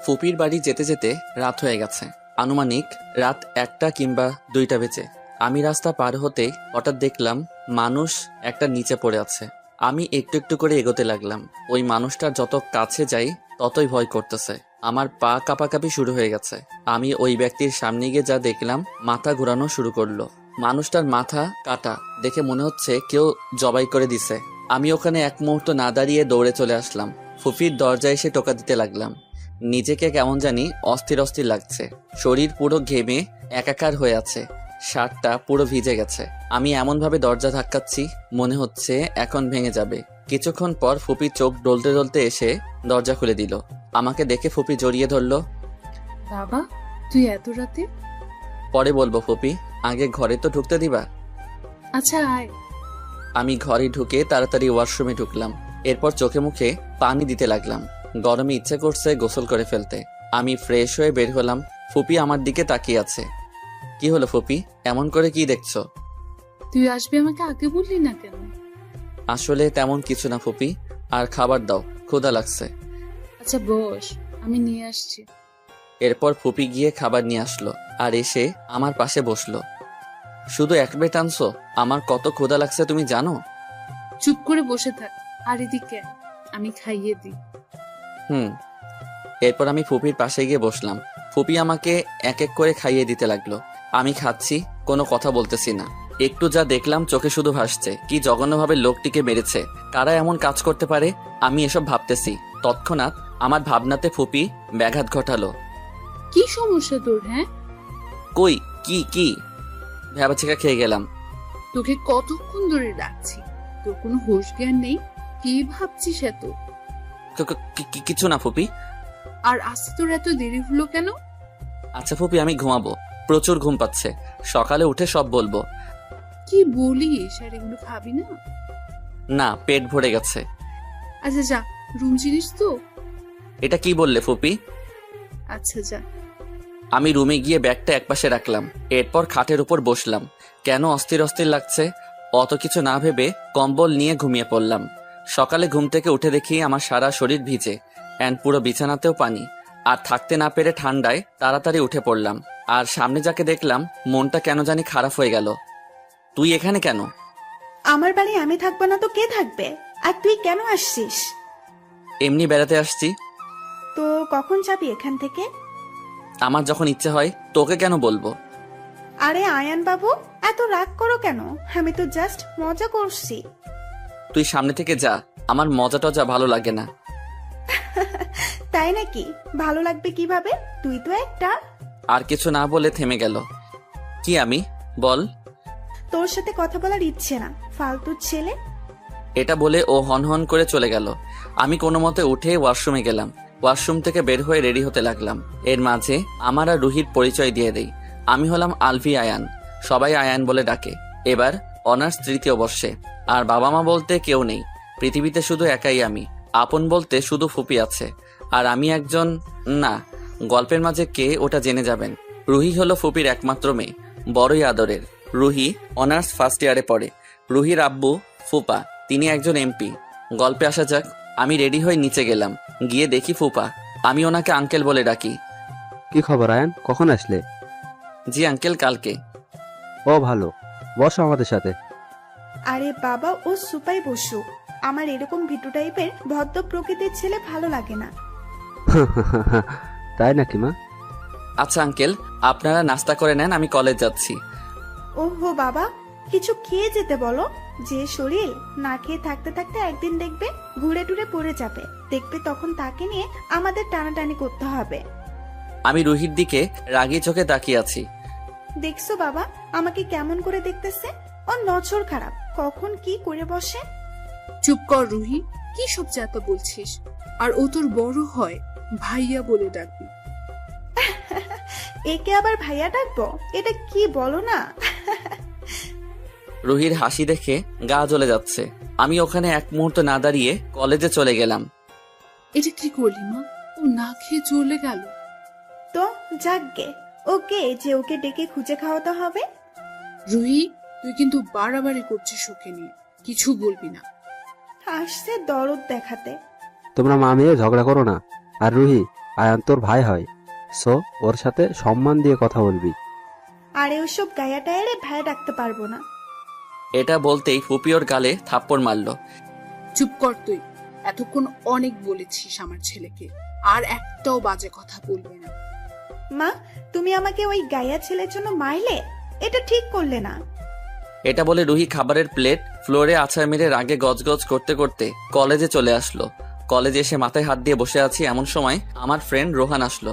ফুপির বাড়ি যেতে যেতে রাত হয়ে গেছে। আনুমানিক রাত 1টা কিংবা 2টা বেজে। আমি রাস্তা পার হতেই হঠাৎ দেখলাম মানুষ একটা নিচে পড়ে আছে। আমি একটু একটু করে এগোতে লাগলাম। ওই মানুষটার যত কাছে যাই ততই ভয় করতেছে। আমার পা কাঁপাকাঁপি শুরু হয়ে গেছে। আমি ওই ব্যক্তির সামনে গিয়ে যা দেখলাম, মাথা ঘোরানো শুরু করলো। মানুষটার মাথা কাটা দেখে মনে হচ্ছে কেউ জবাই করে দিছে। আমি ওখানে এক মুহূর্ত না দাঁড়িয়ে দৌড়ে চলে আসলাম। ফুফির দরজায় এসে টোকা দিতে লাগলাম। নিজেকে কেমন জানি অস্থির অস্থির লাগছে। শরীর পুরো ঘেমে একাকার হয়ে আছে। শার্টটা পুরো ভিজে গেছে। আমি এমনভাবে দরজা ধাক্কাচ্ছি, মনে হচ্ছে এখন ভেঙে যাবে। কিছুক্ষণ পর ফুপি চোখ ডলতে ডলতে এসে দরজা খুলে দিল। আমাকে দেখে ফুপি জড়িয়ে ধরলো। বাবা, তুই এত রাতে? পরে বলবো ফুপি, আগে ঘরে তো ঢুকতে দিবা। আচ্ছা আয়। আমি ঘরে ঢুকে তাড়াতাড়ি ওয়াশরুমে ঢুকলাম। এরপর চোখে মুখে পানি দিতে লাগলাম। গরমে ইচ্ছে করছে গোসল করে ফেলতে। আমি ফ্রেশ হয়ে বের হলাম। ফুপি আমার দিকে তাকিয়ে আছে। কি হলো ফুপি, এমন করে কি দেখছো? তুই আসবি আমাকে আগে বললি না কেন? আসলে তেমন কিছু না ফুপি, আর খাবার দাও, ক্ষুধা লাগছে। আচ্ছা বস, আমি নিয়ে আসছি। এরপর ফুপি গিয়ে খাবার নিয়ে আসলো আর এসে আমার পাশে বসলো। শুধু এক প্লেট আনছো? আমার কত ক্ষুধা লাগছে তুমি জানো? চুপ করে বসে থাক, আর এদিকে আয়, আমি খাইয়ে দিই। এরপর আমি ফুপির পাশে গিয়ে বসলাম। ফুপি আমাকে এক এক করে খাইয়ে দিতে লাগলো। আমি খাচ্ছি, কোনো কথা বলতেছি না। একটু যা দেখলাম চোখে শুধু ভাসছে। কি জঘন্যভাবে লোকটিকে মেরেছে, কারা এমন কাজ করতে পারে? আমি এসব ভাবতেছি, তৎক্ষণাৎ আমার ভাবনাতে ফুপি ব্যাঘাত ঘটালো। কি সমস্যা তোর? হ্যাঁ, কই কি ভ্যাবাচিকা খেয়ে গেলাম। তোকে কতক্ষণ ধরে রাখছি, তোর কোনো হোশ জ্ঞান নেই? কি ভাবছিস এত? কিছু না ফুপি। আর আসতে তোর এত দেরি হলো কেন? আচ্ছা ফুপি, আমি ঘুমাবো, প্রচুর ঘুম পাচ্ছে। সকালে উঠে সব বলবো। কি বলিস? আর এগুলো খাবি না? না, পেট ভরে গেছে। আচ্ছা যা, রুম চিনিস তো? এটা কি বললে ফুপি? আচ্ছা যা। আমি রুমে গিয়ে ব্যাগটা একপাশে রাখলাম। এরপর খাটের উপর বসলাম। কেন অস্থির অস্থির লাগছে, অত কিছু না ভেবে কম্বল নিয়ে ঘুমিয়ে পড়লাম। সকালে ঘুম থেকে উঠে দেখি আমার সারা শরীর ভিজে, অ্যান্ড পুরো বিছানাতেও পানি। আর থাকতে না পেরে ঠান্ডায় তাড়াতাড়ি উঠে পড়লাম। আর সামনে যাকে দেখলাম, মনটা কেন জানি খারাপ হয়ে গেল। তুই এখানে কেন? আমার বাড়ি আমি থাকবো না তো কে থাকবে? আর তুই কেন আসছিস? এমনি বেড়াতে আসছি। তো কখন যাবি এখান থেকে? আমার যখন ইচ্ছে হয়, তোকে কেন বলবো? আরে আয়ান বাবু, এত রাগ করো কেন? আমি তো জাস্ট মজা করছি। তুই সামনে থেকে যা, আমার মজা টজা ভালো লাগে না। তাই নাকি? ভালো লাগবে কিভাবে? তুই তো একটা। আর কিছু না বলে থেমে গেল। কি আমি? বল। তোর সাথে কথা বলার ইচ্ছে না, ফালতু ছেলে। এটা বলে ও হন হন করে চলে গেল। আমি কোনো মতে উঠে ওয়াশরুমে গেলাম। ওয়াশরুম থেকে বের হয়ে রেডি হতে লাগলাম। এর মাঝে আমার আর রুহির পরিচয় দিয়ে দেই। আমি হলাম আলভি আয়ান, সবাই আয়ান বলে ডাকে। এবার অনার্স 3য় বর্ষে। আর বাবা মা বলতে কেউ নেই, পৃথিবীতে শুধু একাই আমি। আপন বলতে শুধু ফুপি আছে। আর আমি একজন, না, গল্পের মাঝে কে ওটা জেনে যাবেন। রুহি হলো ফুপির একমাত্র মেয়ে, বড়ই আদরের। রুহি অনার্স ফার্স্ট ইয়ারে পড়ে। রুহির আব্বু ফুপা, তিনি একজন এমপি। গল্পে আসা যাক। আমি রেডি হয়ে নিচে গেলাম, গিয়ে দেখি ফুপা। আমি ওনাকে আঙ্কেল বলে ডাকি। কি খবর আয়ান, কখন আসলে? জি আঙ্কেল, কালকে। ও ভালো, বসো আমাদের সাথে। আরে বাবা, ও সুপাই বসু। আমার এরকম ভিটু টাইপের ভদ্র প্রকৃতির ছেলে ভালো লাগে না। তাই নাকি মা? আচ্ছা আঙ্কেল, আপনারা নাস্তা করে নেন, আমি কলেজ যাচ্ছি। ওহো বাবা, কিছু খেয়ে যেতে বলো। যে শরীর, না খেয়ে থাকতে থাকতে একদিন দেখবে ঘুরে টুরে পড়ে যাবে। দেখবে তখন তাকে নিয়ে আমাদের টানাটানি করতে হবে। আমি রুহির দিকে রাগী চোখে তাকিয়ে আছি। দেখছো বাবা আমাকে কেমন করে দেখতেছে? ওর নজর খারাপ, কখন কি করে বসে। চুপ কর রুহি, কি সব যাতা বলছিস? আর ও তোর বড় হয়, ভাইয়া বলে ডাকবি। একে আবার ভাইয়া ডাকবো? এটা কি বলো না। রুহির হাসি দেখে গা জ্বলে যাচ্ছে। আমি ওখানে এক মুহূর্ত না দাঁড়িয়ে কলেজে চলে গেলাম। এটা কি করলি মা? ও না খেয়ে চলে গেল। তো যাকগে, ওকে যে ওকে ডেকে খুঁজে খাওয়াতে হবে। রুহি, তুই কিন্তু বাড়াবাড়ি করছিস ওকে নিয়ে, কিছু বলবি না। আসছে দরদ দেখাতে। তোমরা মা মেয়ে ঝগড়া করো না। আর রুহি, আয়ান তোর ভাই হয়, সো ওর সাথে সম্মান দিয়ে কথা বলবি। আর ওসব গায়া টায়ারে ভাই ডাকতে পারবো না। এটা বলতেই ফুপি ওর গালে থাপ্পড় মারলো। চুপ কর তুই, এতক্ষণ অনেক বলেছিস আমার ছেলেকে, আর একটাও বাজে কথা বলবি না। মা, তুমি আমাকে ওই গায়া ছেলের জন্য মারলে, এটা ঠিক করলে না। এটা বলে রুহি খাবারের প্লেট ফ্লোরে আছাড় মেরে রাগে গজগজ করতে করতে কলেজে চলে আসলো। কলেজে এসে মাথায় হাত দিয়ে বসে আছি এমন সময় আমার ফ্রেন্ড রোহান আসলো।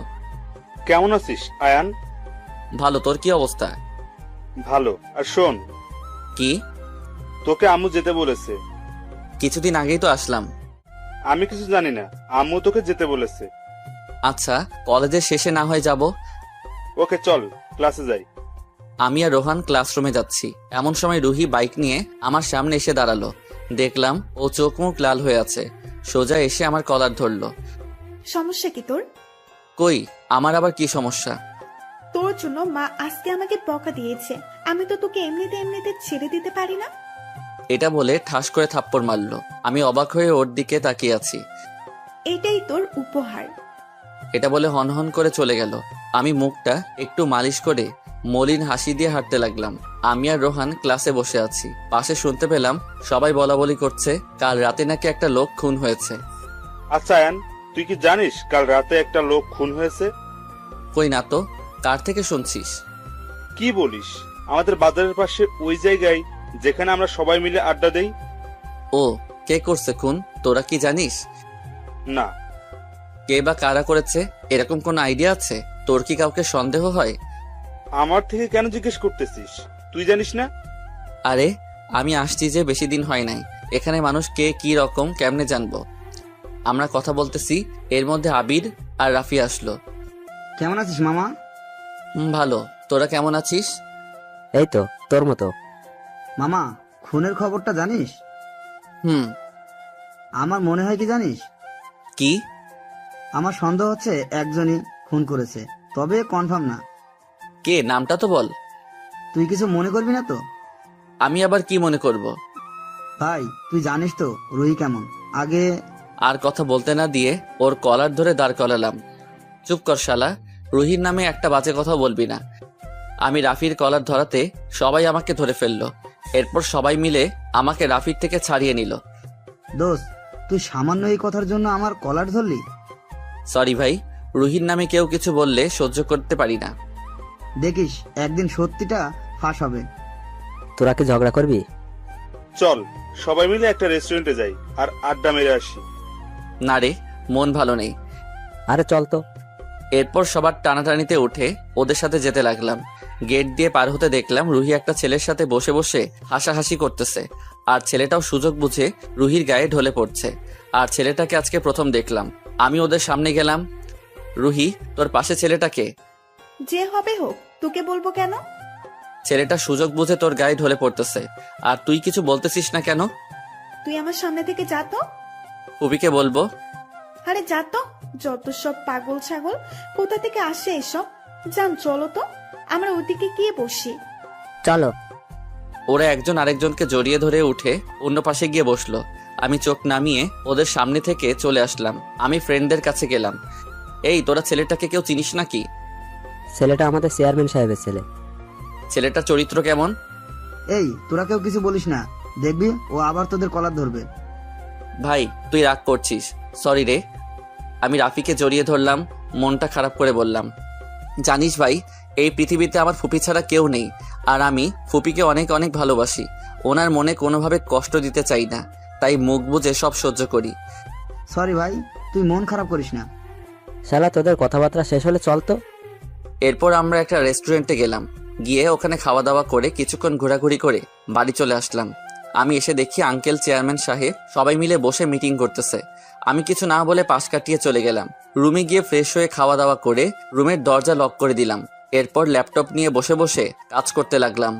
কেমন আছিস আয়ান? ভালো, তোর কি অবস্থা? ভালো। আর শোন, কি? তোকে আম্মু যেতে বলেছে। কিছুদিন আগেই তো আসলাম। আমি কিছু জানি না, আম্মু তোকে যেতে বলেছে। আচ্ছা, কলেজের শেষে না হয় যাব। ওকে চল, ক্লাসে যাই। আমি আর রোহান ক্লাসরুমে যাচ্ছি এমন সময় রুহি বাইক নিয়ে আমার সামনে এসে দাঁড়ালো। দেখলাম ও চোখ মুখ লাল হয়ে আছে। সোজা এসে আমার কলার ধরলো। সমস্যা কি তোর? কই, আমার আবার কি সমস্যা? তোর জন্য মা আজকে আমাকে বকা দিয়েছে। আমি তো তোকে এমনিতে এমনিতে ছেড়ে দিতে পারি না। এটা বলে ঠাস করে থাপ্পড় মারলো। আমি অবাক হয়ে ওর দিকে তাকিয়ে আছি। এটাই তোর উপহার। এটা বলে হনহন করে চলে গেল। আমি মুখটা একটু মালিশ করে মলিন হাসি দিয়ে হাঁটতে লাগলাম। আমি আর রোহান ক্লাসে বসে আছি। পাশে শুনতে পেলাম সবাই বলা বলি করছে কাল রাতে নাকি একটা লোক খুন হয়েছে। আচ্ছা আয়ান, তুই কি জানিস কাল রাতে একটা লোক খুন হয়েছে? কই না তো, কার থেকে শুনছিস? কি বলিস, আমাদের বাজারের পাশে ওই জায়গায় যেখানে আমরা সবাই মিলে আড্ডা দেই। ও, কে করছে খুন তোরা কি জানিস? না। কে বা কারা করেছে এরকম কোন আইডিয়া আছে তোর? কি কাউকে সন্দেহ হয়? আমার থেকে কেন জিজ্ঞেস করতেছিস? তুই জানিস না? আরে আমি আসছি যে বেশি দিন হয় নাই, এখানে মানুষ কে কি রকম কেমনে জানবো? আমরা কথা বলতেছি, এর মধ্যে আবির আর রাফি আসলো। কেমন আছিস মামা? ভালো, তোরা কেমন আছিস? এই তো তোর মতো। মামা, খুনের খবরটা জানিস? হুম। আমার মনে হয় কি জানিস, কি? আমার সন্দেহ হচ্ছে একজনই খুন করেছে, তবে কনফার্ম না। কে, নামটা তো বল। তুই কিছু মনে করবি না তো? আমি আবার কি মনে করব? ভাই, তুই জানিস তো রুহি কেমন। আগে আর কথা বলতে না দিয়ে ওর কলার ধরে দাঁড় করালাম। চুপ কর শালা, রুহির নামে একটা বাজে কথা বলবি না। আমি রাফির কলার ধরাতে সবাই আমাকে ধরে ফেললো। এরপর সবাই মিলে আমাকে রাফির থেকে ছাড়িয়ে নিল। দোস্ত, তুই সামান্য এই কথার জন্য আমার কলার ধরলি? সরি ভাই, রুহির নামে কেউ কিছু বললে সহ্য করতে পারি না। দেখিস একদিন সত্যিটা ফাঁস হবে। তোরা কি ঝগড়া করবি? চল সবাই মিলে একটা রেস্টুরেন্টে যাই আর আড্ডা মেরে আসি। না রে, মন ভালো নেই। আরে চল তো। এরপর সবার টানাটানিতে উঠে ওদের সাথে যেতে লাগলাম। গেট দিয়ে পার হতে দেখলাম রুহি একটা ছেলের সাথে বসে বসে হাসাহাসি করতেছে, আর ছেলেটাও সুযোগ বুঝে রুহির গায়ে ঢলে পড়ছে। আর ছেলেটাকে আজকে প্রথম দেখলাম। আমি ওদের সামনে গেলাম। রুহি, তোর পাশে ছেলেটাকে? যে হবে হোক, তোকে বলবো কেন? ছেলেটা সুযোগ বুঝে তোর গায়ে ঢলে পড়তেছে, আর তুই কিছু বলতেছিস না কেন? তুই আমার সামনে থেকে যা তো। ফুপিকে বলবো? আরে যা তো, যত সব পাগল ছাগল, কোথা থেকে আসে এসব? যান চলো তো, আমরা ওদিকে গিয়ে বসি। চলো। ওরা একজন আরেকজনকে জড়িয়ে ধরে উঠে অন্য পাশে গিয়ে বসলো। আমি চোখ নামিয়ে ওদের সামনে থেকে চলে আসলাম। আমি ফ্রেন্ডদের কাছে গেলাম। এই, তোরা ছেলেটাকে কেউ চিনিস নাকি? ছেলেটা আমাদের চেয়ারম্যান সাহেবের ছেলে। ছেলেটার চরিত্র কেমন? এই, তোরা কেউ কিছু বলিস না, দেখবি ও আবার তোদের কলার ধরবে। ভাই, তুই রাগ করছিস? সরি রে। আমি রাফিকে জড়িয়ে ধরলাম, মনটা খারাপ করে বললাম, জানিস ভাই, এই পৃথিবীতে আমার ফুপি ছাড়া কেউ নেই, আর আমি ফুপিকে অনেক অনেক ভালোবাসি। ওনার মনে কোনোভাবে কষ্ট দিতে চাই না, তাই মুখ বুজে সব সহ্য করি। সরি ভাই, তুই মন খারাপ করিস না। শালা তোদের কথাবার্তা শেষ হলে চল তো। এরপর আমরা একটা রেস্টুরেন্টে গেলাম। গিয়ে ওখানে খাওয়া দাওয়া করে কিছুক্ষণ ঘোরাঘুরি করে বাড়ি চলে আসলাম। আমি এসে দেখি আঙ্কেল, চেয়ারম্যান সাহেব সবাই মিলে বসে মিটিং করতেছে। আমি কিছু না বলে পাশ কাটিয়ে চলে গেলাম। রুমে গিয়ে ফ্রেশ হয়ে খাওয়া দাওয়া করে রুমের দরজা লক করে দিলাম। এরপর ল্যাপটপ নিয়ে বসে বসে কাজ করতে লাগলাম।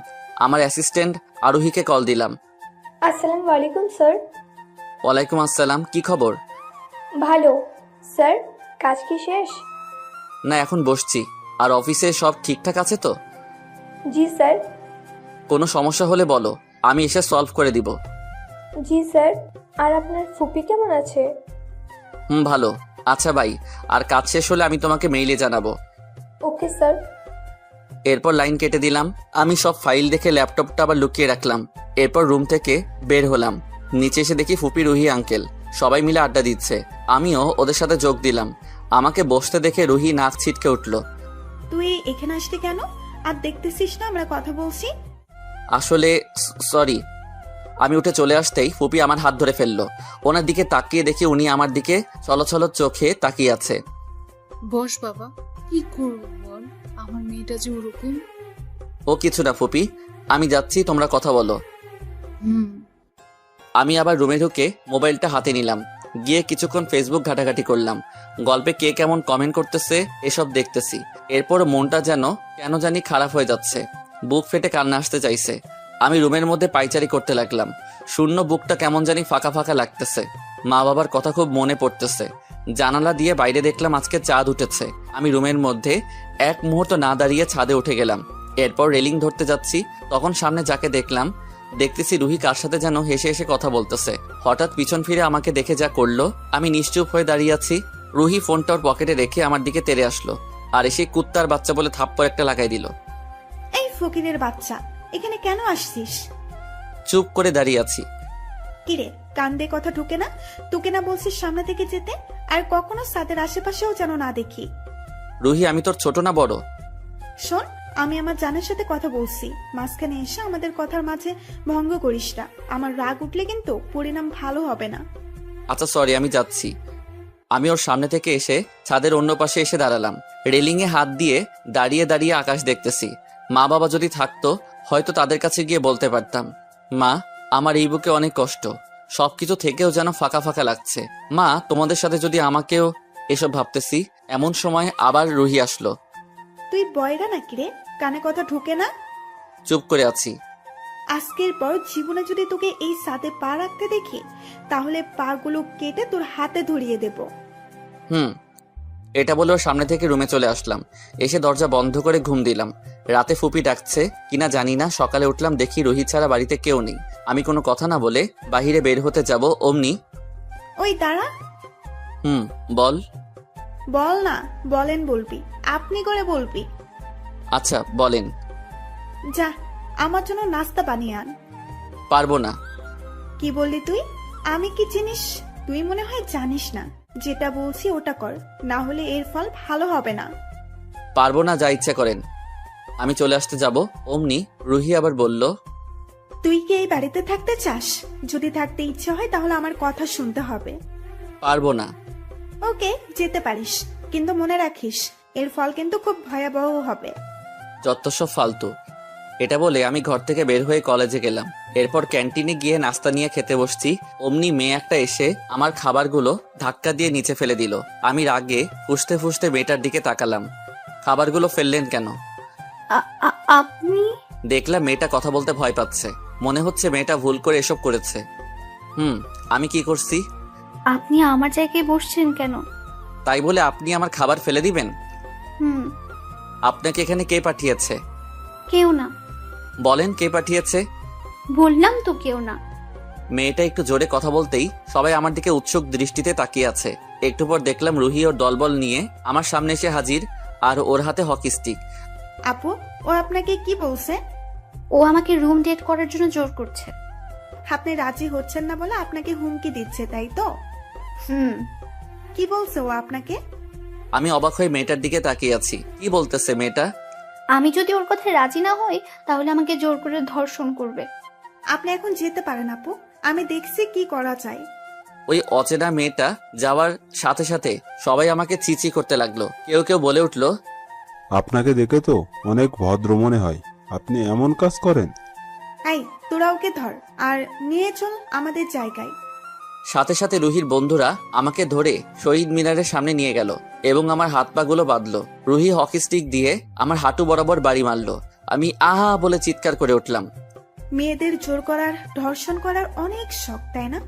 আমার অ্যাসিস্ট্যান্ট আরোহীকে কল দিলাম। আসসালামু আলাইকুম স্যার। ওয়ালাইকুম আসসালাম, কি খবর? ভালো স্যার, কাজ কি শেষ? না, এখন বসছি। আর অফিসে সব ঠিকঠাক আছে তো? জি স্যার। কোনো সমস্যা হলে বলো, আমি এসে সলভ করে দিব। জি স্যার। আর আপনার ফুপি কেমন আছে? ভালো। আচ্ছা ভাই, আর কাজ শেষ হলে আমি তোমাকে মেইলে জানাবো। Okay sir. এরপর লাইন কেটে দিলাম। আমি সব ফাইল দেখে ল্যাপটপটা আবার লুকিয়ে রাখলাম। এরপর রুম থেকে বের হলাম। নিচে এসে দেখি ফুপি, রুহি আঙ্কেল সবাই মিলে আড্ডা দিচ্ছে। আমিও ওদের সাথে যোগ দিলাম। আমাকে বসতে দেখে রুহি নাক ছিটকে উঠল। তুই এখানে আসলি কেন? আর দেখতেছিস না আমরা কথা বলছি? আসলে সরি। আমি উঠে চলে আসতেই ফুপি আমার হাত ধরে ফেললো। ওনার দিকে তাকিয়ে দেখি উনি আমার দিকে ছলছল চোখে তাকিয়ে আছে। বস বাবা, কি করবো বল, আমার মেয়েটা যে ওরকম। ও কিছু না ফুপি, আমি যাচ্ছি, তোমরা কথা বলো। হুম। আমি আবার রুমে ঢুকে মোবাইলটা হাতে নিলাম। গিয়ে কিছুক্ষণ ফেসবুক ঘাটাঘাটি করলাম। গল্পে কে কেমন কমেন্ট করতেছে এসব দেখতেছি। এরপর মনটা যেন কেন জানি খারাপ হয়ে যাচ্ছে। বুক ফেটে কান্না আসতে চাইছে। আমি রুমের মধ্যে পাইচারি করতে লাগলাম। শূন্য বুকটা কেমন জানি ফাঁকা ফাঁকা লাগতেছে। মা বাবার কথা খুব মনে পড়তেছে। জানালা দিয়ে বাইরে দেখলাম আজকে চাঁদ উঠেছে। আমি রুমের মধ্যে এক মুহূর্ত না দাঁড়িয়ে ছাদে উঠে গেলাম। এরপর রেলিং ধরতে যাচ্ছি, তখন সামনে যাকে দেখতেছি রুহি কার সাথে যেন হেসে হেসে কথা বলতেছে। হঠাৎ পিছন ফিরে আমাকে দেখে যা করলো, আমি নিশ্চুপ হয়ে দাঁড়িয়ে আছি। রুহি ফোনটা ওর পকেটে রেখে আমার দিকে তেড়ে আসলো আর এসে কুত্তার বাচ্চা বলে থাপ্পড় একটা লাগাই দিল। এই ফকিরের বাচ্চা, এখানে কেন আসছিস? চুপ করে দাঁড়িয়ে আছি। কিরে, কান দিয়ে কথা ঢুকে না? তোকে না বলছিস সামনে থেকে যেতে? আর কখনো সাদের আশেপাশেও যেন না দেখি। রুহি, আমি তোর ছোট না বড়? শোন, আমি আমার জানের সাথে কথা বলছি, মাঝখানে এসে আমাদের কথার মাঝে ভঙ্গ করিস না। আমার রাগ উঠলে কিন্তু পরিণাম ভালো হবে না। আচ্ছা সরি, আমি যাচ্ছি। আমি ওর সামনে থেকে এসে ছাদের অন্য পাশে এসে দাঁড়ালাম। রেলিংয়ে হাত দিয়ে দাঁড়িয়ে দাঁড়িয়ে আকাশ দেখতেছি। মা বাবা যদি থাকতো হয়তো তাদের কাছে গিয়ে বলতে পারতাম, মা, আমার এই বুকে অনেক কষ্ট, সবকিছু থেকেও যেন ফাঁকা ফাঁকা লাগছে। মা, তোমাদের সাথে যদি আমাকেও এসব ভাবতেছি। এমন সময় আবার রুহি আসলো। তুই বয়রা নাকি রে? কানে কথা ঢুকে না? চুপ করে আছি। আজকের পর জীবনে যদি তোকে এই সাদে পা রাখতে দেখি, তাহলে পা গুলো কেটে তোর হাতে ধরিয়ে দেব। এটা বলে ওর সামনে থেকে রুমে চলে আসলাম। এসে দরজা বন্ধ করে ঘুম দিলাম। রাতে ফুপি ডাকছে কিনা জানি না, সকালে উঠলাম দেখি রুহি ছাড়া বাড়িতে কেউ নেই। আমি কোনো কথা না বলে বাহিরে বের হতে যাব, অমনি ওই দাঁড়া। বল। বল না, বলেন বলবি, আপনি করে বলবি। আচ্ছা বলেন। যা, আমার জন্য নাস্তা বানিয়ে আন। পারবো না। কি বললি তুই? আমি কি জিনিস তুই মনে হয় জানিস না। যেটা বলছি ওটা কর, না হলে এর ফল ভালো হবে না। পারবো না, যা ইচ্ছা করেন। আমি চলে আসতে যাব, অমনি রুহি আবার বলল, তুই কি এই বাড়িতে থাকতে চাস? যদি থাকতে ইচ্ছে হয় তাহলে আমার কথা শুনতে হবে। পারবো না। ওকে, যেতে পারিস, কিন্তু মনে রাখিস এর ফল কিন্তু খুব ভয়াবহ হবে। যত্তসব ফালতু। এটা বলে আমি ঘর থেকে বের হয়ে কলেজে গেলাম। এরপর ক্যান্টিনে গিয়ে নাস্তা নিয়ে খেতে বসছি, অমনি মেয়ে একটা এসে আমার খাবারগুলো ধাক্কা দিয়ে নিচে ফেলে দিল। আমি রাগে ফুসতে ফুসতে মেয়েটার দিকে তাকালাম। খাবারগুলো ফেললেন কেন? আপনি? দেখলাম মেয়েটা কথা বলতে ভয় পাচ্ছে। মনে হচ্ছে মেয়েটা ভুল করে এসব করেছে। আমি কি করছি? আপনি আমার জায়গায় বসছেন কেন? তাই বলে আপনি আমার খাবার ফেলে দিবেন? আপনাকে এখানে কে পাঠিয়েছে? কেউ না। বলেন কে পাঠিয়েছে? বললাম তো কেউ না। মেয়েটা একটু জোরে কথা বলতেই সবাই আমার দিকে উৎসুক দৃষ্টিতে তাকিয়ে আছে। একটু পর দেখলাম রুহি ওর দলবল নিয়ে আমার সামনে এসে হাজির, আর ওর হাতে হকি স্টিক। আপু, ও আপনাকে কি বলছে? ও আমাকে রুম ডেট করার জন্য জোর করছে। আপনি রাজি হচ্ছেন না বলে আপনাকে হুমকি দিচ্ছে, তাই তো? কি বলছে ও আপনাকে? আমি অবাক হয়ে মেয়েটার দিকে তাকিয়ে আছি। কি বলতেছে মেয়েটা? আমি যদি ওর কথায় রাজি না হই তাহলে আমাকে জোর করে ধর্ষণ করবে। আপনি এখন যেতে পারেন আপু, আমি দেখছি কি করা যায়। ওই অচেনা মেয়েটা যাওয়ার সাথে সাথে সবাই আমাকে চিচি করতে লাগলো। কেউ কেউ বলে উঠলো, আপনাকে দেখে তো অনেক ভদ্র মনে হয়, আপনি এমন কাজ করেন? এই, তোরা ওকে ধর আর নিয়ে চল আমাদের জায়গায়। সাথে সাথে রুহির বন্ধুরা আমাকে ধরে শহীদ মিনারের সামনে নিয়ে গেল এবং আমার হাত পা গুলো বাঁধলো। রুহি হকি স্টিক দিয়ে আমার হাঁটু বরাবর বাড়ি মারলো। আমি আহা বলে চিৎকার করে উঠলাম। মেয়েদের জোর করার, ধর্ষণ করার অনেক শখ, তাই না?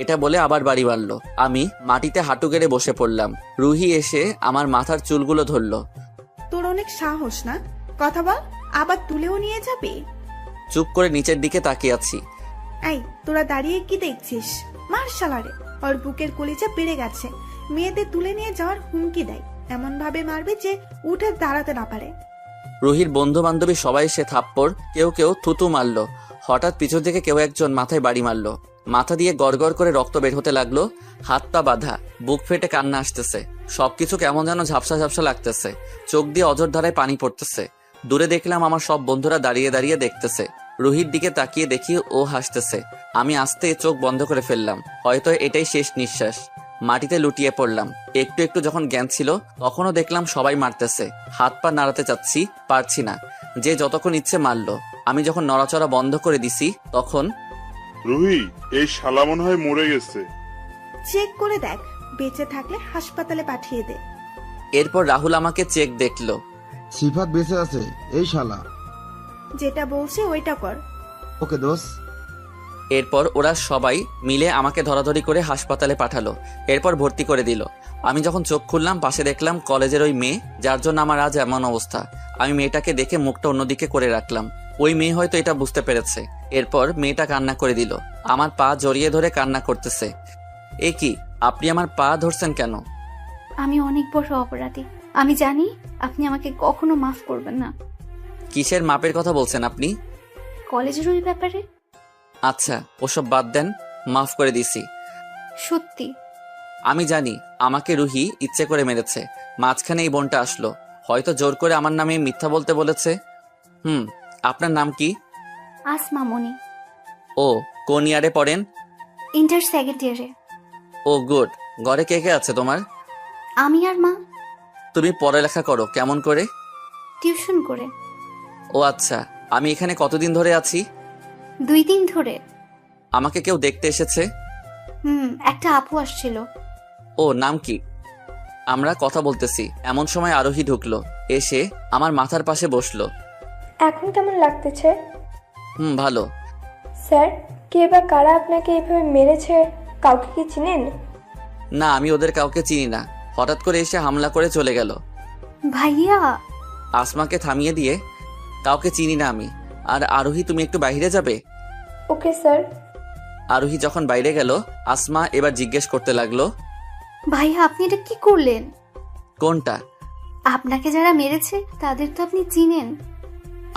এটা বলে আবার বাড়ি মারলো। আমি মাটিতে হাঁটু গেড়ে বসে পড়লাম। রুহি এসে আমার মাথার চুলগুলো ধরলো। তোর অনেক সাহস না? কথা বল, আবার তুলেও নিয়ে যাবি? চুপ করে নিচের দিকে তাকিয়ে আছি। এই, তোরা দাঁড়িয়ে কি দেখছিস? মার শালারে, ওর বুকের কলিজা বেড়ে গেছে, মেয়েদের তুলে নিয়ে যাওয়ার হুমকি দেয়, এমন ভাবে মারবে যে উঠে দাঁড়াতে না পারে। রুহির বন্ধু বান্ধবী সবাই সে থাপ্পড়, কেউ কেউ থুতু মারলো। হঠাৎ পিছন থেকে কেউ একজন মাথায় বাড়ি মারলো। মাথা দিয়ে গড়গড় করে রক্ত বের হতে লাগলো। হাত পা বাঁধা, বুক ফেটে কান্না আসতেছে। সবকিছু কেমন যেন ঝাপসা ঝাপসা লাগতেছে। চোখ দিয়ে অঝোর ধারায় পানি পড়তেছে। দূরে দেখলাম আমার সব বন্ধুরা দাঁড়িয়ে দাঁড়িয়ে দেখতেছে। রুহির দিকে তাকিয়ে দেখি ও হাসতেছে। আমি আস্তে চোখ বন্ধ করে ফেললাম, হয়তো এটাই শেষ নিঃশ্বাস। মাটিতে লুটিয়ে পড়লাম। একটু একটু যখন জ্ঞান ছিল তখনও দেখলাম সবাই মারতেছে। হাত পা নাড়াতে চাচ্ছি, পারছি না। যে যতক্ষণ ইচ্ছে মারলো। আমি যখন নড়াচড়া বন্ধ করে দিছি তখন রুহি, এই শালা মনে হয় মরে গেছে। চেক করে দেখ, বেঁচে থাকলে হাসপাতালে পাঠিয়ে দে। এরপর রাহুল আমাকে চেক দেখলো। সিফাত বেঁচে আছে, এই শালা। যেটা বলছে ওইটা কর। ওকে দোষ। এরপর ওরা সবাই মিলে আমাকে ধরাধরি করে হাসপাতালে পাঠালো। এরপর ভর্তি করে দিল। আমি যখন চোখ খুললাম পাশে দেখলাম কলেজের ওই মেয়ে যার জন্য আমার আজ এমন অবস্থা। আমি মেয়েটাকে দেখে মুখটা অন্যদিকে করে রাখলাম। ওই মেয়ে হয়তো এটা বুঝতে পেরেছে। এরপর মেয়েটা কান্না করে দিল। আমার পা জড়িয়ে ধরে কান্না করতেছে। এ কি, আপনি আমার পা ধরছেন কেন? আমি অনেক বড় অপরাধী। আমি জানি আপনি আমাকে কখনো মাফ করবেন না। কিসের মাপের কথা বলছেন আপনি? কলেজের ওই ব্যাপারে। আচ্ছা, ওসব বাদ দেন, মাফ করে দিছি। সত্যি? আমি জানি আমাকে রুহি ইচ্ছে করে মেরেছে। মাঝখানে এই বোনটা আসলো, হয়তো জোর করে আমার নামে মিথ্যা বলতে বলেছে। আপনার নাম কি? আসমা মনি। ও, কোন ইয়ারে পড়েন? ইন্টার সেকেন্ড ইয়ারে। ও গুড। ঘরে কে কে আছে তোমার? আমি আর মা। তুমি পড়ালেখা করো কেমন করে? টিউশন করে। ও আচ্ছা, আমি এখানে কতদিন ধরে আছি? 2 দিন ধরে। আমাকে কেউ দেখতে এসেছে? একটা আপু আসছিল। ও, নাম কি? আমরা কথা বলতেছি এমন সময় আরোহী ঢুকলো। এসে আমার মাথার পাশে বসলো। এখন কেমন লাগতেছে? ভালো। স্যার, কে বা কারা আপনাকে এইভাবে মেরেছে, কাউকে কি চিনেন? না, আমি ওদের কাউকে চিনি না। হঠাৎ করে এসে হামলা করে চলে গেল। ভাইয়া। আসমাকে থামিয়ে দিয়ে, কাউকে চিনি না আমি। আর আরোহী, তুমি একটু বাইরে যাবে? Okay sir. আরোহী যখন বাইরে গেল আসমা এবার জিজ্ঞেস করতে লাগলো, ভাইয়া আপনি এটা কি করলেন? কোনটা? আপনাকে যারা মেরেছে তাদের তো আপনি চিনেন।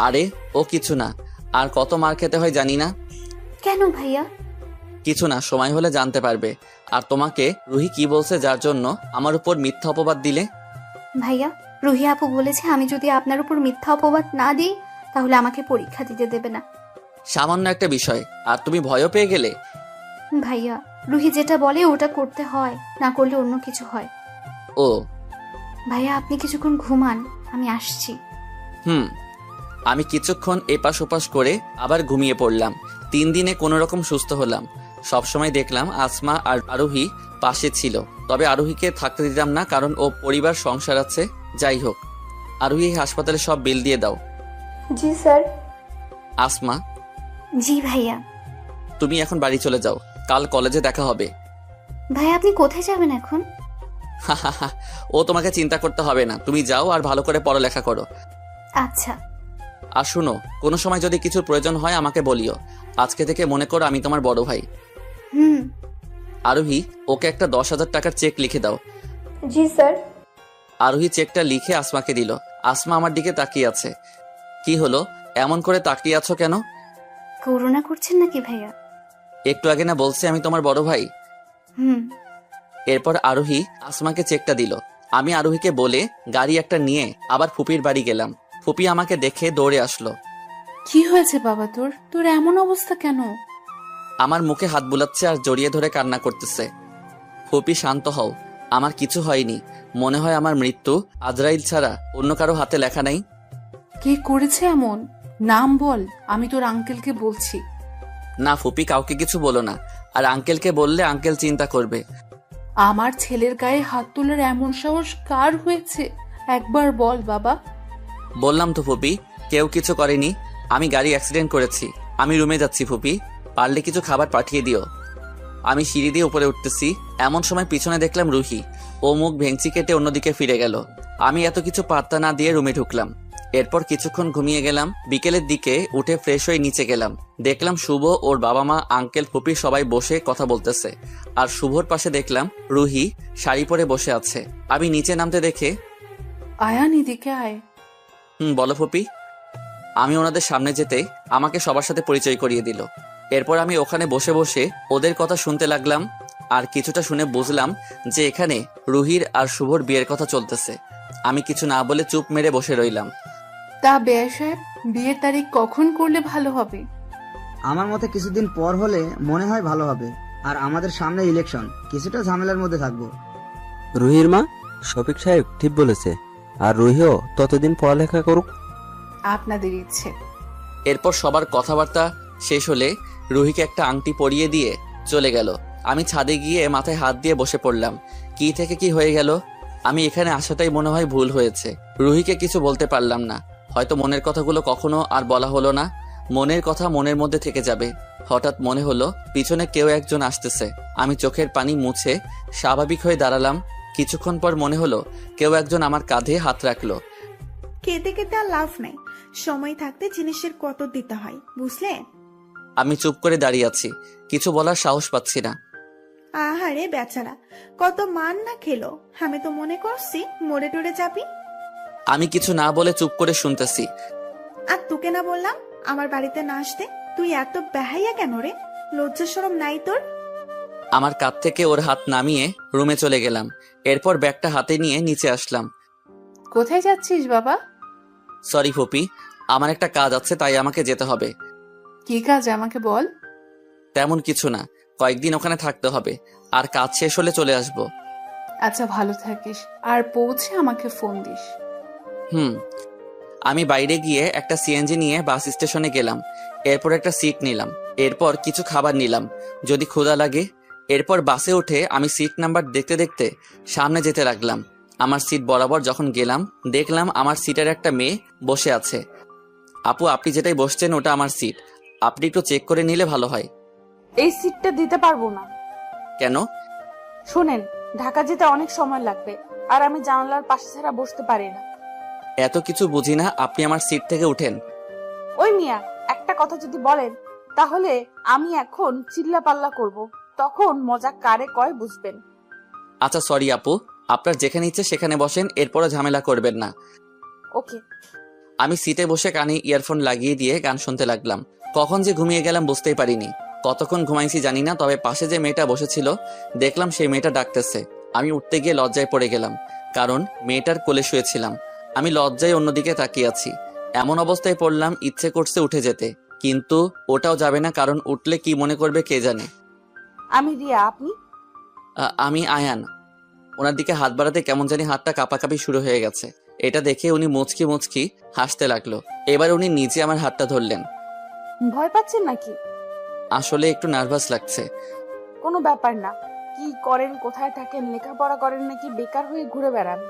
আরে ও কিছু না। আর কত মার খেতে হয় জানি না। কেন ভাইয়া? কিছু না, সময় হলে জানতে পারবে। আর তোমাকে রুহি কি বলছে যার জন্য আমার উপর মিথ্যা অপবাদ দিলে? ভাইয়া, রুহি আপু বলেছে আমি যদি আপনার উপর মিথ্যা অপবাদ না দিই তাহলে আমাকে পরীক্ষা দিতে দেবে না। সামান্য একটা বিষয় আর তুমি ভয়ও পেয়ে গেলে? ভাইয়া, রুহি যেটা বলে ওটা করতে হয়, না করলে অন্য কিছু হয়। ও ভাইয়া, আপনি কিছুক্ষণ ঘুমান, আমি আসছি। আমি কিছুক্ষণ এপাশ ওপাশ করে আবার ঘুমিয়ে পড়লাম। 3 দিনে কোনো রকম সুস্থ হলাম। সবসময় দেখলাম আসমা আর আরোহী পাশে ছিল, তবে আরোহীকে থাকতে দিতাম না, কারণ ও পরিবার সংসার আছে। যাই হোক, আরোহী হাসপাতালে সব বিল দিয়ে দাও। জি স্যার। আসমা, জি ভাইয়া। তুমি এখন বাড়ি চলে যাও, কাল কলেজে দেখা হবে। ভাইয়া, আপনি কোথায় যাবেন এখন? ও তোমাকে চিন্তা করতে হবে না, তুমি যাও আর ভালো করে পড়ালেখা করো। আচ্ছা। আর শুনো, কোনো সময় যদি কিছুর প্রয়োজন হয় আমাকে বলিও। আজকে থেকে মনে করো আমি তোমার বড় ভাই। আরোহী, ওকে একটা 10,000 টাকার চেক লিখে দাও। জি স্যার। আরোহী চেকটা লিখে আসমাকে দিল। আসমা আমার দিকে তাকিয়ে আছে। কি হলো, এমন করে তাকিয়ে আছো কেন? করুণা করছেন নাকি ভাইয়া? একটু আগে না বলছে আমি তোমার বড় ভাই? এরপর আরোহী আসমাকে চেকটা দিল। আমি আরোহীকে বলে গাড়ি একটা নিয়ে আবার ফুপির বাড়ি গেলাম। ফুপি আমাকে দেখে দৌড়ে আসলো। কি হয়েছে বাবা তোর? তোর এমন অবস্থা কেন? আমার মুখে হাত বুলাচ্ছে আর জড়িয়ে ধরে কান্না করতেছে। ফুপি, শান্ত হও, আমার কিছু হয়নি। মনে হয় আমার মৃত্যু আজরাইল ছাড়া অন্য কারো হাতে লেখা নাই। কে করেছে এমন? নাম বল, আমি তোর আঙ্কেলকে বলছি। না ফুপি, কাউকে কিছু বলো না। আর আঙ্কেলকে বললে আঙ্কেল চিন্তা করবে। আমার ছেলের গায়ে হাত তোলার এমন সাহস কার হয়েছে? একবার বল বাবা। বললাম তো ফুপি, কেউ কিছু করেনি। আমি গাড়ি অ্যাক্সিডেন্ট করেছি। আমি রুমে যাচ্ছি ফুপি, পারলে কিছু খাবার পাঠিয়ে দিও। আমি সিঁড়ি দিয়ে উপরে উঠতেছি, এমন সময় পিছনে দেখলাম রুহি। ও মুখ ভেঙচি কেটে অন্যদিকে ফিরে গেল। আমি এত কিছু পাত্তা না দিয়ে রুমে ঢুকলাম। এরপর কিছুক্ষণ ঘুমিয়ে গেলাম। বিকেলের দিকে উঠে ফ্রেশ হয়ে নিচে গেলাম। দেখলাম শুভ, ওর বাবা মা, আঙ্কেল, ফুপি সবাই বসে কথা বলতেছে। আর শুভর পাশে দেখলাম রুহি শাড়ি পরে বসে আছে। আমি নিচে নামতে দেখে, আয়ান এদিকে আয়। বলো ফুপি। আমি ওনাদের সামনে যেতে আমাকে সবার সাথে পরিচয় করিয়ে দিল। এরপর আমি ওখানে বসে বসে ওদের কথা শুনতে লাগলাম। আর কিছুটা শুনে বুঝলাম যে এখানে রুহির আর শুভর বিয়ের কথা চলতেছে। আমি কিছু না বলে চুপ মেরে বসে রইলাম। তা বেয়া সাহেব, বিয়ের তারিখ কখন করলে ভালো হবে? আমার মতে কিছুদিন পর হলে মনে হয় ভালো হবে। আর আমাদের সামনে ইলেকশন, কিছুটা ঝামেলার মধ্যে থাকবো। রুহির মা, শফিক সাহেব ঠিক বলেছে। আর রুহিও ততদিন পড়ালেখা করুক। আপনাদের ইচ্ছে। এরপর সবার কথাবার্তা শেষ হলে রুহিকে একটা আংটি পরিয়ে দিয়ে চলে গেল। আমি ছাদে গিয়ে মাথায় হাত দিয়ে বসে পড়লাম। কি থেকে কি হয়ে গেল। আমি এখানে আসাটাই মনে হয় ভুল হয়েছে। রুহিকে কিছু বলতে পারলাম না। হয়তো মনের কথাগুলো কখনো আর বলা হলো না। মনের কথা মনের মধ্যে থেকে যাবে। হঠাৎ মনে হলো পিছনে কেউ একজন আসতেছে। আমি চোখের পানি মুছে স্বাভাবিক হয়ে দাঁড়ালাম। কিছুক্ষণ পর মনে হলো কেউ একজন আমার কাঁধে হাত রাখলো। কেঁদে কেটে আর লাভ নাই, সময় থাকতে জিনিসের কত দিতে হয়, বুঝলে? আমি চুপ করে দাঁড়িয়ে আছি, কিছু বলার সাহস পাচ্ছি না। আহারে বেচারা, কত মান না খেলো। আমি তো মনে করছি মরে টরে যাবি। আমি কিছু না বলে চুপ করে শুনতেছি। আর তোকে না বললাম আমার বাড়িতে না আসতে? তুই এত বেহাইয়া কেন রে? লজ্জা শরম নাই তোর? আমার কাঁধ থেকে ওর হাত নামিয়ে রুমে চলে গেলাম। এরপর ব্যাগটা হাতে নিয়ে নিচে আসলাম। কোথায় যাচ্ছিস বাবা? সরি ফুপি, আমার একটা কাজ আছে, তাই আমাকে যেতে হবে। কি কাজ আমাকে বল। তেমন কিছু না, কয়েকদিন ওখানে থাকতে হবে, আর কাজ শেষ হলে চলে আসব। আচ্ছা, ভালো থাকিস, আর পৌঁছে আমাকে ফোন দিস। আমি বাইরে গিয়ে একটা সিএনজি নিয়ে বাস স্টেশনে গেলাম। এরপর একটা সিট নিলাম। এরপর কিছু খাবার নিলাম, যদি ক্ষুধা লাগে। এরপর বাসে উঠে আমি সিট নাম্বার দেখতে দেখতে সামনে যেতে লাগলাম। আমার সিট বরাবর যখন গেলাম, দেখলাম আমার সিটের একটা মেয়ে বসে আছে। আপু, আপনি যেটাই বসছেন ওটা আমার সিট, আপনি একটু চেক করে নিলে ভালো হয়। এই সিটটা দিতে পারবো না। কেন? শুনেন, ঢাকা যেতে অনেক সময় লাগবে, আর আমি জানালার পাশে ছাড়া বসতে পারি না। এত কিছু বুঝি না, আপনি আমার সিট থেকে উঠেন। ওই মিয়া, একটা কথা যদি বলেন তাহলে আমি এখন চিল্লা পাল্লা করব, তখন মজা কারে কয় বুঝবেন। আচ্ছা সরি আপু, আপনার যেখানে ইচ্ছে সেখানে বসেন, এরপরও ঝামেলা করবেন না। ওকে। আমি সিটে বসে কানে ইয়ারফোন লাগিয়ে দিয়ে গান শুনতে লাগলাম। কখন যে ঘুমিয়ে গেলাম বুঝতেই পারিনি। কতক্ষণ ঘুমাইছি জানি না, তবে পাশে যে মেয়েটা বসেছিল দেখলাম সেই মেয়েটা ডাকতেছে। আমি উঠতে গিয়ে লজ্জায় পড়ে গেলাম, কারণ মেয়েটার কোলে শুয়েছিলাম। আমি লজ্জায় অন্যদিকে তাকিয়ে আছি। এমন অবস্থায় পড়লাম ইচ্ছে করছে উঠে যেতে, কিন্তু ওটাও যাবে না, কারণ উঠলে কি মনে করবে কে জানে। আমি রিয়া, আপনি? আমি আয়ান। ওনার দিকে হাত বাড়াতে কেমন জানি হাতটা কাঁপাকাঁপি শুরু হয়ে গেছে। এটা দেখে উনি মুচকি মুচকি হাসতে লাগলো। এবার উনি নিজে আমার হাতটা ধরলেন। ভয় পাচ্ছেন নাকি? আসলে একটু নার্ভাস লাগছে। কোনো ব্যাপার না। কি করেন, কোথায় থাকেন, লেখাপড়া করেন নাকি বেকার হয়ে ঘুরে বেড়ান?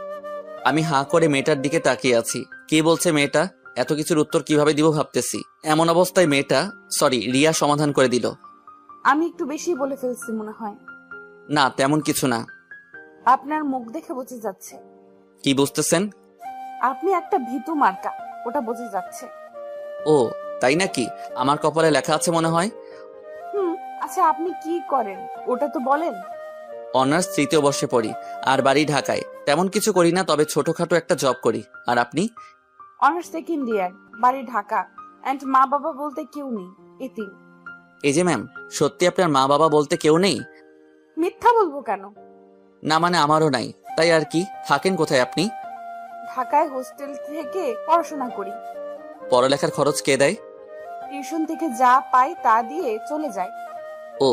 আমি হাঁ করে মেয়েটার দিকে তাকিয়ে আছি। কি বলছে মেয়েটা, এত কিছুর উত্তর কিভাবে দিব ভাবতেছি। এমন অবস্থায় মেয়েটা, রিয়া সমাধান করে দিল। আমি একটু বেশি বলে ফেলছি মনে হয়। না, তেমন কিছু না। আপনার মুখ দেখে বোঝা যাচ্ছে। কি বুঝতেছেন? আপনি একটা ভীতু মার্কা, ওটা বোঝা যাচ্ছে। ও তাই নাকি? আমার কপালে লেখা আছে মনে হয়। আচ্ছা, আপনি কি করেন ওটা তো বলেন। অনার্স 3য় বর্ষে পড়ি, আর বাড়ি ঢাকায়। তেমন কিছু করি না, তবে ছোটখাটো একটা জব করি। আর আপনি? অনার্স 2nd ইয়ার, বাড়ি ঢাকা, এন্ড মা বাবা বলতে কেউ নেই, এতিম। এই যে ম্যাম, সত্যি আপনার মা বাবা বলতে কেউ নেই? মিথ্যা বলবো কেন? না মানে আমারও নাই, তাই আর কি। থাকেন কোথায় আপনি? ঢাকায় হোস্টেল থেকে পড়াশোনা করি। পড়ালেখার খরচ কে দেয়? টিউশন থেকে যা পাই তা দিয়ে চলে যায়। ও।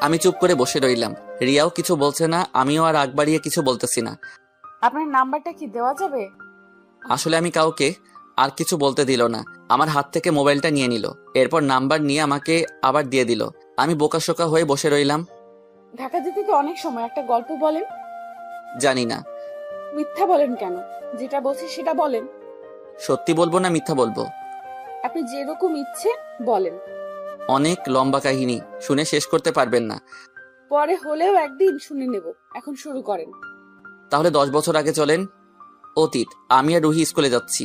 আমি চুপ করে বসে রইলাম। রিয়াও কিছু বলছে না, আমিও আর আগ বাড়িয়ে কিছু বলতেছি না। আপনার নাম্বারটা কি দেওয়া যাবে? আসলে আমি কাউকে আর কিছু বলতে দিল না। আমার হাত থেকে মোবাইলটা নিয়ে নিল। এরপর নাম্বার নিয়ে আমাকে আবার দিয়ে দিল। আমি বোকাশোকা হয়ে বসে রইলাম। ঢাকা যেতে তো অনেক সময়, একটা গল্প বলেন। জানি না। মিথ্যা বলেন কেন? যেটা বলছি সেটা বলেন। সত্যি বলবো না মিথ্যা বলবো? আপনি যেরকম ইচ্ছে বলেন। অনেক লম্বা কাহিনী, শুনে শেষ করতে পারবেন না। পরে হলেও একদিন শুনে নেব, এখন শুরু করেন। তাহলে 10 বছর আগে চলেন। অতীত। আমি আর রুহি স্কুলে যাচ্ছি।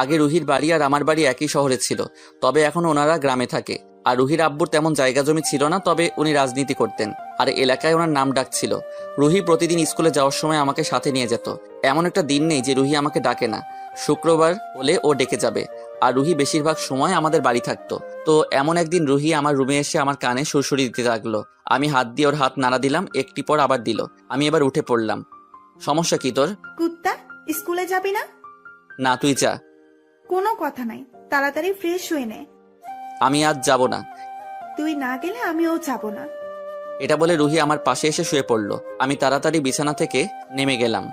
আগে রুহির বাড়ি আর আমার বাড়ি একই শহরে ছিল, তবে এখন ওনারা গ্রামে থাকে। আর রুহির আব্বুর তেমন জায়গা জমি ছিল না, তবে উনি রাজনীতি করতেন আর এলাকায় ওনার নাম ডাক ছিল। রুহি প্রতিদিন স্কুলে যাওয়ার সময় আমাকে সাথে নিয়ে যেত। এমন একটা দিন নেই যে রুহি আমাকে ডাকে না। শুক্রবার হলে ও ডেকে যাবে। আর রুহি বেশিরভাগ সময় আমাদের বাড়ি থাকতো। তো এমন একদিন রুহি আমার রুমে এসে আমার কানে সুরসুরি দিতে লাগলো। আমি হাত দিয়ে ওর হাত নাড়া দিলাম, একটি পর আবার দিল। আমি এবার উঠে পড়লাম। সমস্যা কি তোর? কুত্তা, স্কুলে যাবি না? না, তুই যা। কোনো কথা নাই, তাড়াতাড়ি ফ্রেশ হয়ে নে। আমি আজ যাব না। তুই না গেলে আমিও যাব না। এটা বলে রুহি আমার পাশে এসে শুয়ে পড়ল। আমি তাড়াতাড়ি বিছানা থেকে নেমে গেলাম।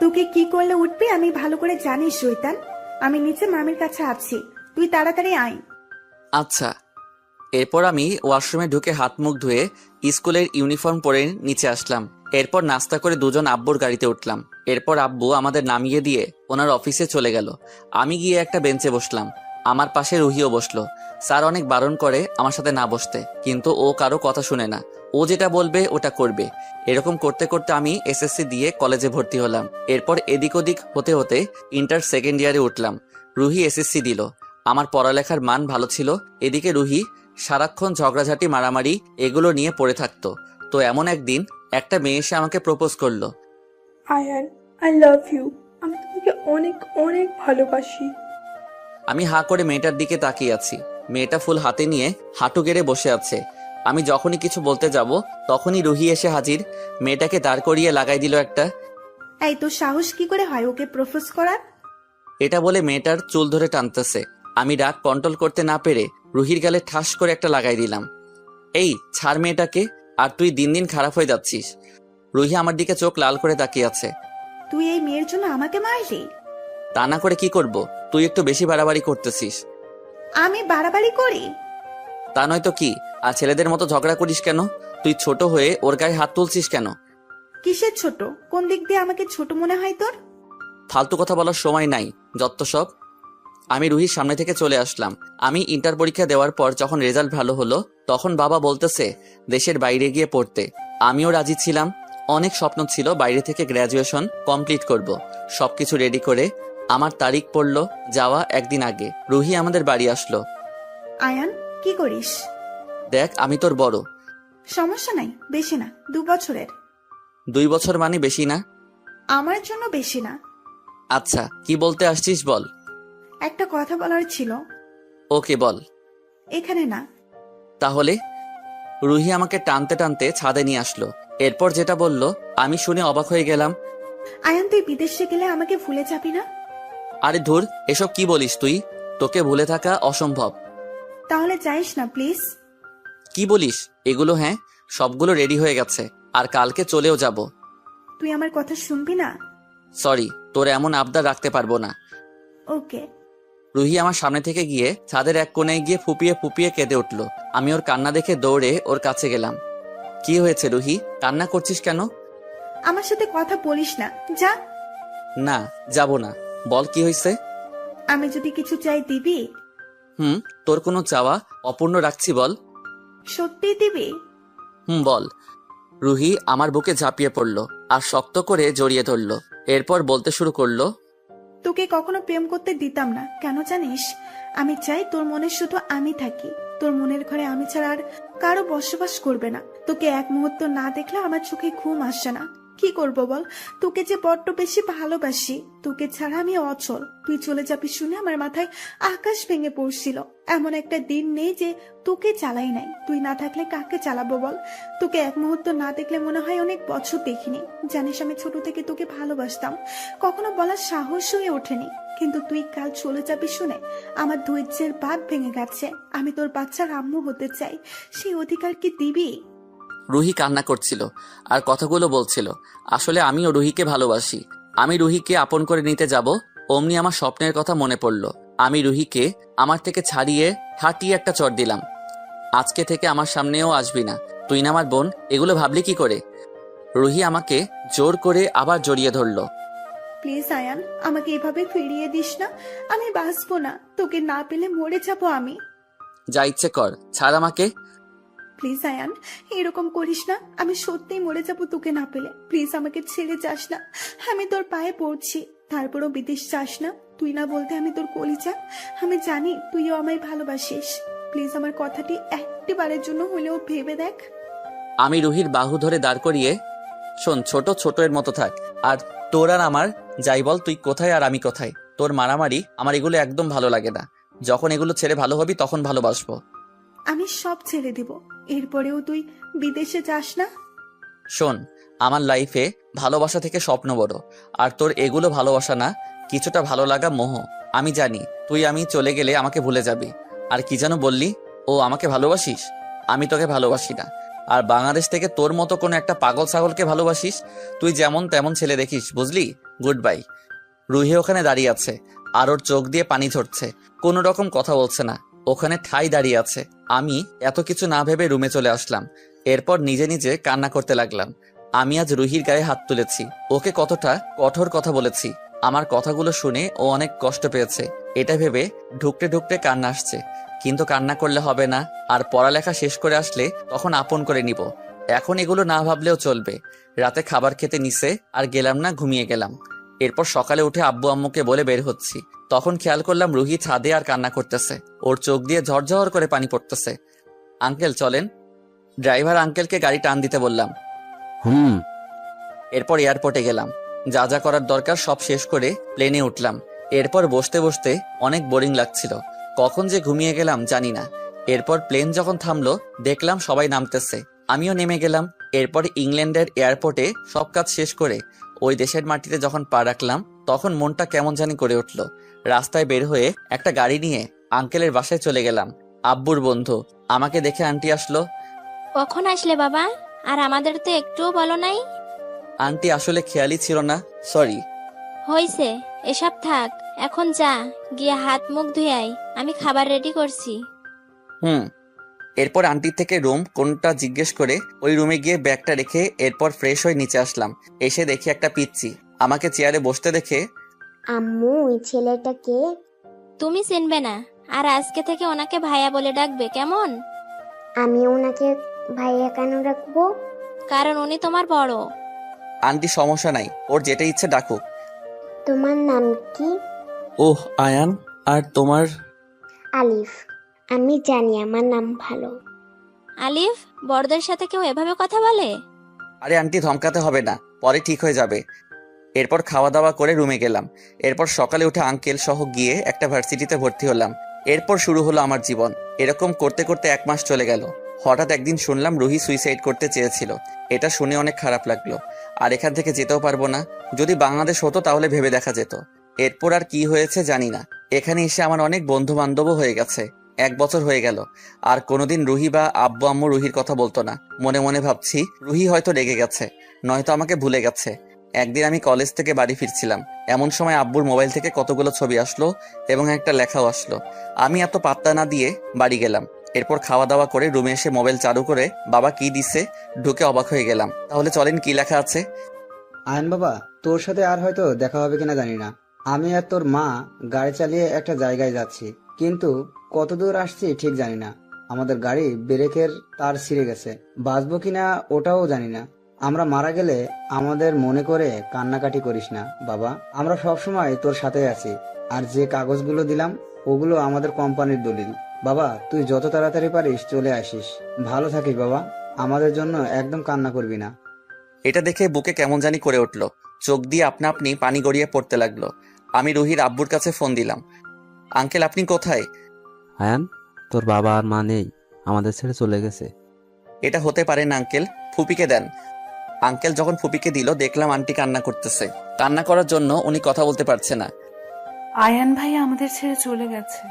তোকে কি করলে উঠবি আমি ভালো করে জানি শৈতান। আমি নিচে মামির কাছে আছি, তুই তাড়াতাড়ি আয়। আচ্ছা। এরপর আমি ওয়াশরুমে ঢুকে হাত মুখ ধুয়ে স্কুলের ইউনিফর্ম পরে নিচে আসলাম। এরপর নাস্তা করে দুজন আব্বুর গাড়িতে উঠলাম। এরপর আব্বু আমাদের নামিয়ে দিয়ে ওনার অফিসে চলে গেল। আমি গিয়ে একটা বেঞ্চে বসলাম। আমার পাশে রুহিও বসলো। স্যার অনেক বারণ করে আমার সাথে না বসতে, কিন্তু ও কারো কথা শুনে না। ও যেটা বলবে ওটা করবে। এরকম করতে করতে আমি এসএসসি দিয়ে কলেজে ভর্তি হলাম। এরপর এদিক ওদিক হতে হতে ইন্টার সেকেন্ড ইয়ারে উঠলাম। রুহি এসএসসি দিল। আমার পড়ালেখার মান ভালো ছিল। এদিকে রুহি সারাক্ষণ ঝগড়াঝাটি মারামারি এগুলো নিয়ে পড়ে থাকতো। তো এমন একদিন একটা মেয়ে এসে আমাকে প্রপোজ করলো। Ayan, I love you. আমি তোমাকে অনেক অনেক ভালোবাসি। আমি হাঁ করে মেয়েটার দিকে তাকিয়ে আছি। মেয়েটা ফুল হাতে নিয়ে হাঁটু গেড়ে বসে আছে। আমি যখনই কিছু বলতে যাব তখনই রুহি এসে হাজির। মেয়েটাকে দাঁড় করিয়ে লাগাই দিল একটা। এই তোর সাহস কি করে হয় ওকে প্রপোজ করার? এটা বলে মেয়েটার চুল ধরে টানতেছে। আমি রাগ কন্ট্রোল করতে না পেরে রুহির গালে ঠাস করে একটা লাগাই দিলাম। এই ছাড় মেয়েটাকে, আর তুই দিন দিন খারাপ হয়ে যাচ্ছিস। রুহি আমার দিকে চোখ লাল করে তাকিয়ে আছে। তুই এই মেয়ের জন্য আমাকে মারলি? তা না করে কি করব? তুই একটু বেশি বাড়াবাড়ি করতেছিস। আমি বাড়াবাড়ি করি? তা নয় তো কি? আর ছেলেদের মতো ঝগড়া করিস কেন? তুই ছোট হয়ে ওর গায়ে হাত তুলছিস কেন? কিসের ছোট? কোন দিক দিয়ে আমাকে ছোট মনে হয় তোর? ফালতু কথা বলার সময় নাই, যত সব। আমি রুহির সামনে থেকে চলে আসলাম। আমি ইন্টার পরীক্ষা দেওয়ার পর যখন রেজাল্ট ভালো হলো তখন বাবা বলতেছে দেশের বাইরে গিয়ে পড়তে। আমিও রাজি ছিলাম। অনেক স্বপ্ন ছিল বাইরে থেকে গ্র্যাজুয়েশন কমপ্লিট করব। সবকিছু রেডি করে আমার তারিখ পড়লো যাওয়া একদিন আগে। রুহি আমাদের বাড়ি আসলো। আয়ান, কি করিস? দেখ, আমি তোর বড়। সমস্যা নাই, বেশি না, 2 বছরের। 2 বছর মানে বেশি না? আমার জন্য বেশি না। আচ্ছা, কি বলতে আসছিস বল। একটা কথা বলার ছিল। ওকে বল। এখানে না। তাহলে? রুহি আমাকে টানতে টানতে ছাদে নিয়ে আসলো। এরপর যেটা বলল আমি শুনে অবাক হয়ে গেলাম। আয়ান, তুই বিদেশে গেলে আমাকে ভুলে যাবি না? আরে ধুর, এসব কি বলিস তুই? তোকে ভুলে থাকা অসম্ভব। তাহলে যাইস না প্লিজ। কি বলিস এগুলো? হ্যাঁ, সবগুলো রেডি হয়ে গেছে, আর কালকে চলেও যাব। তুই আমার কথা শুনবি না? সরি, তোর এমন আবদার রাখতে পারবো না। ওকে। রুহি আমার সামনে থেকে গিয়ে ছাদের এক কোণে গিয়ে ফুপিয়ে ফুপিয়ে কেঁদে উঠল। আমি ওর কান্না দেখে দৌড়ে ওর কাছে গেলাম। কি হয়েছে রুহি, কান্না করছিস কেন? আমার সাথে কথা বলিস না, যা। না, যাব না। বল কি হয়েছে? আমি যদি কিছু চাই দিবি? তোর কোনো চাওয়া অপূর্ণ রাখছি, বল। সত্যি দিবি? বল। রুহি আমার বুকে ঝাঁপিয়ে পড়ল আর শক্ত করে জড়িয়ে ধরল। এরপর বলতে শুরু করলো। তোকে কখনো প্রেম করতে দিতাম না, কেন জানিস? আমি চাই তোর মনে শুধু আমি থাকি। তোর মনের ঘরে আমি ছাড়া আর কারো বসবাস করবে না। তোকে এক মুহূর্ত না দেখলে আমার চোখে ঘুম আসে না। কি করব বল? তোকে যে বড্ড বেশি ভালোবাসি। তোকে ছাড়া আমি অচল। তুই চলে যাবি শুনে আমার মাথায় আকাশ ভেঙে পড়ছিল। এমন একটা দিন নেই যে তোকে চালাই নাই। তুই না থাকলে কাকে চালাবো বল? তোকে এক মুহূর্ত না দেখলে মনে হয় অনেক বছর দেখিনি। জানিস আমি ছোট থেকে তোকে ভালোবাসতাম, কখনো বলার সাহস হয়ে ওঠেনি। কিন্তু তুই কাল চলে যাবি শুনে আমার ধৈর্যের বাঁধ ভেঙে গেছে। আমি তোর বাচ্চার আম্মু হতে চাই, সেই অধিকার কি দিবি? রুহি কান্না করছিল আর কথাগুলো বলছিল। আসলে আমিও রুহিকে ভালোবাসি। আমি রুহিকে আপন করে নিতে যাব, অমনি আমার স্বপ্নের কথা মনে পড়ল। আমি রুহিকে আমার থেকে ছাড়িয়ে হাঁটিয়ে একটা চড় দিলাম। আজকে থেকে আমার সামনেও আসবি না, তুই না আমার বোন, এগুলো ভাবলি কি করে? রুহি আমাকে জোর করে আবার জড়িয়ে ধরল। প্লিজ আয়ান, আমাকে এভাবে ফিরিয়ে দিস না। আমি বাঁচবো না, তোকে না পেলে মরে যাবো আমি। যা ইচ্ছে কর, ছাড় আমাকে। প্লিজ আয়ান, এরকম করিস না। আমি সত্যিই মরে যাবো তোকে না পেলে। প্লিজ আমাকে ছেড়ে যাস না, আমি তোর পায়ে পড়ছি। তারপরও বিদেশ চাস না? তুই না বলতে আমি তোর কলিজা। আমি জানি তুইও আমায় ভালোবাসিস। প্লিজ আমার কথাটি একটিবারের জন্য হলেও ভেবে দেখ। আমি রুহির বাহু ধরে দাঁড় করিয়ে, শোন ছোট ছোট এর মতো থাক। আর তোর আর আমার যাই বল, তুই কোথায় আর আমি কোথায়, তোর মারামারি আমার এগুলো একদম ভালো লাগে না। যখন এগুলো ছেড়ে ভালো হবি তখন ভালোবাসবো। আমি সব ছেড়ে দিব, এরপরেও তুই বিদেশে যাস না? শোন, আমার লাইফে ভালোবাসা থেকে স্বপ্ন বড়, আর তোর এগুলো ভালোবাসা না, কিছুটা ভালো লাগা, মোহ। আমি জানি তুই আমি চলে গেলে আমাকে ভুলে যাবি। আর কি যেন বললি, ও আমাকে ভালোবাসিস? আমি তোকে ভালোবাসি না। আর বাংলাদেশ থেকে তোর মতো কোনো একটা পাগল ছাগলকে ভালোবাসিস। তুই যেমন তেমন ছেলে দেখিস, বুঝলি? Good bye. রুহি ওখানে দাঁড়িয়ে আছে, আর ওর চোখ দিয়ে পানি ঝরছে। কোনো রকম কথা বলছে না, ওখানে ঠাই দাঁড়িয়ে আছে। আমি এত কিছু না ভেবে রুমে চলে আসলাম। এরপর নিজে নিজে কান্না করতে লাগলাম। আমি আজ রুহির গায়ে হাত তুলেছি, ওকে কতটা কঠোর কথা বলেছি। আমার কথাগুলো শুনে ও অনেক কষ্ট পেয়েছে, এটা ভেবে ঢুকতে ঢুকতে কান্না আসছে। কিন্তু কান্না করলে হবে না, আর পড়ালেখা শেষ করে আসলে তখন আপন করে নিব। এখন এগুলো না ভাবলেও চলবে। রাতে খাবার খেতে নিছে, আর গেলাম না, ঘুমিয়ে গেলাম। এরপর সকালে উঠে আব্বু আম্মুকে বলে বের হচ্ছি, তখন খেয়াল করলাম রুহি ছাদে আর কান্না করতেছে। ওর চোখ দিয়ে ঝরঝর করে পানি পড়তেছে। আঙ্কেল চলেন। ড্রাইভার আঙ্কেলকে গাড়ি টান দিতে বললাম। হুম। এরপর এয়ারপোর্টে গেলাম, যা যা করার দরকার সব শেষ করে প্লেনে উঠলাম। এরপর বসতে বসতে অনেক বোরিং লাগছিল, কখন যে ঘুমিয়ে গেলাম জানি না। এরপর প্লেন যখন থামলো দেখলাম সবাই নামতেছে, আমিও নেমে গেলাম। এরপর ইংল্যান্ডের এয়ারপোর্টে সব কাজ শেষ করে ওই দেশের মাটিতে যখন পা রাখলাম, তখন মনটা কেমন জানি করে উঠল। রাস্তায় বের হয়ে একটা গাড়ি নিয়ে আঙ্কেলের বাসায় চলে গেলাম। আব্বুর বন্ধু, আমাকে দেখে আন্টি আসলো। কখন আসলে বাবা? আর আমাদের তো একটুও বলো নাই। আন্টি আসলে খেয়ালই ছিল না, সরি। হইছে, এসব থাক, এখন যা, গিয়ে হাত মুখ ধুয়ে আয়, আমি খাবার রেডি করছি। এরপর আন্টির থেকে রুম কোনটা জিজ্ঞেস করে ওই রুমে গিয়ে ব্যাগটা রেখে এরপর ফ্রেশ হয়ে নিচে আসলাম। এসে দেখি একটা পিচ্চি আমাকে চেয়ারে বসতে দেখে, আম্মু ওই ছেলেটাকে তুমি চিনবে না, আর আজকে থেকে ওনাকে ভাইয়া বলে ডাকবে, কেমন? আমি ওনাকে ভাইয়া কেন রাখবো? কারণ উনি তোমার বড়। আন্টি সমস্যা নাই, ওর যেটা ইচ্ছে ডাকুক। তোমার নাম কি? ওহ আয়ান। আর তোমার? আলিফ। আমি জানি আমার নাম ভালো। আলিফ, বড়দের সাথে কেউ এভাবে কথা বলে? আরে আন্টি ধমকাতে হবে না, পরে ঠিক হয়ে যাবে। এরপর খাওয়া দাওয়া করে রুমে গেলাম। এরপর সকালে উঠে আঙ্কেল সহ গিয়ে একটা ভার্সিটিতে ভর্তি হলাম। এরপর শুরু হলো আমার জীবন। এরকম করতে করতে 1 মাস চলে গেল। হঠাৎ একদিন শুনলাম রুহি সুইসাইড করতে চেয়েছিল। এটা শুনে অনেক খারাপ লাগলো, আর এখান থেকে যেতেও পারবো না। যদি বাংলাদেশ হতো তাহলে ভেবে দেখা যেত। এরপর আর কি হয়েছে জানি না। এখানে এসে আমার অনেক বন্ধু বান্ধবও হয়ে গেছে। 1 বছর হয়ে গেল, আর কোনোদিন রুহি বা আব্বু আম্মু রুহির কথা বলতো না। মনে মনে ভাবছি রুহি হয়তো রেগে গেছে, নয়তো আমাকে ভুলে গেছে। একদিন আমি কলেজ থেকে বাড়ি ফিরছিলাম, এমন সময় আব্বুর মোবাইল থেকে কতগুলো ছবি আসলো এবং একটা লেখাও আসলো। আমি এত পাত্তা না দিয়ে বাড়ি গেলাম। এরপর খাওয়া দাওয়া করে রুমে এসে মোবাইল চালু করে বাবা কি দিছে ঢুকে অবাক হয়ে গেলাম। তাহলে চলেন কি লেখা আছে। আয়ন বাবা, তোর সাথে আর হয়তো দেখা হবে কিনা জানি না। আমি আর তোর মা গাড়ি চালিয়ে একটা জায়গায় যাচ্ছি, কিন্তু কত দূর আসছি ঠিক জানি না। আমাদের গাড়ি ব্রেকের তার ছিঁড়ে গেছে, বাঁচবো কিনা ওটাও জানি না। আমরা মারা গেলে আমাদের মনে করে কান্নাকাটি করিস না বাবা, আমরা সবসময় তোর সাথে আছি। আর যে কাগজগুলো দিলাম ওগুলো আমাদের কোম্পানির দলিল। বাবা তুই যত তাড়াতাড়ি পারিস চলে আসিস। ভালো থাকিস বাবা, আমাদের জন্য একদম কান্না করবি না। এটা দেখে বুকে কেমন জানি করে উঠলো, চোখ দিয়ে আপনা আপনি পানি গড়িয়ে পড়তে লাগলো। আমি রুহির আব্বুর কাছে ফোন দিলাম। আঙ্কেল আপনি কোথায়? আয়ান, তোর বাবা আর মা নেই, আমাদের ছেড়ে চলে গেছে। এটা হতে পারে না আঙ্কেল, ফুপিকে দেন। আঙ্কেল যখন ফুপিকে দিল দেখলাম আন্টি কান্না করতেছে। কান্না করার জন্য উনি কথা বলতে পারছে না। আয়ান ভাই আমাদের ছেড়ে চলে গেছে।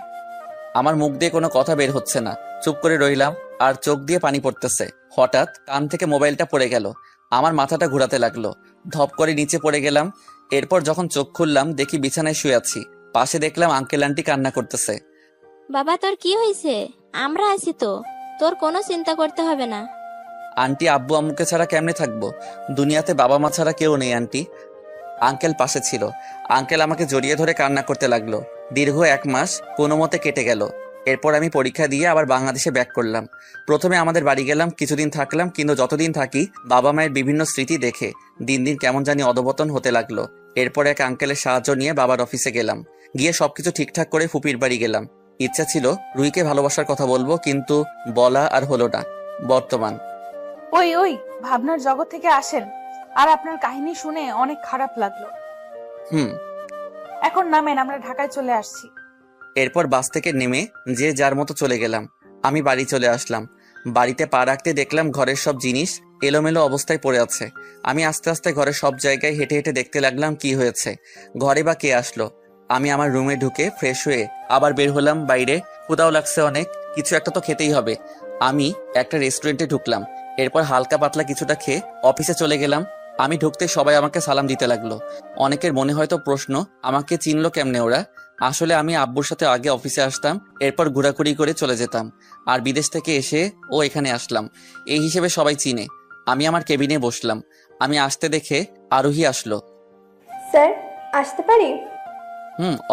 আমার মুখ দিয়ে কোনো কথা বের হচ্ছে না, চুপ করে রইলাম, আর চোখ দিয়ে পানি পড়তেছে। হঠাৎ কান থেকে মোবাইলটা পড়ে গেল, আমার মাথাটা ঘোরাতে লাগলো, ধপ করে নিচে পড়ে গেলাম। এরপর যখন চোখ খুললাম দেখি বিছানায় শুয়ে আছি, পাশে দেখলাম আঙ্কেল আন্টি কান্না করতেছে। বাবা তোর কি হয়েছে? আমরা আছি তো, তোর কোনো চিন্তা করতে হবে না। আন্টি আব্বু আম্মুকে ছাড়া কেমনে থাকবো? দুনিয়াতে বাবা মা ছাড়া কেউ নেই আন্টি। আঙ্কেল পাশে ছিল, আঙ্কেল আমাকে জড়িয়ে ধরে কান্না করতে লাগলো। দীর্ঘ 1 মাস কোনো মতে কেটে গেল। এরপর আমি পরীক্ষা দিয়ে আবার বাংলাদেশে ব্যাক করলাম। প্রথমে আমাদের বাড়ি গেলাম, কিছুদিন থাকলাম, কিন্তু যতদিন থাকি বাবা মায়ের বিভিন্ন স্মৃতি দেখে দিন দিন কেমন জানি অধপতন হতে লাগলো। এরপর এক আঙ্কেলের সাহায্য নিয়ে বাবার অফিসে গেলাম। গিয়ে সবকিছু ঠিকঠাক করে ফুপির বাড়ি গেলাম। ইচ্ছা ছিল রুহিকে ভালোবাসার কথা বলবো, কিন্তু বলা আর হলো না। বর্তমান ওই ওই ভাবনার জগৎ থেকে আসেন। আর আপনার কাহিনী শুনে অনেক খারাপ লাগলো। হুম। এখন নামেন, আমরা ঢাকায় চলে আসছি। এরপর বাস থেকে নেমে যে যার মতো চলে গেলাম। আমি বাড়ি চলে আসলাম। বাড়িতে পা রাখতে দেখলাম ঘরের সব জিনিস এলোমেলো অবস্থায় পড়ে আছে। আমি আস্তে আস্তে ঘরের সব জায়গায় হেঁটে হেঁটে দেখতে লাগলাম কি হয়েছে, ঘরে বা কে আসলো। আমি আমার রুমে ঢুকে ফ্রেশ হয়ে আবার বের হলাম বাইরে। ক্ষুধাও লাগছে অনেক, কিছু একটা তো খেতেই হবে। আমি একটা রেস্টুরেন্টে ঢুকলাম। এরপর হালকা পাতলা কিছুটা খেয়ে অফিসে চলে গেলাম। আমি ঢুকতে সবাই আমাকে সালাম দিতে লাগলো। অনেকের মনে হয়তো প্রশ্ন, আমাকে চিনলো কেমনে ওরা। আসলে আমি আব্বুর সাথে আগে অফিসে আসতাম, এরপর ঘোরাঘুরি করে চলে যেতাম, আর বিদেশ থেকে এসে ও এখানে আসলাম, এই হিসেবে সবাই চিনে। আমি আমার কেবিনে বসলাম। আমি আসতে দেখে আরোহী আসলো। স্যার, আসতে পারি?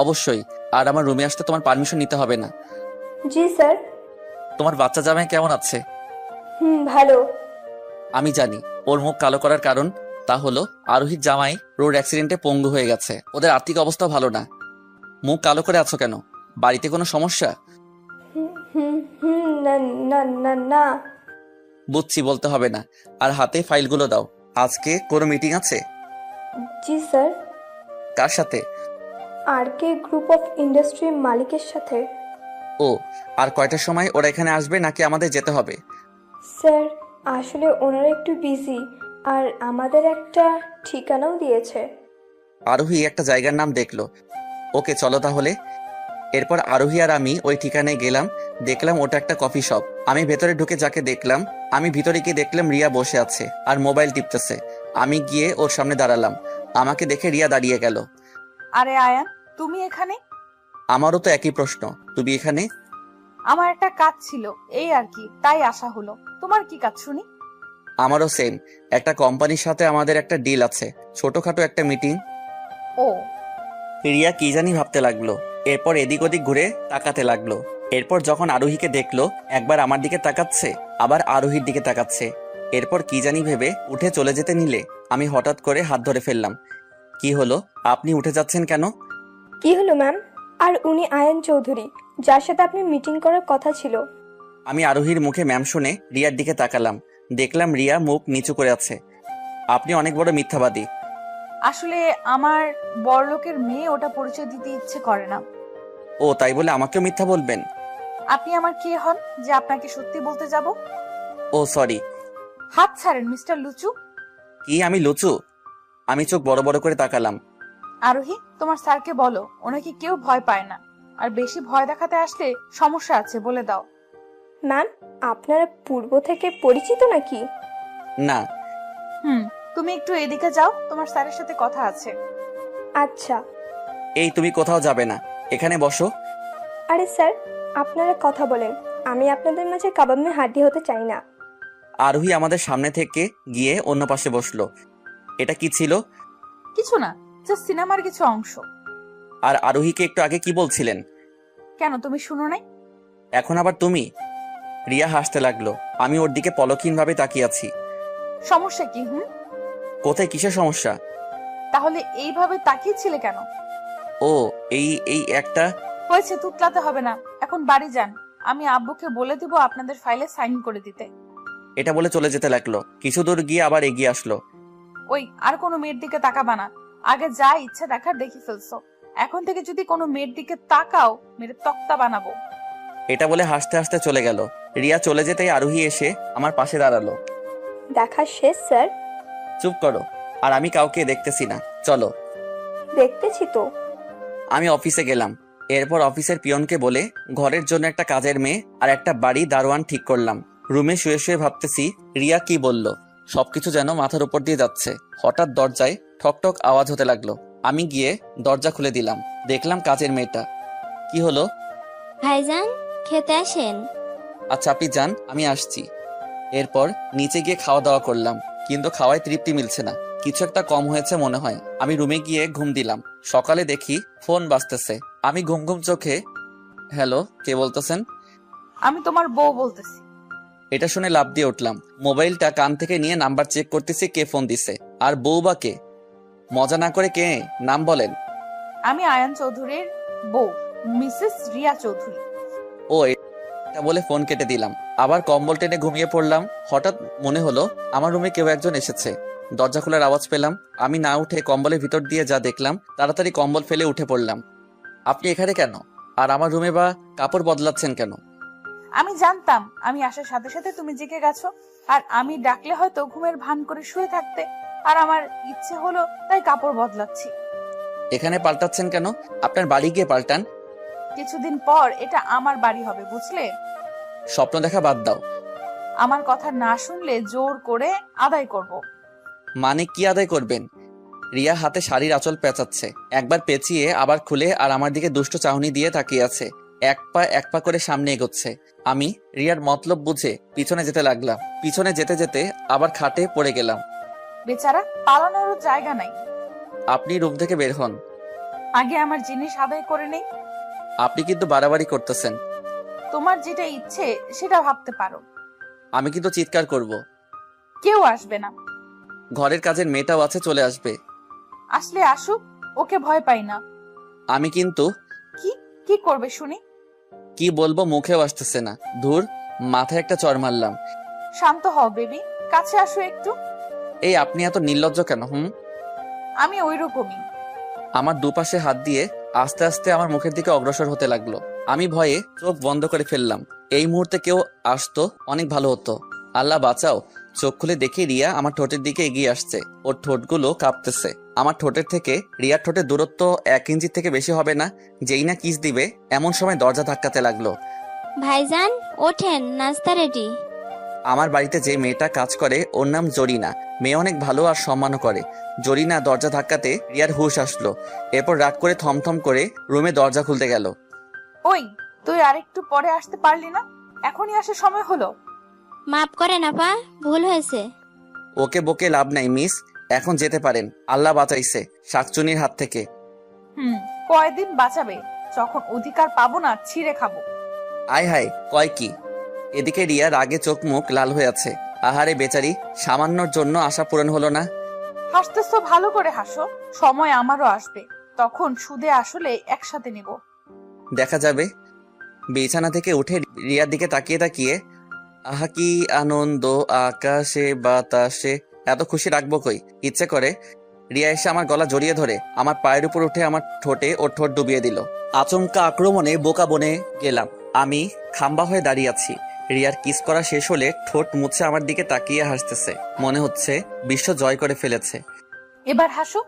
অবশ্যই। আর আমার রুমে আসতে তোমার পারমিশন নিতে হবে না। জি স্যার। তোমার বাচ্চা জামাই কেমন আছে? ভালো। আমি জানি ওর মুখ কালো করার কারণ, তা হলো আরোহীর জামাই রোড অ্যাক্সিডেন্টে পঙ্গু হয়ে গেছে। ওদের আর্থিক অবস্থা ভালো না। মুখ কালো করে আছো কেন? বাড়িতে কোনো সমস্যা? না না না না। বুঝছি, বলতে হবে না। আর হাতে ফাইলগুলো দাও। আজকে কোনো মিটিং আছে? জি স্যার। কার সাথে? আরকে গ্রুপ অফ ইন্ডাস্ট্রির মালিকের সাথে। ও, আর কয়টার সময় ওরা এখানে আসবে, নাকি আমাদের যেতে হবে? স্যার, আসলে ওনারা একটু বিজি, আর আমাদের একটা ঠিকানাও দিয়েছে। আরোহী একটা জায়গার নাম দেখলো। ওকে, চলো তাহলে। এরপর আরোহী আর আমি ওই ঠিকানায় গেলাম। দেখলাম ওটা একটা কফি শপ। আমি ভেতরে ঢুকে যাকে দেখলাম, আমি ভিতরে গিয়ে দেখলাম রিয়া বসে আছে আর মোবাইল টিপতেছে। আমি গিয়ে ওর সামনে দাঁড়ালাম। আমাকে দেখে রিয়া দাঁড়িয়ে গেল। আরে আয়ান, তুমি এখানে? আমারও তো একই প্রশ্ন, তুমি এখানে? আমার একটা কাজ ছিল, এই আর কি, তাই আসা হলো। তোমার কি কাজ শুনি? আমারও সেম। একটা কোম্পানির সাথে আমাদের একটা ডিল আছে, ছোটখাটো একটা মিটিং। ও। রিয়া কি জানি ভাবতে লাগলো। এরপর এদিক ওদিক ঘুরে তাকাতে লাগলো। এরপর যখন আরোহীকে দেখলো, একবার আমার দিকে তাকাচ্ছে, আবার আরোহীর দিকে তাকাচ্ছে। এরপর কি জানি ভেবে উঠে চলে যেতে নিলে আমি হঠাৎ করে হাত ধরে ফেললাম। কি হলো, আপনি উঠে যাচ্ছেন কেন? কি হলো ম্যাম? আর উনি আয়ান চৌধুরী, যার সাথে আপনি মিটিং করার কথা ছিল। আমি আরোহীর মুখে ম্যাম শুনে রিয়ার দিকে তাকালাম। দেখলাম রিয়া মুখ নিচু করে আছে। আপনি অনেক বড় মিথ্যাবাদী। আসলে আমার বড়লোকের মেয়ে, ওটা পরিচয় দিতে ইচ্ছে করে না। ও, তাই বলে আমাকেও মিথ্যা বলবেন? আপনি আমার কে হন যে আপনাকে সত্যি বলতে যাব? ও সরি। হাত ছাড়েন মিস্টার লুচু। কি আমি লুচু? আমি চোখ বড় বড় করে তাকালাম। আরোহী, তোমার স্যারকে বলো ওনাকে কেউ ভয় পায় না, আর বেশি ভয় দেখাতে আসলে সমস্যা আছে, বলে দাও। ম্যাম, আপনারা পূর্ব থেকে পরিচিত নাকি? না। তুমি একটু এদিকে যাও, তোমার স্যারের সাথে কথা আছে। আচ্ছা। এই, তুমি কোথাও যাবে না, এখানে বসো। আরে স্যার, আপনারা কথা বলেন, আমি আপনাদের মাঝে কাবাবে হাড্ডি হতে চাই না। আরোহী আমাদের সামনে থেকে গিয়ে অন্য পাশে বসলো। এটা কি ছিল? কিছু না, জাস্ট সিনেমার কিছু অংশ। আর আরোহীকে একটু আগে কি বলছিলেন? কেন, তুমি শুনো নাই? এখন আবার তুমি? রিয়া হাসতে লাগলো। আমি ওর দিকে পলকহীন ভাবে তাকিয়ে আছি। সমস্যা কি? কোথায়, কিসের সমস্যা? তাহলে এইভাবে তাকিয়েছিলে কেন? ও, এই একটা। হয়েছে, তুতলাতে হবে না, এখন বাড়ি যান। আমি আব্বুকে বলে দিব আপনাদের ফাইলে সাইন করে দিতে। এটা বলে চলে যেতে লাগলো। কিছু দূর গিয়ে আবার এগিয়ে আসলো। ওই, আর কোনো মেয়ের দিকে তাকাবা না। আগে যা ইচ্ছে দেখার দেখি ফেলছো, এখন থেকে যদি কোনো মেয়ের দিকে তাকাও, মেরে তক্তা বানাবো। এটা বলে হাসতে হাসতে চলে গেল। রিয়া চলে যেতেই আরোহী এসে আমার পাশে দাঁড়ালো। দেখা শেষ স্যার। চুপ করো, আর আমি কাউকে দেখতেছি না, চলো। দেখতেছি তো। আমি অফিসে গেলাম। এরপর অফিসের পিয়নকে বলে ঘরের জন্য একটা কাজের মেয়ে আর একটা বাড়ি দারোয়ান ঠিক করলাম। রুমে শুয়ে শুয়ে ভাবতেছি রিয়া কি বলল। সবকিছু যেন মাথার উপর দিয়ে যাচ্ছে। হঠাৎ দরজায় ঠকঠক আওয়াজ হতে লাগলো। আমি গিয়ে দরজা খুলে দিলাম। দেখলাম কাজের মেয়েটা। কি হলো? ভাইজান, খেতে আসেন। আচ্ছা, আপনি যান, আমি আসছি। এরপর নিচে গিয়ে খাওয়া দাওয়া করলাম, কিন্তু খাওয়ায় তৃপ্তি মিলছে না, কিছু একটা কম হয়েছে মনে হয়। আমি রুমে গিয়ে ঘুম দিলাম। সকালে দেখি ফোন বাজতেছে। আমি ঘুম ঘুম চোখে, হ্যালো, কে বলতেছেন? আমি তোমার বউ বলতেছি। এটা শুনে লাফ দিয়ে উঠলাম। মোবাইলটা কান থেকে নিয়ে নাম্বার চেক করতেছি কে ফোন দিছে, আর বউ বা কে। মজা না করে কে, নাম বলেন। আমি আয়ান চৌধুরীর বউ, মিসেস রিয়া চৌধুরী। ও, এটা বলে ফোন কেটে দিলাম। আবার কম্বল টেনে ঘুমিয়ে পড়লাম। হঠাৎ মনে হলো আমার রুমে কেউ একজন এসেছে। দরজা খোলার আওয়াজ পেলাম। আমি না উঠে কম্বলের ভিতর দিয়ে যা দেখলাম, তাড়াতাড়ি কম্বল ফেলে উঠে পড়লাম। আপনি এখানে কেন? আর আমার রুমে বা কাপড় বদলাচ্ছেন কেন? আমি জানতাম আমি আসার সাথে সাথে তুমি জেগে গেছো, আর আমি ডাকলে হয়তো ঘুমের ভান করে শুয়ে থাকতে, আর আমার ইচ্ছে হলো তাই কাপড় বদলাচ্ছি। এখানে পাল্টাচ্ছেন কেন? আপনার বাড়ি গিয়ে পাল্টান। কিছুদিন পর এটা আমার বাড়ি হবে, বুঝলে? স্বপ্ন দেখা বাদ দাও। আমার কথা না শুনলে জোর করে আদায় করব। মানে কি আদায় করবেন? রিয়া হাতে শাড়ির আঁচল পেঁচাচ্ছে, একবার পেঁচিয়ে আবার খুলে, আর আমার দিকে দুষ্ট চাহনি দিয়ে তাকিয়ে আছে। এক পা করে সামনে এগোচ্ছে। আমি রিয়ার মতলব বুঝে পিছনে যেতে লাগলাম। পিছনে যেতে যেতে আবার খাটে পড়ে গেলাম। বেচারা, পালানোরও জায়গা নাই। আপনি রুম থেকে বের হন। আগে আমার জিনিস আদায় করে নেই। আপনি কিন্তু বাড়াবাড়ি করতেছেন। তোমার যেটা ইচ্ছে সেটা ভাবতে পারো। আমি কিন্তু চিৎকার করব। কেউ আসবে না। ঘরের কাজের মেয়েটাও আছে, চলে আসবে। আসলে আসুক, ওকে ভয় পাই না। আমি কিন্তু কি কি করবে শুনি? কি বলবো মুখেও আসতেছে না। ধুর, মাথায় একটা চড় মারলাম। শান্ত হও বেবি, কাছে আসো একটু। এই আপনি এত নির্লজ্জ কেন? আমি ওইরকমই। আমার দুপাশে হাত দিয়ে আস্তে আস্তে আমার মুখের দিকে অগ্রসর হতে লাগলো। আমি ভয়ে চোখ বন্ধ করে ফেললাম। এই মুহূর্তে কেউ আসতো অনেক ভালো হতো। আল্লাহ বাঁচাও। চোখ খুলে দেখি রিয়া আমার ঠোঁটের দিকে এগিয়ে আসছে। ওর ঠোঁটগুলো কাঁপতেছে। আমার ঠোঁটের থেকে রিয়ার ঠোঁটের দূরত্ব 1 ইঞ্চি থেকে বেশি হবে না। যেই না কিস দিবে এমন সময় দরজা ধাক্কাতে লাগলো। ভাইজান ওঠেন, নাস্তা রেডি। আমার বাড়িতে যে মেয়েটা কাজ করে ওর নাম জরিনা। মেয়ে অনেক ভালো আর সম্মানও করে। জরিনা দরজা ধাক্কাতে রিয়ার হুঁশ আসলো। এরপর রাগ করে থমথম করে রুমে দরজা খুলতে গেল। ওই, তুই আরেকটু পরে আসতে পারলি না? এখনই আসার সময় হলো। মাফ করেন আপা, ভুল হয়েছে। ওকে বকে লাভ নাই মিস, এখন যেতে পারেন। আল্লাহ বাঁচাইছে শাকচুনির হাত থেকে। কয়দিন বাঁচাবে? যখন অধিকার পাবো না ছিঁড়ে খাবো। আয় হায়, কয় কি? এদিকে রিয়া রাগে চোখ মুখ লাল হয়ে আছে। আহারে বেচারি, সামান্যর জন্য আশা পূরণ হলো না। হাসতেছো, ভালো করে হাসো। সময় আমারও আসবে, তখন সুদে আসলে একসাথে নিব। দেখা যাবে। বিছানা থেকে উঠে রিয়ার দিকে তাকিয়ে তাকিয়ে, আহা কি আনন্দ আকাশে বাতাসে। এত খুশি রাখবো কই? ইচ্ছে করে রিয়া এসে আমার গলা জড়িয়ে ধরে আমার পায়ের উপর উঠে আমার ঠোঁটে ওর ঠোঁট ডুবিয়ে দিল। আচমকা আক্রমণে বোকা বনে গেলাম। আমি খাম্বা হয়ে দাঁড়িয়ে আছি। রিয়ার কিস করা শেষ হলে ঠোঁট মুছে আমার দিকে তাকিয়ে হাসতেছে। মনে হচ্ছে বিশ্ব জয় করে ফেলেছে। এবার হাসো।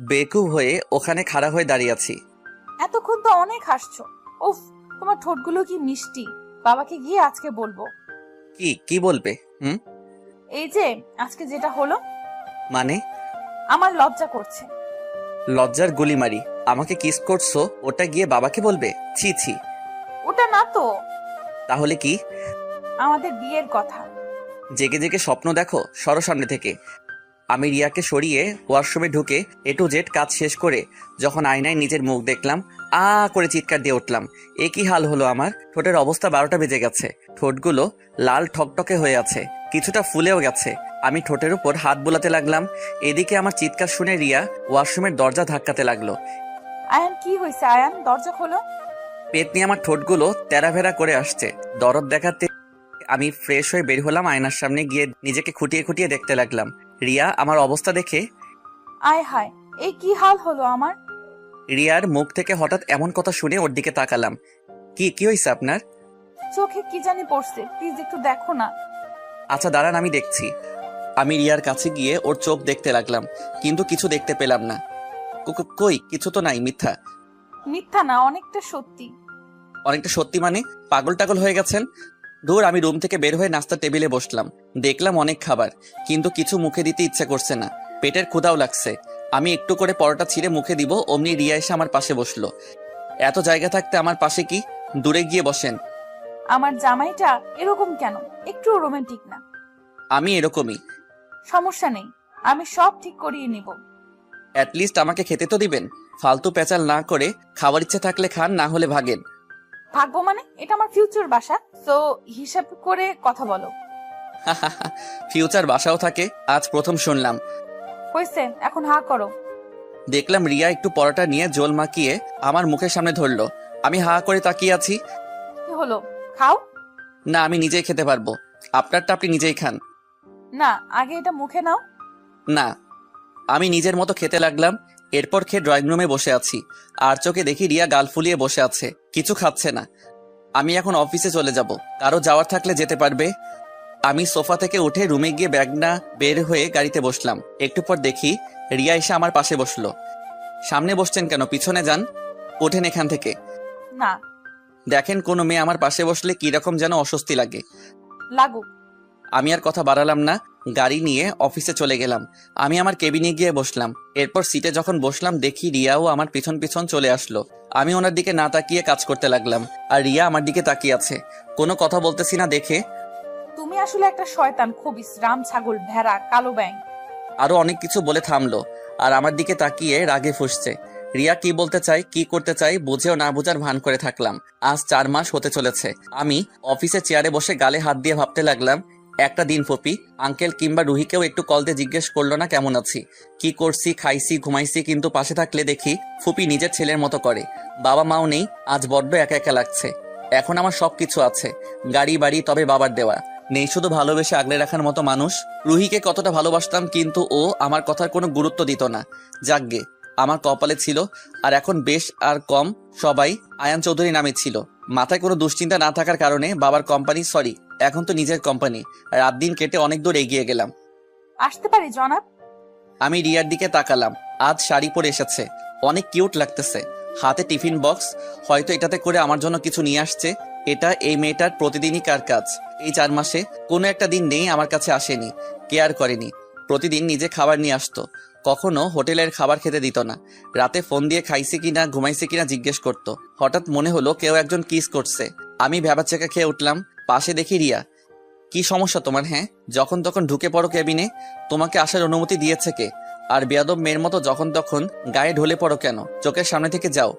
বেকুব হয়ে ওখানে খাড়া হয়ে দাঁড়িয়ে আছি। এতক্ষণ তো অনেক হাসছো। উফ, তোমার ঠোঁটগুলো কি মিষ্টি। বাবাকে গিয়ে আজকে বলবো। কি বলবে? এই যে আজকে যেটা হলো। মানে? আমার লজ্জা করছে। লজ্জার গুলি মারি। আমাকে কিস করছো, ওটা গিয়ে বাবাকে বলবে? ছি ছি। ওটা না তো। তাহলে কি? আমাদের বিয়ের কথা। জেগে জেগে স্বপ্ন দেখো, সরো সামনে থেকে। আমি রিয়াকে সরিয়ে ওয়াশরুমে ঢুকে A to Z কাজ শেষ করে যখন আয়নায় নিজের মুখ দেখলাম, করে চিৎকার দিয়ে উঠলাম। এ কি হাল হলো আমার? ঠোঁটের অবস্থা 12টা বেজে গেছে। ঠোঁটগুলো লাল ঠকটকে হয়ে আছে, কিছুটা ফুলেও গেছে। আমি ঠোঁটের উপর হাত বুলাতে লাগলাম। এদিকে আমার চিৎকার শুনে রিয়া ওয়াশরুমের দরজা ধাক্কাতে লাগলো। আয়ান, কি হয়েছে আয়ান? দরজা খোলো। পেট নিয়ে আমার ঠোঁটগুলো তেরাভেরা করে আসছে। দরদ দেখাতে আমি ফ্রেশ হয়ে বের হলাম। আয়নার সামনে গিয়ে নিজেকে খুঁটিয়ে খুঁটিয়ে দেখতে লাগলাম। রিয়া আমার অবস্থা দেখে, আয় হায়, এই কি হাল হলো আমার? রিয়ার মুখ থেকে হঠাৎ এমন কথা শুনে ওর দিকে তাকালাম। কি হয়েছে আপনার? চোখে কি জানি পড়ছে, প্লিজ একটু দেখো না। আচ্ছা দাঁড়ান, আমি দেখছি। আমি রিয়ার কাছে গিয়ে ওর চোখ দেখতে লাগলাম, কিন্তু কিছু দেখতে পেলাম না। কই, কিছু তো নাই। মিথ্যা। মিথ্যা না, অনেকটা সত্যি। অনেকটা সত্যি মানে? পাগল টাগল হয়ে গেছেন? দূর। আমি রুম থেকে বের হয়ে নাস্তার টেবিলে বসলাম। দেখলাম অনেক খাবার, কিন্তু কিছু মুখে দিতে ইচ্ছে করছে না। পেটের ক্ষুধাও লাগছে। আমি একটু করে পরোটা ছিঁড়ে মুখে দিব, অমনি রিয়া এসে আমার পাশে বসলো। এত জায়গা থাকতে আমার পাশে কি? দূরে গিয়ে বসেন। আমার জামাইটা এরকম কেন? একটু রোমান্টিক না? আমি এরকমই। সমস্যা নেই, আমি সব ঠিক করিয়ে নিব। অ্যাটলিস্ট আমাকে খেতে তো দিবেন। ফালতু পেঁচাল না করে খাবার ইচ্ছে থাকলে খান, না হলে ভাগেন। ভাগ্য মানে? এটা আমার ফিউচার বাসা, তো হিসাব করে কথা বলো। ফিউচার বাসাও থাকে? আজ প্রথম শুনলাম। হয়েছে, এখন হা করো। দেখলাম রিয়া একটু পরোটা নিয়ে জল মাখিয়ে আমার মুখের সামনে ধরলো। আমি হা করে তাকিয়ে আছি। কি হলো, খাও। না, আমি নিজেই খেতে পারবো। আপনারটা আপনি নিজেই খান। না, আগে এটা মুখে নাও। না। আমি নিজের মতো খেতে লাগলাম। এরপর খেয়ে ড্রয়িং রুমে বসে আছি। আর চোখে দেখি রিয়া গাল ফুলিয়ে বসে আছে, কিছু খাচ্ছে না। আমি এখন অফিসে চলে যাব, কারো যাওয়ার থাকলে যেতে পারবে। আমি সোফা থেকে উঠে রুমে গিয়ে ব্যাগ না বের হয়ে গাড়িতে বসলাম। একটু পর দেখি রিয়া এসে আমার পাশে বসলো। সামনে বসছেন কেন, পিছনে যান, ওঠেন এখান থেকে। না। দেখেন, কোনো মেয়ে আমার পাশে বসলে কিরকম যেন অস্বস্তি লাগে। লাগুক। আমি আর কথা বাড়ালাম না, গাড়ি নিয়ে অফিসে চলে গেলাম। আমি আমার কেবিনে গিয়ে বসলাম। এরপর সিটে যখন বসলাম দেখি রিয়াও আমার পিছন পিছন চলে আসলো। আমি ওনার দিকে না তাকিয়ে কাজ করতে লাগলাম, আর রিয়া আমার দিকে তাকিয়ে আছে। কোনো কথা বলতেছি না দেখে। তুমি আসলে একটা শয়তান, খবিস, রাম ছাগল, ভেড়া, কালো ব্যাঙ। আরো অনেক কিছু বলে থামলো, আর আমার দিকে তাকিয়ে রাগে ফুঁসছে। রিয়া কি বলতে চাই, কি করতে চাই বুঝেও না বুঝার ভান করে থাকলাম। আজ 4 মাস হতে চলেছে। আমি অফিসে চেয়ারে বসে গালে হাত দিয়ে ভাবতে লাগলাম, একটা দিন ফুপি, আঙ্কেল কিংবা রুহিকেও একটু কল দিয়ে জিজ্ঞেস করলো না কেমন আছি, কি করছি, খাইছি, ঘুমাইছি। কিন্তু পাশে থাকলে দেখি ফুপি নিজের ছেলের মতো করে। বাবা মাও নেই, আজ বড্ড একা একা লাগছে। এখন আমার সবকিছু আছে, গাড়ি বাড়ি, তবে বাবার দেওয়া নেই শুধু ভালোবেসে আগলে রাখার মতো মানুষ। রুহিকে কতটা ভালোবাসতাম, কিন্তু ও আমার কথার কোনো গুরুত্ব দিত না। যাকগে, আমার কপালে ছিল। আর এখন বেশ আর কম সবাই আয়ান চৌধুরী নামে ছিল। মাথায় কোনো দুশ্চিন্তা না থাকার কারণে বাবার কোম্পানি, সরি এখন তো নিজের কোম্পানি, রাত দিন কেটে অনেক দূর এগিয়ে গেলাম। আসতে পারি জনাব? আমি রিয়ার দিকে তাকালাম। আজ শাড়ি পরে এসেছে, অনেক কিউট লাগতেছে। হাতে টিফিন বক্স, হয়তো এটাতে করে আমার জন্য কিছু নিয়ে আসছে। এটা এই মেয়েটার প্রতিদিনই কার কাজ। এই 4 মাসে কোনো একটা দিন নেই আমার কাছে আসেনি, কেয়ার করেনি। প্রতিদিন নিজে খাবার নিয়ে আসতো, কখনো হোটেলের খাবার খেতে দিত না। রাতে ফোন দিয়ে খাইছে কিনা, ঘুমাইছে কিনা জিজ্ঞেস করতো। হঠাৎ মনে হলো কেউ একজন কিস করছে। আমি ভ্যাবাচ্চাকা খেয়ে উঠলাম। পাশে দেখি রিয়া। কি সমস্যা তোমার? হ্যাঁ, যখন তখন ঢুকে পড়ো কেবিনে, তোমাকে আসার অনুমতি দিয়েছে কে? আর বেয়াদব মেয়ের মতো যখন তখন গায়ে ঢলে পড়ো কেন? চোখের সামনে থেকে যাও।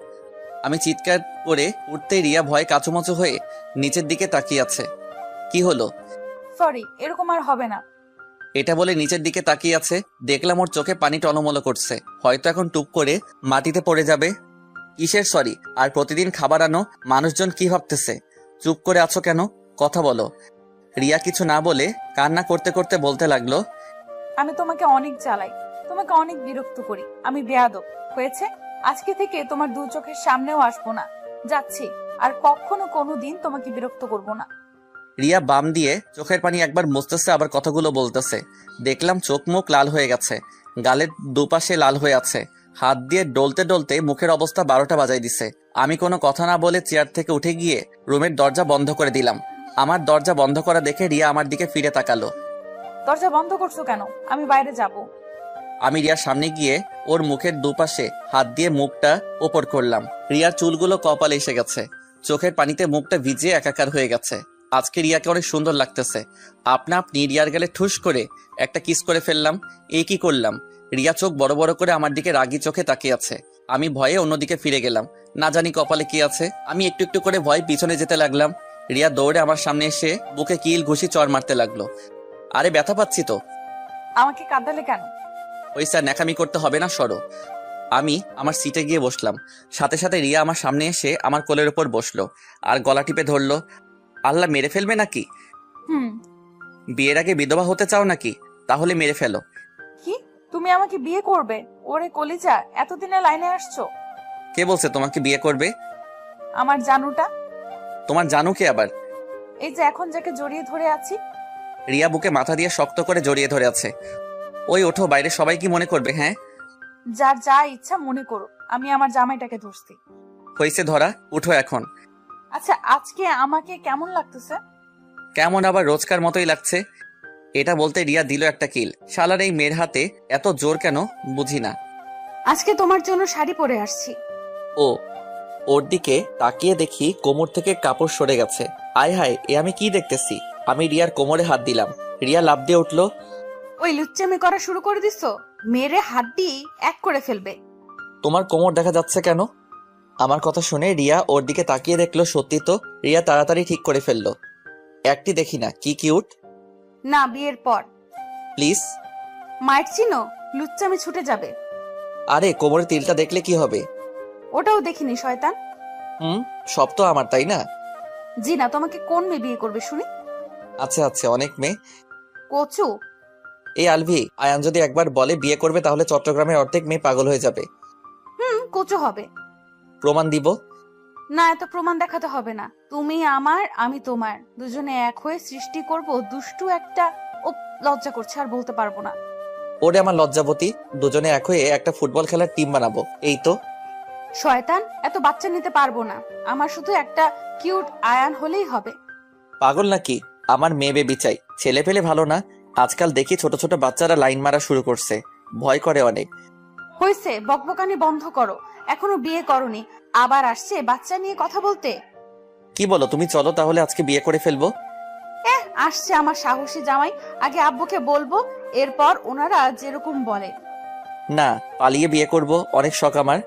আমি চিৎকার করে উঠতে রিয়া ভয়ে কাচুমাচু হয়ে নিচের দিকে তাকিয়ে আছে। কি হলো? সরি, এরকম আর হবে না। এটা বলে নিচের দিকে তাকিয়ে আছে। দেখলাম ওর চোখে পানি টলমলো করছে, হয়তো এখন টুপ করে মাটিতে পড়ে যাবে। কিসের সরি? আর প্রতিদিন খাবার আনো, মানুষজন কি ভাবতেছে? চুপ করে আছো কেন, কথা বলো। রিয়া কিছু না বলে কান্না করতে করতে বলতে লাগলো, আমি তোমাকে অনেক জ্বালাই, তোমাকে অনেক বিরক্ত করি, আমি বেয়াদব। হয়েছে, আজকে থেকে তোমার 2 চোখের সামনেও আসবো না। যাচ্ছি, আর কখনো কোনো দিন তোমাকে বিরক্ত করব না। রিয়া বাম দিয়ে চোখের পানি একবার মুছতেছে, আবার কথাগুলো বলতেছে। দেখলাম চোখ মুখ লাল হয়ে গেছে, গালের দুপাশে লাল হয়ে আছে। হাত দিয়ে ডলতে ডলতে মুখের অবস্থা 12টা বাজাই দিছে। আমি কোনো কথা না বলে চেয়ার থেকে উঠে গিয়ে রুমের দরজা বন্ধ করে দিলাম। আমার দরজা বন্ধ করা দেখে রিয়া আমার দিকে ফিরে তাকালো। দরজা বন্ধ করছো কেন? আমি বাইরে যাব। আমি রিয়ার সামনে গিয়ে ওর মুখের দুপাশে হাত দিয়ে মুখটা ওপর করলাম। রিয়ার চুলগুলো কপালে এসে গেছে, চোখের পানিতে মুখটা ভিজে একাকার হয়ে গেছে। আজকে রিয়াকে অনেক সুন্দর লাগতেছে। আপনা আপনি রিয়ার গালে ঠুস করে একটা কিস করে ফেললাম। এই কি করলাম? রিয়া চোখ বড় বড় করে আমার দিকে রাগি চোখে তাকিয়ে আছে। আমি ভয়ে অন্যদিকে ফিরে গেলাম। না জানি কপালে কি আছে। আমি একটু একটু করে ভয় পিছনে যেতে লাগলাম। রিয়া দৌড়ে আমার সামনে এসে বুকে কিল ঘুষি চড় মারতে লাগলো। আরে ব্যথা পাচ্ছি তো। আমাকে কাঁদালে কেন? ওই স্যার, ন্যাকামি করতে হবে না, সরো। আমি আমার সিটে গিয়ে বসলাম। সাথে সাথে রিয়া আমার সামনে এসে আমার কোলের উপর বসলো আর গলা টিপে ধরলো। আল্লাহ, মেরে ফেলবে নাকি? বিয়ের আগে বিধবা হতে চাও নাকি? তাহলে মেরে ফেলো। কি, তুমি আমাকে বিয়ে করবে? ওরে কলিজা, এতদিনে লাইনে আসছো? কে বলছে তোমাকে বিয়ে করবে? আমার জানুটা। তোমার জানু কে আবার? এই যে এখন যাকে জড়িয়ে ধরে আছি। রিয়া বুকে মাথা দিয়ে শক্ত করে জড়িয়ে ধরে আছে। ওই ওঠো, বাইরে সবাই কি মনে করবে? হ্যাঁ, যার যা ইচ্ছা মনে করো, আমি আমার জামাইটাকে ধরছি। হয়েছে ধরা, উঠো এখন। আচ্ছা, আজকে আমাকে কেমন লাগতেছে? কেমন আবার? রোজকার মতোই লাগছে। এটা বলতে রিয়া দিল একটা কিল। শালার এই মেয়ের হাতে এত জোর কেন বুঝি না। আজকে তোমার জন্য শাড়ি পরে আসছি। ওর দিকে তাকিয়ে দেখি কোমর থেকে কাপড় সরে গেছে। আয় হায়, এ আমি কি দেখতেছি? আমি রিয়ার কোমরে হাত দিলাম। রিয়া লাফ দিয়ে উঠলো। ওই লুচ্চামি করা শুরু করে দিছো? মেরে হাত দিয়ে এক করে ফেলবে। তোমার কোমর দেখা যাচ্ছে কেন? আমার কথা শুনে রিয়া ওর দিকে তাকিয়ে দেখলো, সত্যি তো। রিয়া তাড়াতাড়ি ঠিক করে ফেললো। একটি দেখি না, কি কিউট। না, বিয়ের পর। প্লিজ। মায়ের চিনো, লুচ্চামি ছুটে যাবে। আরে কোমরের তিলটা দেখলে কি হবে? ওটাও দেখিনি শয়তান। সব তো আমার, তাই না? জি না, তোমাকে কোন মেয়ে বিয়ে করবে শুনি? আচ্ছা আচ্ছা, অনেক মেয়ে। কচু। এই আলভি, আয়ান যদি একবার বলে বিয়ে করবে তাহলে চট্টগ্রামের অর্ধেক মেয়ে পাগল হয়ে যাবে। কচু হবে। প্রমাণ দিব। না, এত প্রমাণ দেখাতে হবে না। তুমি আমার, আমি তোমার, দুজনে এক হয়ে সৃষ্টি করব দুষ্টু একটা। ও লজ্জা করছে, আর বলতে পারবো না। ওরে আমার লজ্জাবতী, দুজনে এক হয়ে একটা ফুটবল খেলার টিম বানাবো। এই তো। শয়তান, এত বাচ্চা নিতে পারবো না। আমার শুধু একটা কিউট আয়ান হলেই হবে। পাগল নাকি? আমার মেয়ে বেবি চাই, ছেলে পেলে ভালো না। আজকাল দেখি ছোট ছোট বাচ্চারা লাইন মারা শুরু করছে, ভয় করে অনেক। হয়েছে, বকবকানি বন্ধ করো। এখনো বিয়ে করনি, আবার আসছে বাচ্চা নিয়ে কথা বলতে। কি বলো তুমি? চলো তাহলে আজকে বিয়ে করে ফেলবো। আসছে আমার সাহসী জামাই, আগে আব্বুকে বলবো, এরপর ওনারা যেরকম বলে। না, পালিয়ে বিয়ে করব, অনেক শখ আমার।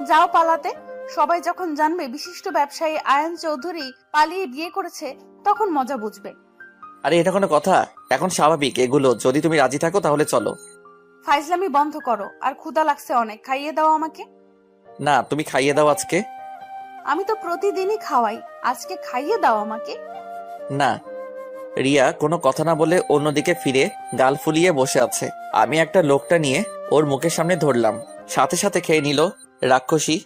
যাও পালাতে। সবাই যখন জানবে বিশিষ্ট ব্যবসায়ী আয়ান চৌধুরী পালিয়ে বিয়ে করেছে, তখন মজা বুঝবে। আরে এটা কোনো কথা? এখন স্বাভাবিক এগুলো। যদি তুমি রাজি থাকো তাহলে চলো। ফাইজলামি বন্ধ করো, আর ক্ষুধা লাগছে অনেক, খাইয়ে দাও আমাকে। না, তুমি খাইয়ে দাও আজকে। আমি তো প্রতিদিনই খাওয়াই, আজকে খাইয়ে দাও আমাকে। না। রিয়া কোনো কথা না বলে অন্যদিকে ফিরে গাল ফুলিয়ে বসে আছে। আমি একটা লোকটা নিয়ে ওর মুখের সামনে ধরলাম, সাথে সাথে খেয়ে নিল। রাক্ষসী।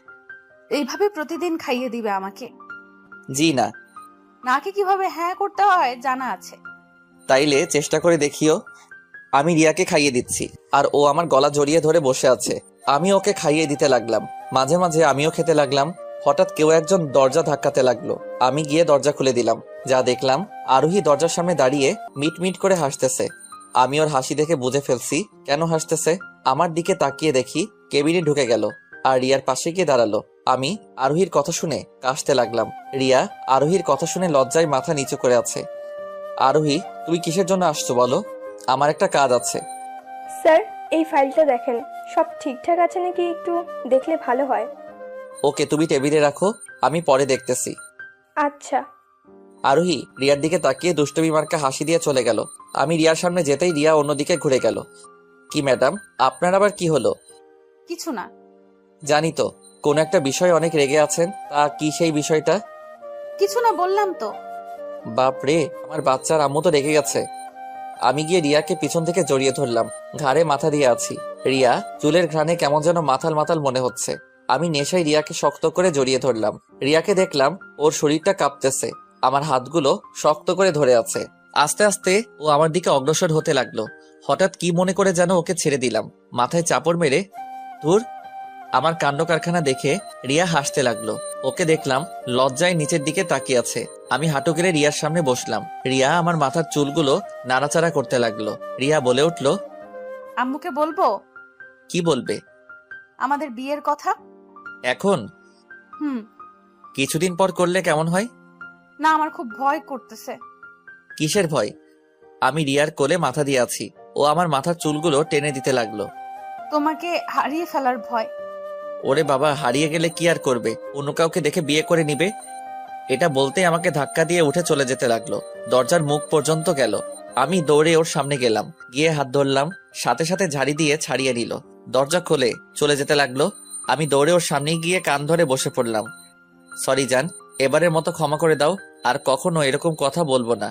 এইভাবে প্রতিদিন খাইয়ে দিবে আমাকে? জি না। নাকি কিভাবে হ্যাঁ করতে হয় জানা আছে। তাইলে চেষ্টা করে দেখিও। আমি রিয়াকে খাইয়ে দিচ্ছি, আর ও আমার গলা জড়িয়ে ধরে বসে আছে। আমি ওকে খাইয়ে দিতে লাগলাম, মাঝে মাঝে আমিও খেতে লাগলাম। হঠাৎ কেউ একজন দরজা ধাক্কাতে লাগলো। আমি গিয়ে দরজা খুলে দিলাম। যা দেখলাম, আরোহী দরজার সামনে দাঁড়িয়ে মিট মিট করে হাসতেছে। আমি ওর হাসি দেখে বুঝে ফেলছি কেন হাসতেছে। আমার দিকে তাকিয়ে দেখি কেবিনে ঢুকে গেল আর রিয়ার পাশে গিয়ে দাঁড়ালো। আমি আরোহীর কথা শুনে কাশতে লাগলাম। রিয়া আরোহীর কথা শুনে লজ্জায় মাথা নিচু করে আছে। আরোহী, তুমি কিসের জন্য আসছো বলো? আমার একটা কাজ আছে। স্যার, এই ফাইলটা দেখেন, সব ঠিকঠাক আছে নাকি একটু দেখলে ভালো হয়। ওকে, তুমি টেবিলে রাখো, আমি পরে দেখতেছি। আচ্ছা। আরোহী রিয়ার দিকে তাকিয়ে দুষ্টমি মার্কা হাসি দিয়ে চলে গেল। আমি রিয়ার সামনে যেতেই রিয়া অন্যদিকে ঘুরে গেল। কি ম্যাডাম, আপনার আবার কি হলো? কিছু না। জানি তো কোন একটা বিষয় অনেক রেগে আছেন, তা কি সেই বিষয়টা? কিছু না বললাম তো। বাপরে, আমার বাচ্চার আম্মু তো রেগে গেছে। আমি গিয়ে রিয়াকে পিছন থেকে জড়িয়ে ধরলাম। ঘাড়ে মাথা দিয়ে আছি। রিয়া চুলের ঘ্রাণে কেমন যেন মাথাল মাথাল মনে হচ্ছে। আমি নেশায় রিয়াকে শক্ত করে জড়িয়ে ধরলাম। রিয়াকে দেখলাম ওর শরীরটা কাঁপতেছে, আমার হাতগুলো শক্ত করে ধরে আছে। আস্তে আস্তে ও আমার দিকে অগ্রসর হতে লাগলো। হঠাৎ কি মনে করে যেন ওকে ছেড়ে দিলাম, মাথায় চাপড় মেরে। ধুর, আমার কাণ্ড কারখানা দেখে রিয়া হাসতে লাগলো। ওকে দেখলাম লজ্জায় নিচের দিকে তাকিয়ে আছে। আমি হাঁটু গেড়ে রিয়ার সামনে বসলাম। রিয়া আমার মাথার চুলগুলো নাড়াচাড়া করতে লাগলো। রিয়া বলে উঠলো, আম্মুকে বলবো? কি বলবে? আমাদের বিয়ের কথা। এখন? কিছুদিন পর করলে কেমন হয়? না, আমার খুব ভয় করতেছে। কিসের ভয়? আমি রিয়ার কোলে মাথা দিয়ে আছি। ও আমার মাথার চুলগুলো টেনে দিতে লাগলো। তোমাকে হারিয়ে ফেলার ভয়। ওরে বাবা, হারিয়ে গেলে কি আর করবে? অন্য কাউকে দেখে বিয়ে করে নিবে। এটা বলতে আমাকে ধাক্কা দিয়ে উঠে চলে যেতে লাগলো। দরজার মুখ পর্যন্ত গেল। আমি দৌড়ে ওর সামনে গেলাম, গিয়ে হাত ধরলাম, সাথে সাথে ঝাড়ি দিয়ে ছাড়িয়ে নিল। দরজা খুলে চলে যেতে লাগলো। আমি দৌড়ে ওর সামনে গিয়ে কান ধরে বসে পড়লাম। সরি জান, এবারের মতো ক্ষমা করে দাও, আর কখনো এরকম কথা বলবো না।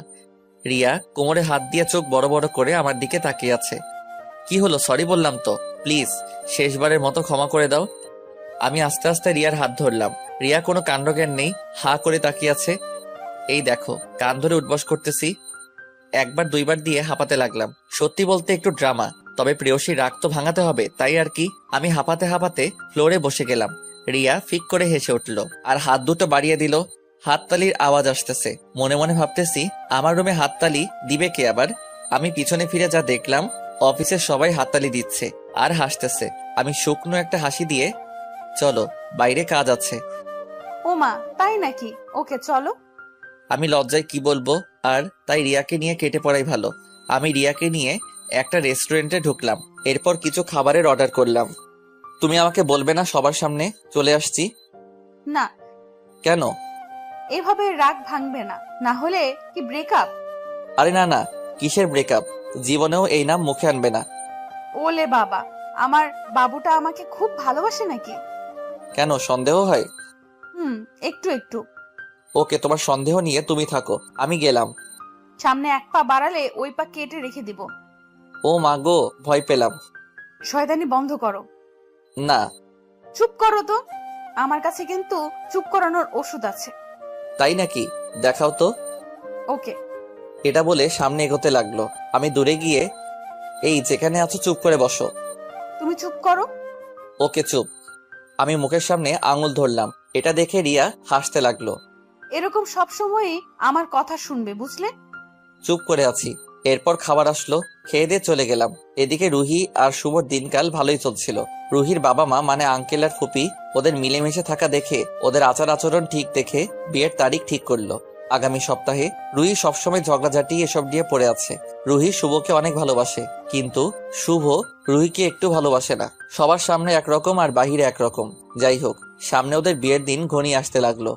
রিয়া কোমরে হাত দিয়ে চোখ বড় বড় করে আমার দিকে তাকিয়ে আছে। কি হলো? সরি বললাম তো, প্লিজ শেষবারের মতো ক্ষমা করে দাও। আমি আস্তে আস্তে রিয়ার হাত ধরলাম। রিয়া কোনো কাণ্ডজ্ঞান নেই, হা করে তাকিয়ে আছে। এই দেখো, কান ধরে উঠবস করতেছি। একবার দুইবার দিয়ে হাঁপাতে লাগলাম। সত্যি বলতে একটু ড্রামা, তবে প্রেয়সী রাগ তো ভাঙাতে হবে, তাই আর কি। আমি হাঁপাতে হাঁপাতে ফ্লোরে বসে গেলাম। রিয়া ফিক করে হেসে উঠলো আর হাত দুটো বাড়িয়ে দিল। হাততালির আওয়াজ আসতেছে। মনে মনে ভাবতেছি, আমার রুমে হাততালি দিবে কে আবার? আমি পিছনে ফিরে যা দেখলাম, অফিসের সবাই হাততালি দিচ্ছে আর হাসতেছে। আমি শুকনো একটা হাসি দিয়ে, চলো বাইরে কাজ আছে। ওমা, তাই নাকি? ওকে চলো। আমি লজ্জায় কি বলবো, আর তাই রিয়াকে নিয়ে কেটে পড়াই ভালো। আমি রিয়াকে নিয়ে একটা রেস্টুরেন্টে ঢুকলাম। এরপর কিছু খাবারের অর্ডার করলাম। তুমি আমাকে বলবে না সবার সামনে চলে আসছি? না। কেন? এভাবে রাগ ভাঙবে না, না হলে কি ব্রেকআপ? আরে না না, কিসের ব্রেকআপ? জীবনেও এই নাম মুখে আনবে না। ওলে বাবা, আমার বাবুটা আমাকে খুব ভালোবাসে নাকি? কেন, সন্দেহ হয়? একটু একটু। ওকে, তোমার সন্দেহ নিয়ে তুমি থাকো, আমি গেলাম। সামনে এক পা বাড়ালে ওই পা কেটে রেখে দিব। ও মা গো, ভয় পেলাম। শয়তানি বন্ধ করো। না। চুপ করো তো, আমার কাছে কিন্তু চুপ করানোর ওষুধ আছে। তাই নাকি? দেখাও তো। ওকে। এটা বলে সামনে এগোতে লাগলো। আমি দূরে গিয়ে, এই যেখানে আছো চুপ করে বসো। তুমি চুপ করো। ওকে চুপ। আমি মুখের সামনে আঙুল ধরলাম। এটা দেখে রিয়া হাসতে লাগলো। এরকম সব সময়ই আমার কথা শুনবে, বুঝলে? চুপ করে আছি। এরপর খাবার আসলো, খেয়ে দিয়ে চলে গেলাম। এদিকে রুহি আর শুভর দিনকাল ভালোই চলছিল। রুহির বাবা মা মানে আঙ্কেল আর ফুপি ওদের মিলেমিশে থাকা দেখে, ওদের আচার আচরণ ঠিক দেখে বিয়ের তারিখ ঠিক করলো আগামী সপ্তাহে। রুহি সবসময় ঝগড়াঝাটি এসব নিয়ে পড়ে আছে। রুহি শুভকে অনেক ভালোবাসে, কিন্তু শুভ রুহিকে একটু ভালোবাসে না। সবার সামনে একরকম আর বাহিরে একরকম। যাই হোক, সামনে ওদের বিয়ের দিন ঘনিয়ে আসতে লাগলো।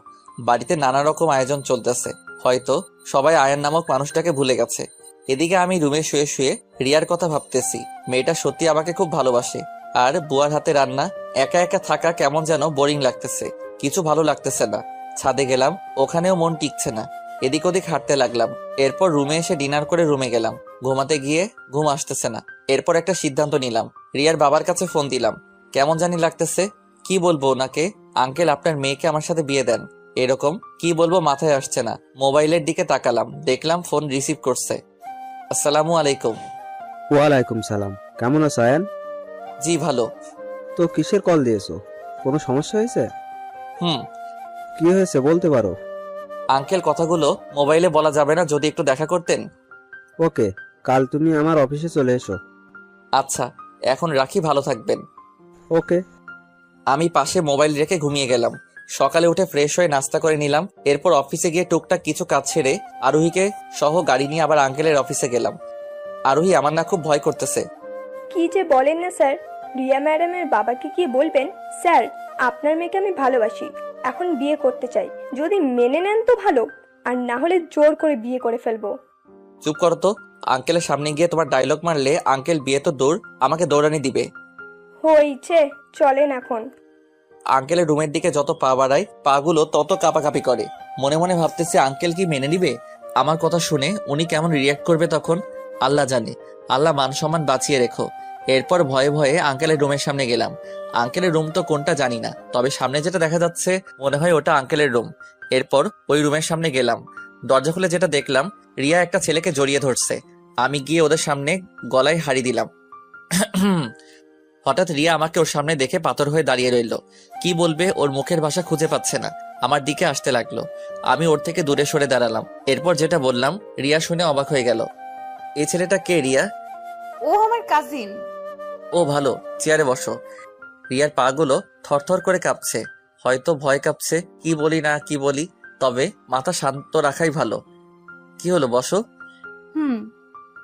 বাড়িতে নানা রকম আয়োজন চলতেছে। হয়তো সবাই আয়ান নামক মানুষটাকে ভুলে গেছে। এদিকে আমি রুমে শুয়ে শুয়ে রিয়ার কথা ভাবতেছি। মেয়েটা সত্যি আমাকে খুব ভালোবাসে। আর বুয়ার হাতে রান্না, একা একা থাকা কেমন যেন বোরিং লাগতেছে, কিছু ভালো লাগতেছে না। ছাদে গেলাম, ওখানেও মন টিকছে না। এদিক ওদিক হাঁটতে লাগলাম। এরপর রুমে এসে ডিনার করে রুমে গেলাম। ঘুমাতে গিয়ে ঘুম আসতেছে না। এরপর একটা সিদ্ধান্ত নিলাম, রিয়ার বাবার কাছে ফোন দিলাম। কেমন জানি লাগতেছে, কি বলবো ওনাকে? আঙ্কেল, আপনার মেয়েকে আমার সাথে বিয়ে দেন, এরকম কি বলবো মাথায় আসছে না। মোবাইলের দিকে তাকালাম, দেখলাম ফোন রিসিভ করছে। আসসালামু আলাইকুম। ওয়ালাইকুম সালাম। কেমন আছো আয়ান? জি ভালো। তো কিসের কল দিয়েছো? কোনো সমস্যা হয়েছে? কি হয়েছে বলতে পারো। আঙ্কেল, কথাগুলো মোবাইলে বলা যাবে না, যদি একটু দেখা করতেন। ওকে, কাল তুমি আমার অফিসে চলে এসো। আচ্ছা, এখন রাখি, ভালো থাকবেন। ওকে। আমি পাশে মোবাইল রেখে ঘুমিয়ে গেলাম। সকালে উঠে ফ্রেশ হয়ে নাস্তা করে নিলাম। এরপর অফিসে গিয়ে টুকটাক কিছু কাজ ছেড়ে আরোহীকে সহ গাড়ি নিয়ে আবার আঙ্কেলের অফিসে গেলাম। আরোহী, আমার না খুব ভয় করতেছে। কি যে বলেন না স্যার, রিয়া ম্যাডামের বাবাকে কি বলবেন? স্যার, আপনার মেয়েকে আমি ভালোবাসি, এখন বিয়ে করতে চাই। যদি মেনে নেন তো ভালো, আর না হলে জোর করে বিয়ে করে ফেলবো। চুপ করো তো। আঙ্কেলের সামনে গিয়ে তোমার ডায়লগ মারলে আঙ্কেল বিয়ে তো দূর, আমাকে দৌড়ানি দিবে। হয়েছে, চলেন এখন। আঙ্কেলের রুমের দিকে যত পা বাড়ায়, পা গুলো তত কাঁপাকাঁপি করে। মনে মনে ভাবতেছে, আঙ্কেল কি মেনে নিবে আমার কথা শুনে? উনি কেমন রিয়াক্ট করবে তখন আল্লাহ জানে। আল্লাহ মান সম্মান বাঁচিয়ে রেখো। এরপর ভয়ে ভয়ে আঙ্কেলের রুমের সামনে গেলাম। আঙ্কেলের রুম তো কোনটা জানি না, তবে সামনে যেটা দেখা যাচ্ছে মনে হয় ওটা আঙ্কেলের রুম। এরপর ওই রুমের সামনে গেলাম। দরজা খুলে যেটা দেখলাম, রিয়া একটা ছেলেকে জড়িয়ে ধরছে। আমি গিয়ে ওদের সামনে গলায় হাড়ি দিলাম। হঠাৎ রিয়া আমাকে ওর সামনে দেখে পাথর হয়ে দাঁড়িয়ে রইল। কি বলবে ওর মুখের ভাষা খুঁজে পাচ্ছে না। আমার দিকে আসতে লাগলো। আমি ওর থেকে দূরে সরে দাঁড়ালাম। এরপর যেটা বললাম, রিয়া শুনে অবাক হয়ে গেল। এই ছেলেটা কে রিয়া? ও আমার কাজিন। ও ভালো, চেয়ারে বসো। রিয়ার পা গুলো থরথর করে কাঁপছে, হয়তো ভয় কাঁপছে। কি বলি না কি বলি, তবে মাথা শান্ত রাখাই ভালো। কি হলো, বসো।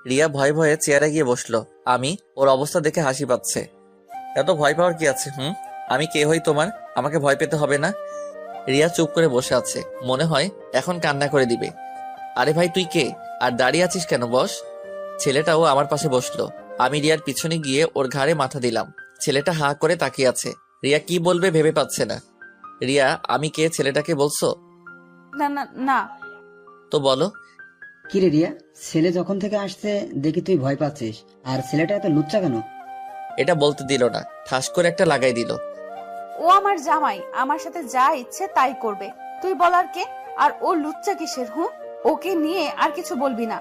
রিয়া ভয়ে ভয়ে চেয়ারে গিয়ে বসলো। আমি ওর অবস্থা দেখে হাসি পাচ্ছে। এত ভয় পাওয়ার কি আছে? আমি কে হই তোমার? আমাকে ভয় পেতে হবে না। রিয়া চুপ করে বসে আছে, মনে হয় এখন কান্না করে দিবে। আরে ভাই, তুই কে আর দাঁড়িয়ে আছিস কেন? বস। ছেলেটাও আমার পাশে বসলো। আমি রিয়ার পিছনে গিয়ে ওর ঘাড়ে মাথা দিলাম। ছেলেটা হা করে তাকিয়ে আছে। রিয়া কি বলবে ভেবে পাচ্ছে না। রিয়া, আমি কে ছেলেটাকে বলছো? না না না। তো বলো। কিরে রিয়া, ছেলে যখন থেকে আসছে দেখি তুই ভয় পাচ্ছিস, আর ছেলেটা এত লুচ্চা কেন? এটা বলতে দিল না, ঠাস করে একটা লাগাই দিল। ও আমার জামাই, আমার সাথে যা ইচ্ছে তাই করবে, তুই বলার কে? আর ও লুচ্চা কিসের? ওকে নিয়ে আর কিছু বলবি না।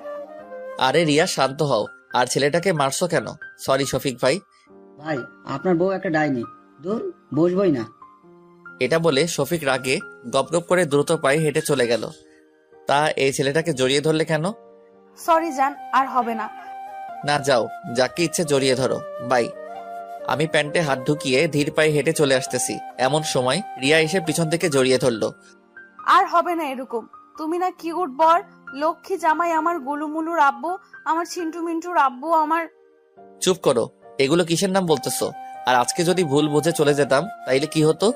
আরে রিয়া, শান্ত হও। আর ছেলেটাকে মারছো কেন? সরি শফিক ভাই। ভাই, আপনার বউ একটা ডাইনি, দূর বসবই না। এটা বলে শফিক রাগে গপ গপ করে দ্রুত পায়ে হেঁটে চলে গেল। তা এই ছেলেটাকে জড়িয়ে ধরলে কেন? সরি জান, আর হবে না। না, যাও, যাকে ইচ্ছে জড়িয়ে ধরো, বাই। আমি প্যান্টে হাত ঢুকিয়ে ধীর পায়ে হেঁটে চলে আসতেছি। এমন সময় রিয়া এসে পিছন থেকে জড়িয়ে ধরলো। আর হবে না এরকম। তুমি না কিউট বর, লক্ষ্মী জামাই, আমার গুলুমুলুর আব্বু, আমার ছিন্টু মিন্টুর আব্বু, আমার। চুপ করো, এগুলো কিসের নাম বলতেছো? আর আজকে যদি ভুল বুঝে চলে যেতাম তাইলে কি হতো?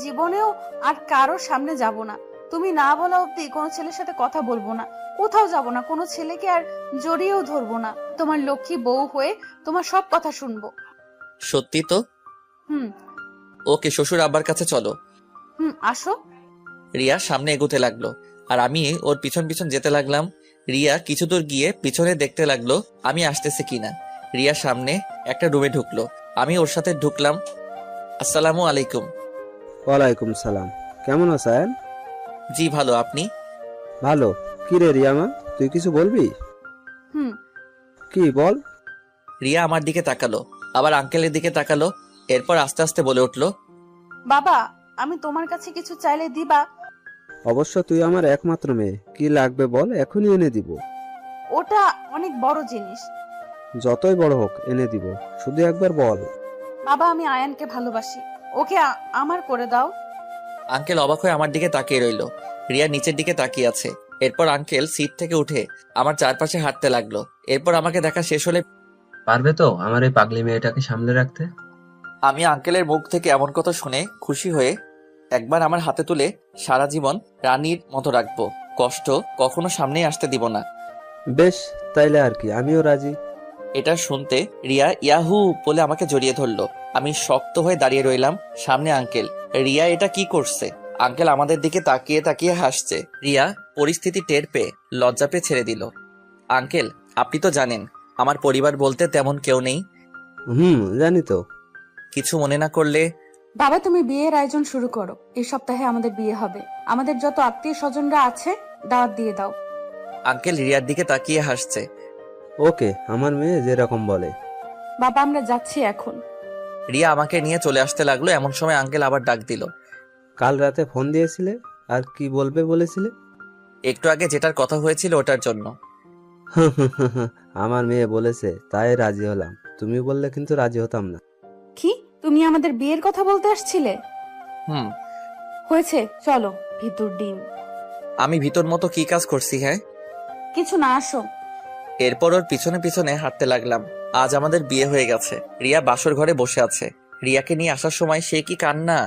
জীবনেও আর কারোর সামনে যাব না। তুমি না বলা অব্দি কোনো ছেলের সাথে কথা বলবো না, কোথাও যাব না, কোনো ছেলেকে আর জড়িয়েও ধরবো না। তোমার লক্ষ্মী বউ হয়ে তোমার সব কথা শুনবো। সত্যি তো? হুম। ওকে, শ্বশুর আব্বার কাছে চলো। আসো। রিয়া সামনে এগোতে লাগলো আর আমি ওর পিছন পিছন যেতে লাগলাম। রিয়া কিছু দূর গিয়ে পিছনে দেখতে লাগলো আমি আসতেছি কিনা। রিয়া সামনে একটা রুমে ঢুকলো, আমি ওর সাথে ঢুকলাম। আসসালামু আলাইকুম। ওয়ালাইকুম সালাম। কেমন আছেন? জি ভালো, আপনি? ভালো। কি রে রিয়ামা, তুই কিছু বলবি? হুম। কি বল? রিয়া আমার দিকে তাকালো, আবার আঙ্কেলের দিকে তাকালো, এরপর আস্তে আস্তে বলে উঠলো, বাবা, আমি তোমার কাছে কিছু চাইলে দিবা? অবশ্য তুই আমার একমাত্র মেয়ে, কি লাগবে বল, এখনই এনে দিব। ওটা অনেক বড় জিনিস। যতই বড় হোক এনে দিব, শুধু একবার বল। বাবা, আমি আয়ানকে ভালোবাসি, ওকে আমার করে দাও। আঙ্কেল অবাক হয়ে আমার দিকে তাকিয়ে রইলো। রিয়া নিচের দিকে তাকিয়ে আছে। এরপর আঙ্কেল সিট থেকে উঠে আমার চারপাশে হাঁটতে লাগলো। এরপর আমাকে দেখা শেষ হলে, পারবে তো আমার এই পাগলি মেয়েটাকে সামলে রাখতে? আমি আঙ্কেলের মুখ থেকে এমন কথা শুনে খুশি হয়ে একবার আমার হাতে তুলে সারা জীবন রানীর মতো রাখবো, কষ্ট কখনো সামনেই আসতে দিব না। বেশ, তাইলে আর কি, আমিও রাজি। এটা শুনতে রিয়া ইয়াহু বলে আমাকে জড়িয়ে ধরলো। আমি শক্ত হয়ে দাঁড়িয়ে রইলাম। সামনে আঙ্কেল। রিয়া এটা কি করছে? আঙ্কেল আমাদের দিকে তাকিয়ে তাকিয়ে হাসছে। রিয়া পরিস্থিতি টের পেয়ে লজ্জা পেয়ে ছেড়ে দিল। আঙ্কেল, আপনি তো জানেন আমার পরিবার বলতে তেমন কেউ নেই। জানি তো। কিছু মনে না করলে, বাবা, তুমি বিয়ের আয়োজন শুরু করো। এই সপ্তাহে আমাদের বিয়ে হবে। আমাদের যত আত্মীয় স্বজনরা আছে দাওয়াত দিয়ে দাও। আঙ্কেল রিয়ার দিকে তাকিয়ে হাসছে। ওকে, আমার মেয়ে যেরকম বলে। বাবা, আমরা যাচ্ছি এখন। রিয়া আমাকে নিয়ে চলে আসতে লাগলো। এমন সময় আঙ্কেল আবার ডাক দিল। কাল রাতে ফোন দিয়েছিলে, আর কি বলবে বলেছিলে? একটু আগে যেটার কথা হয়েছিল ওটার জন্য। আমার মেয়ে বলেছে তাই রাজি হলাম, তুমি বললে কিন্তু রাজি হতাম না। কি, তুমি আমাদের বিয়ের কথা বলতে আসছিলে? হুম। হয়েছে, চলো ভিতর ডিম। আমি ভিতর মতো কি কাজ করছি? হ্যাঁ, কিছু না, আসো। এরপর ওর পিছনে পিছনে হাঁটতে লাগলাম। আজ আমাদের বিয়ে হয়ে গেছে। রিয়া বাসর ঘরে বসে আছে। রিয়াকে নিয়ে আসার সময় সে কি কান্না!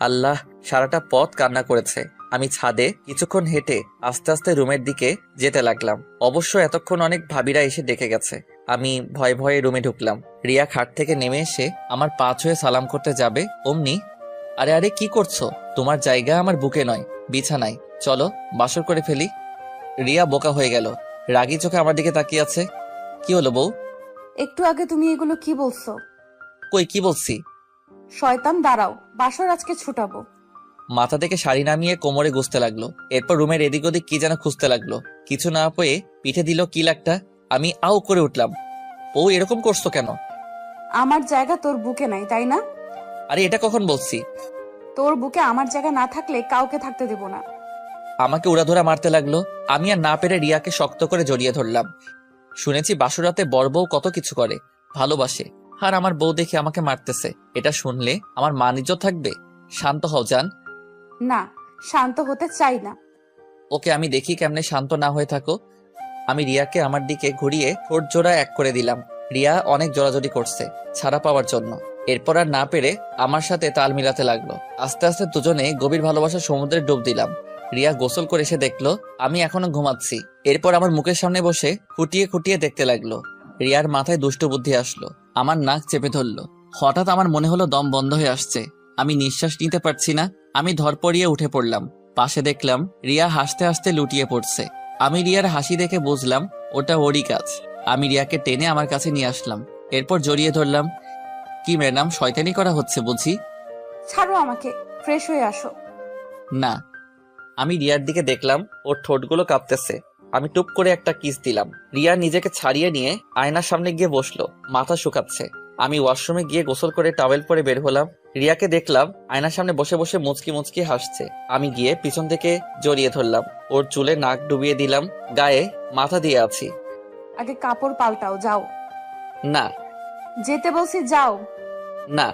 আল্লাহ, সারাটা পথ কান্না করেছে। আমি ছাদে কিছুক্ষণ হেঁটে আস্তে আস্তে রুমের দিকে যেতে লাগলাম। অবশ্য এতক্ষণ অনেক ভাবিরা এসে ডেকে গেছে। আমি ভয়ে ভয়ে রুমে ঢুকলাম। রিয়া খাট থেকে নেমে এসে আমার পা ছুঁয়ে সালাম করতে যাবে অমনি, আরে আরে কি করছো? তোমার জায়গা আমার বুকে নয়, বিছানায়। চলো বাসর করে ফেলি। রিয়া বোকা হয়ে গেল, রাগী চোখে আমার দিকে তাকিয়ে আছে। কি হলো বউ? একটু আগে তুমি এগুলো কি বলছো? কই, কি বলছি? শয়তান, দাঁড়াও, বাসর আজকে ছুটাবো। মাথা থেকে শাড়ি নামিয়ে কোমরে গুছতে লাগলো। এরপর রুমের এদিক ওদিক কি যেন খুঁজতে লাগলো। কিছু না পেয়ে পিঠে দিল কি একটা। আমি আউ করে উঠলাম। ও এরকম করছো কেন? আমার জায়গা তোর বুকে নাই, তাই না? আরে এটা কখন বলছি? তোর বুকে আমার জায়গা না থাকলে কাউকে থাকতে দেব না। আমাকে উড়াধরা মারতে লাগলো। আমি আর না পেরে রিয়াকে শক্ত করে জড়িয়ে ধরলাম। শুনেছি বাসুরাতে বড় বউ কত কিছু করে, ভালোবাসে, আর আমার বউ দেখে আমাকে মারতেছে। এটা শুনলে আমার মান ইজ্জত থাকবে? শান্ত হও জান। না, শান্ত হতে চাই না। ওকে, আমি দেখি কেমনে শান্ত না হয়ে থাকো। আমি রিয়াকে আমার দিকে ঘুরিয়ে ঠোঁট জোড়া এক করে দিলাম। রিয়া অনেক জোরাজোরি করছে ছাড়া পাওয়ার জন্য। এরপর আর না পেরে আমার সাথে তাল মিলাতে লাগলো। আস্তে আস্তে দুজনে গভীর ভালোবাসার সমুদ্রে ডুব দিলাম। রিয়া গোসল করে এসে দেখলো আমি এখনো ঘুমাচ্ছি। এরপর আমার মুখের সামনে বসে খুঁটিয়ে খুঁটিয়ে দেখতে লাগলো। রিয়ার মাথায় দুষ্ট বুদ্ধি আসলো, আমার নাক চেপে ধরলো। হঠাৎ আমার মনে হলো দম বন্ধ হয়ে আসছে, আমি নিঃশ্বাস নিতে পারছি না। আমি ধরপড়িয়ে উঠে পড়লাম। পাশে দেখলাম রিয়া হাসতে হাসতে লুটিয়ে পড়ছে। আমি রিয়ার হাসি দেখে বুঝলাম ওটা ওরই কাজ। আমি রিয়াকে টেনে আমার কাছে নিয়ে আসলাম। এরপর জড়িয়ে ধরলাম। কি ম্যাডাম, শয়তানি করা হচ্ছে বুঝি? ছাড়ো আমাকে, ফ্রেশ হয়ে আসো। না। আমি রিয়ার দিকে দেখলাম, ওর ঠোঁটগুলো কাঁপতেছে। আমি টুপ করে একটা কিস দিলাম। রিয়া নিজেকে ছাড়িয়ে নিয়ে আয়নার সামনে গিয়ে বসলো, মাথা শুকাচ্ছে। আমি ওয়াশরুমে গিয়ে গোসল করে টাওয়েল পরে বের হলাম। রিয়াকে দেখলাম আয়নার সামনে বসে বসে মুচকি মুচকি হাসছে। আমি গিয়ে পিছন থেকে জড়িয়ে ধরলাম, ওর চুলে নাক ডুবিয়ে দিলাম, গায়ে মাথা দিয়ে আছি। আগে কাপড় পাল্টাও, যাও। না। যেতে বলছি, যাও। না।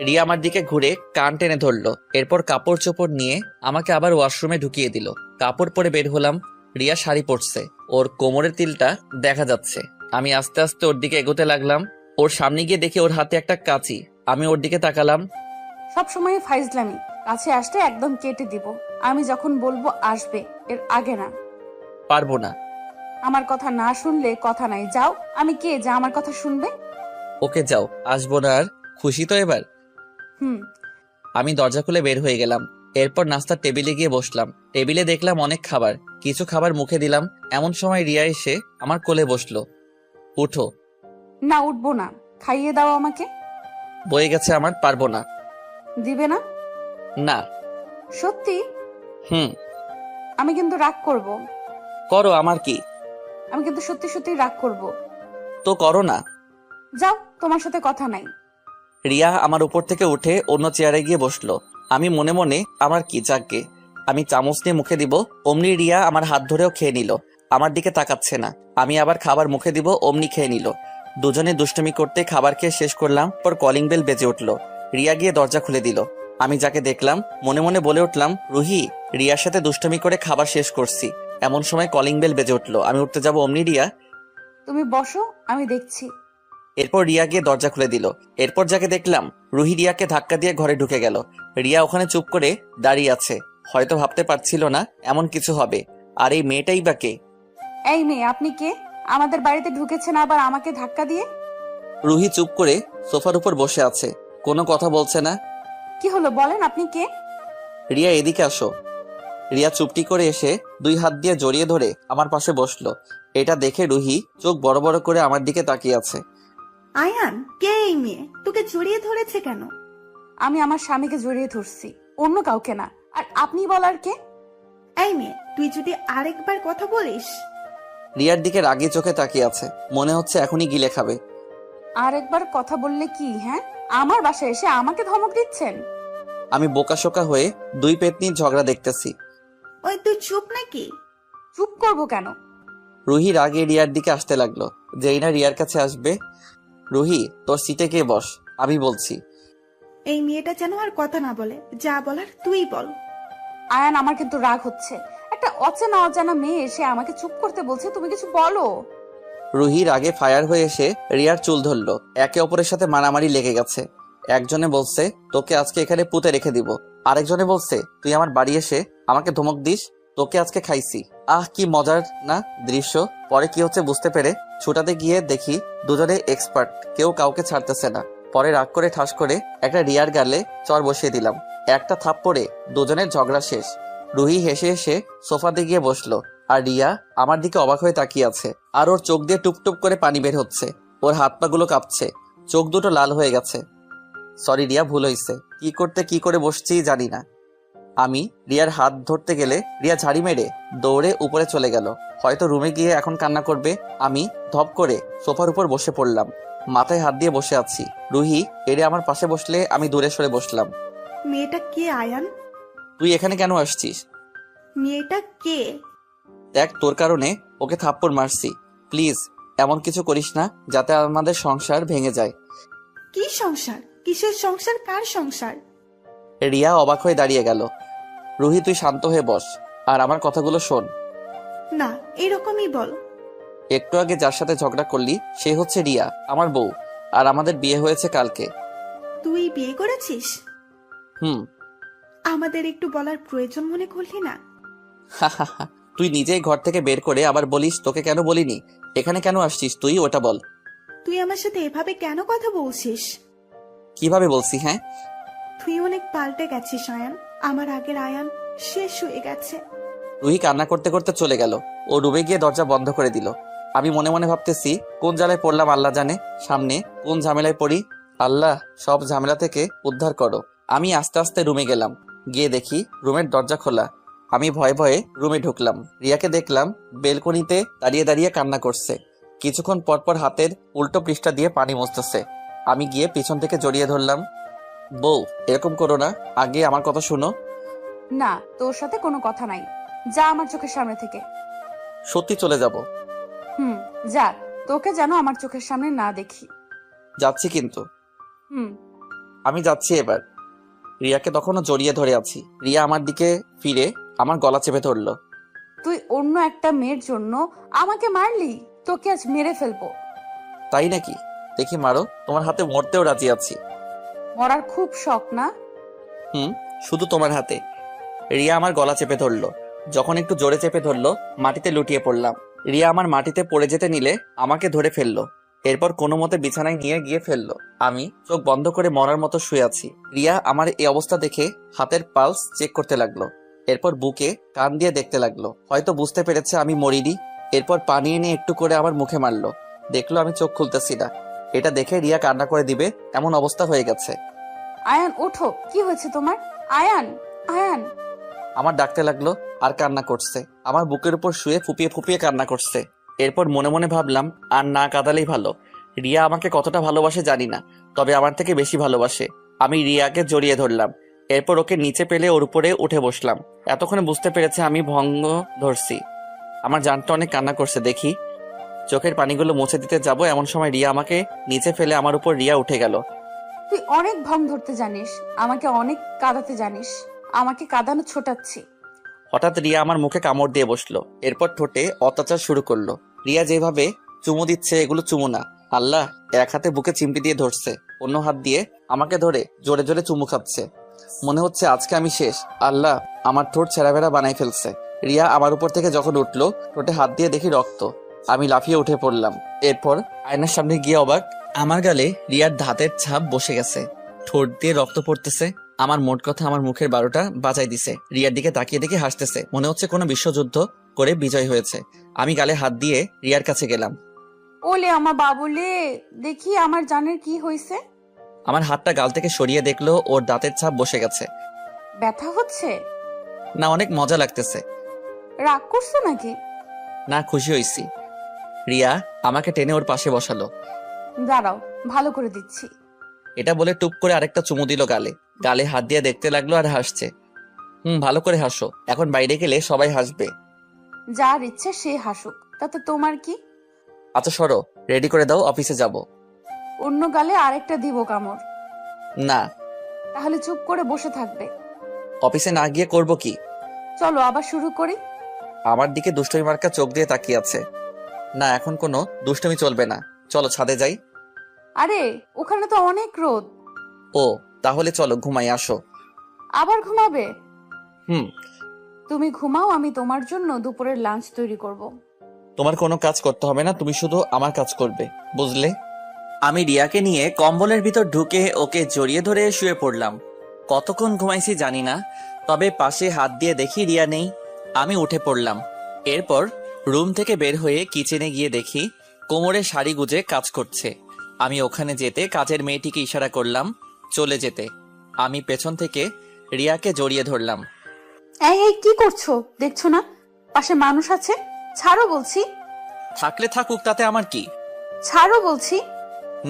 রিয়া আমার দিকে ঘুরে কান টেনে ধরলো। এরপর কাপড় চোপড় নিয়ে আমাকে আবার ওয়াশরুমে ঢুকিয়ে দিল। কাপড় পরে বের হলাম। রিয়া শাড়ি পরছে, ওর কোমরের তিলটা দেখা যাচ্ছে। আমি আস্তে আস্তে ওর দিকে এগোতে লাগলাম। ওর সামনে গিয়ে দেখি ওর হাতে একটা কাঁচি। আমি ওর দিকে তাকালাম। সব সময় ফাইজলামি, কাছে আসলে একদম কেটে দিব। আমি যখন বলবো আসবে, এর আগে না। পারবো না। আমার কথা না শুনলে কথা নাই, যাও। আমি কে যা আমার কথা শুনবে? ওকে যাও, আসবো না আর। খুশি তো এবার? হুম। আমি দরজা খুলে বের হয়ে গেলাম। এরপর নাস্তার টেবিলে গিয়ে বসলাম। টেবিলে দেখলাম অনেক খাবার। কিছু খাবার মুখে দিলাম, এমন সময় রিয়া এসে আমার কোলে বসলো। উঠো। না, উঠবো না, খাইয়ে দাও আমাকে। বয়ে গেছে আমার, পারবো না। দিবে না? না। সত্যি? হুম। আমি কিন্তু রাগ করব। করো, আমার কি। আমি কিন্তু সত্যি সত্যি রাগ করব। তো করো না। যাও, তোমার সাথে কথা নাই। রিয়া আমার উপর থেকে উঠে অন্য চেয়ারে গিয়ে বসলো। আমি মনে মনে আমার কি যাকগে, আমি চামচ নিয়ে মুখে দিব, অমনি রিয়া আমার হাত ধরেও খেয়ে নিল। আমার দিকে তাকাচ্ছে না। আমি আবার খাবার মুখে দিব, অমনি খেয়ে নিল। দুজনে দুষ্টুমি করতে খাবার খেয়ে শেষ করলাম। পর কলিং বেল বেজে উঠলো। রিয়া গিয়ে দরজা খুলে দিল। আমি যাকে দেখলাম মনে মনে বলে উঠলাম, রুহি, রিয়ার সাথে দুষ্টুমি করে খাবার শেষ করছি। এমন সময় কলিং বেল বেজে উঠলো। আমি উঠতে যাব, অমনি রিয়া। তুমি বসো, আমি দেখছি। এরপর রিয়া গিয়ে দরজা খুলে দিল। এরপর যাকে দেখলাম, রুহি রিয়াকে ধাক্কা দিয়ে ঘরে ঢুকে গেল। রিয়া ওখানে চুপ করে দাঁড়িয়ে আছে। হয়তো ভাবতে পারছিল না এমন কিছু হবে। আর এই মেয়েটাই বা কে? এই মেয়ে, আপনি কে? আমাদের বাড়িতে ঢুকেছেন আবার আমাকে ধাক্কা দিয়ে? রুহি চুপ করে সোফার উপর বসে আছে, কোনো কথা বলছে না। কি হলো বলেন, আপনি কে? রিয়া, এদিকে আসো। রিয়া চুপটি করে এসে 2 হাত দিয়ে জড়িয়ে ধরে আমার পাশে বসলো। এটা দেখে রুহি চোখ বড় বড় করে আমার দিকে তাকিয়ে আছে। আয়ান, কে এই মেয়ে? তোকে জড়িয়ে ধরেছে কেন? আমি আমার স্বামীকে জড়িয়ে ধরছি, অন্য কাউকে না। আর আপনি বলার কে? এই মেয়ে, তুই যদি আরেকবার কথা বলিস। রিয়ার দিকে রাগী চোখে তাকিয়ে আছে, মনে হচ্ছে এখনই গিলে খাবে। আর একবার কথা বললে কি? হ্যাঁ, আমার বাসায় এসে আমাকে ধমক দিচ্ছেন? আমি বোকাশোকা হয়ে 2 পেতনির ঝগড়া দেখতেছি। ওই তুই চুপ নাকি? চুপ করব কেন? রুহি রাগে রিয়ার দিকে আসতে লাগলো। যেই না রিয়ার কাছে আসবে, রুহি তোর সিটে গিয়ে বস, আমি বলছি। এই মেয়েটা যেন আর কথা না বলে, যা বলার তুই বল। আয়ান, আমার কিন্তু রাগ হচ্ছে। একটা অচেনা অজানা মেয়ে এসে আমাকে চুপ করতে বলছে, তুমি কিছু বলো। রুহি রাগে ফায়ার হয়ে এসে রিয়ার চুল ধরলো। একে অপরের সাথে মারামারি লেগে গেছে। একজনে বলছে তোকে আজকে এখানে পুঁতে রেখে দিব, আরেকজনে বলছে তুই আমার বাড়ি এসে আমাকে ধমক দিস, তোকে আজকে খাইছি। কি মজার না দৃশ্য। পরে কি হচ্ছে বুঝতে পেরে ছুটাতে গিয়ে দেখি দুজনে এক্সপার্ট, কেউ কাউকে ছাড়তেছে না। পরে রাগ করে ঠাস করে একটা রিয়ার গালে চর বসিয়ে দিলাম। একটা থাপ্পড়ে দুজনের ঝগড়া শেষ। রুহি হেসে হেসে সোফাতে গিয়ে বসলো, আর রিয়া আমার দিকে অবাক হয়ে তাকিয়ে আছে। আর ওর চোখ দিয়ে টুপটুপ করে পানি বের হচ্ছে। ওর হাত পা গুলো কাঁপছে, চোখ দুটো লাল হয়ে গেছে। সরি রিয়া, ভুল হয়েছে। কি করে বসছি জানি না। আমি রিয়ার হাত ধরতে গেলে রিয়া ঝাড়ি মেরে দৌড়ে উপরে চলে গেল। হয়তো রুমে গিয়ে এখন কান্না করবে। আমি ধপ করে সোফার উপর বসে পড়লাম, মাথায় হাত দিয়ে বসে আছি। রুহি এরে আমার পাশে বসলে আমি দূরে সরে বসলাম। মেয়েটা কে আয়ান? তুই এখানে কেন আসছিস? মেয়েটা কে? দেখ, তোর কারণে ওকে থাপ্পড় মারছি। প্লিজ এমন কিছু করিস না যাতে আমাদের সংসার ভেঙে যায়। কি সংসার? কিসের সংসার? কার সংসার? রিয়া অবাক হয়ে দাঁড়িয়ে গেল। রুহি, তুই শান্ত হয়ে বস আর আমার কথাগুলো শোন। না, এরকমই বল। একটু আগে যার সাথে ঝগড়া করলি সে হচ্ছে রিয়া, আমার বউ। আর আমাদের বিয়ে হয়েছে কালকে। তুই বিয়ে করেছিস? হুম। আমাদের একটু বলার প্রয়োজন মনে করলি না? তুই নিজেই ঘর থেকে বের করে আবার বলিস তোকে কেন বলিনি। এখানে কেন আসছিস তুই, ওটা বল। তুই আমার সাথে এভাবে কেন কথা বলছিস? কিভাবে বলছি? হ্যাঁ, তুই অনেক পাল্টে গেছিস আয়ান। আমার আগের আয়ান শেষ হয়ে গেছে। রুহি কান্না করতে করতে চলে গেল। ও রুমে গিয়ে দরজা বন্ধ করে দিল। আমি মনে মনে ভাবতেছি কোন জ্বালায় পড়লাম আল্লাহ জানে, সামনে কোন ঝামেলায় পড়ি। আল্লাহ সব ঝামেলা থেকে উদ্ধার করো। আমি আস্তে আস্তে রুমে গেলাম। গিয়ে দেখি রুমের দরজা খোলা। আমি ভয়ে ভয়ে রুমে ঢুকলাম। রিয়াকে দেখলাম বেলকনিতে দাঁড়িয়ে দাঁড়িয়ে কান্না করছে। কিছুক্ষণ পরপর হাতের উল্টো পৃষ্ঠা দিয়ে পানি মুছতেছে। আমি গিয়ে পিছন থেকে জড়িয়ে ধরলাম। বউ, এরকম করো না, আগে আমার কথা শুনো। না, তোর সাথে কোনো কথা নাই, যা আমার চোখের সামনে থেকে। সত্যি চলে যাব? যা, তোকে যেন আমার চোখের সামনে না দেখি। যাচ্ছি কিন্তু। হুম। আমি যাচ্ছি এবার। রিয়াকে তখনও জড়িয়ে ধরে আছি। রিয়া আমার দিকে ফিরে আমার গলা চেপে ধরলো। তুই অন্য একটা মেয়ের জন্য আমাকে মারলি, তোকে আজ মেরে ফেলবো। তাই নাকি? দেখি মারো, তোমার হাতে মরতেও রাজি আছি। মরার খুব শখ না? শুধু তোমার হাতে। রিয়া আমার গলা চেপে ধরলো। যখন একটু জোরে চেপে ধরলো, মাটিতে লুটিয়ে পড়লাম। রিয়া আমার মাটিতে পড়ে যেতে নিলে আমাকে ধরে ফেললো। এরপর কোনো মতে বিছানায় নিয়ে গিয়ে ফেললো। আমি চোখ বন্ধ করে মরার মতো শুয়ে আছি। রিয়া আমার এই অবস্থা দেখে হাতের পালস চেক করতে লাগলো। এরপর বুকে কান দিয়ে দেখতে লাগলো, হয়তো বুঝতে পেরেছে আমি মরিনি। এরপর পানি এনে একটু করে আমার মুখে মারলো। দেখলো আমি চোখ খুলতেছি না। এটা দেখে রিয়া কান্না করে দিবে এমন অবস্থা হয়ে গেছে। আয়ান ওঠো, কি হয়েছে তোমার? আয়ান, আয়ান। আমার ডাকতে লাগলো আর কান্না করছে। আমার বুকের উপর শুয়ে ফুপিয়ে ফুপিয়ে কান্না করছে। এরপর মনে মনে ভাবলাম আর না কাঁদালেই ভালো। রিয়া আমাকে কতটা ভালোবাসে জানি না, তবে আমার থেকে বেশি ভালোবাসে। আমি রিয়াকে জড়িয়ে ধরলাম। এরপর ওকে নিচে পেলে ওর উপরে উঠে বসলাম। এতক্ষণে বুঝতে পেরেছে আমি ভঙ্গ ধরছি। আমার জানটা অনেক কান্না করছে। দেখি চোখের পানিগুলো মুছে দিতে যাব, এমন সময় রিয়া আমাকে নিচে ফেলে আমার উপর রিয়া উঠে গেল। তুই অনেক ভং ধরতে জানিস, আমাকে অনেক কাঁদাতে জানিস, আমাকে কাঁদানো ছোটাচ্ছি। হঠাৎ রিয়া আমার মুখে কামড় দিয়ে বসলো। এরপর ঠোঁটে অত্যাচার শুরু করলো। রিয়া যেভাবে চুমু দিচ্ছে এগুলো চুমু না, আল্লাহ। এক হাতে বুকে চিমটি দিয়ে ধরছে, অন্য হাত দিয়ে আমাকে ধরে জোরে জোরে চুমু খাচ্ছে। মনে হচ্ছে আজকে আমি শেষ। আল্লাহ, আমার ঠোঁট ছেঁড়াবেড়া বানাই ফেলছে। রিয়া আমার উপর থেকে যখন উঠলো, ঠোঁটে হাত দিয়ে দেখি রক্ত। আমি লাফিয়ে উঠে পড়লাম। এরপর আয়নার সামনে গিয়ে অবাক, আমার গালে রিয়ার দাঁতের ছাপ বসে গেছে, ঠোঁট দিয়ে রক্ত পড়তেছে। আমার মোট কথা আমার মুখের 12টা বাজাই দিছে। রিয়ার দিকে তাকিয়ে দেখে হাসতেছে, মনে হচ্ছে কোনো বিশ্বযুদ্ধ করে বিজয় হয়েছে। আমি গালে হাত দিয়ে রিয়ার কাছে গেলাম। ওলে আমার বাবুলে, দেখি আমার জানের কি হয়েছে। আমার হাতটা গাল থেকে সরিয়ে দেখলো ওর দাঁতের ছাপ বসে গেছে। ব্যথা হচ্ছে না, অনেক মজা লাগতেছে। রাগ করছো নাকি? না, খুশি হয়েছি। রিয়া আমাকে টেনে ওর পাশে বসালো। দাঁড়াও, ভালো করে দিচ্ছি। এটা বলে টুপ করে আরেকটা চুমু দিল গালে। গালে হাত দিয়ে দেখতে লাগলো আর হাসছে। ভালো করে হাসো, এখন বাইরে গেলে সবাই হাসবে। যার ইচ্ছে সে হাসুক, তাতে তোমার কি? আচ্ছা সরো, রেডি করে দাও, অফিসে যাব। অন্য গালে আরেকটা দিব কামড়। না। তাহলে চুপ করে বসে থাকবে। অফিসে না গিয়ে করব কি? চলো আবার শুরু করি। আমার দিকে দুষ্টমি মার্কা চোখ দিয়ে তাকিয়ে আছে। না, এখন কোনো দুষ্টমি চলবে না, চলো ছাদে যাই। আরে ওখানে তো অনেক রোদ। ও, তাহলে চলো ঘুমাই, আসো। আবার ঘুমাবে? হুম। তুমি ঘুমাও, আমি তোমার জন্য দুপুরের লাঞ্চ তৈরি করব। তোমার কোনো কাজ করতে হবে না, তুমি শুধু আমার কাজ করবে, বুঝলে? আমি রিয়াকে নিয়ে কম্বলের ভিতর ঢুকে ওকে জড়িয়ে ধরে শুয়ে পড়লাম। কতক্ষণ ঘুমাইছি জানি না, তবে পাশে হাত দিয়ে দেখি রিয়া নেই। আমি উঠে পড়লাম। এরপর রুম থেকে বের হয়ে কিচেনে গিয়ে দেখি কোমরে শাড়ি গুজে কাজ করছে। আমি ওখানে যেতে কাজের মেয়েটিকে ইশারা করলাম চলে যেতে। আমি পেছন থেকে রিয়াকে জড়িয়ে ধরলাম। এই এই কি করছো? দেখছো না পাশে মানুষ আছে? ছাড়ো বলছি। থাকলে থাকুক, তাতে আমার কি? ছাড়ো বলছি।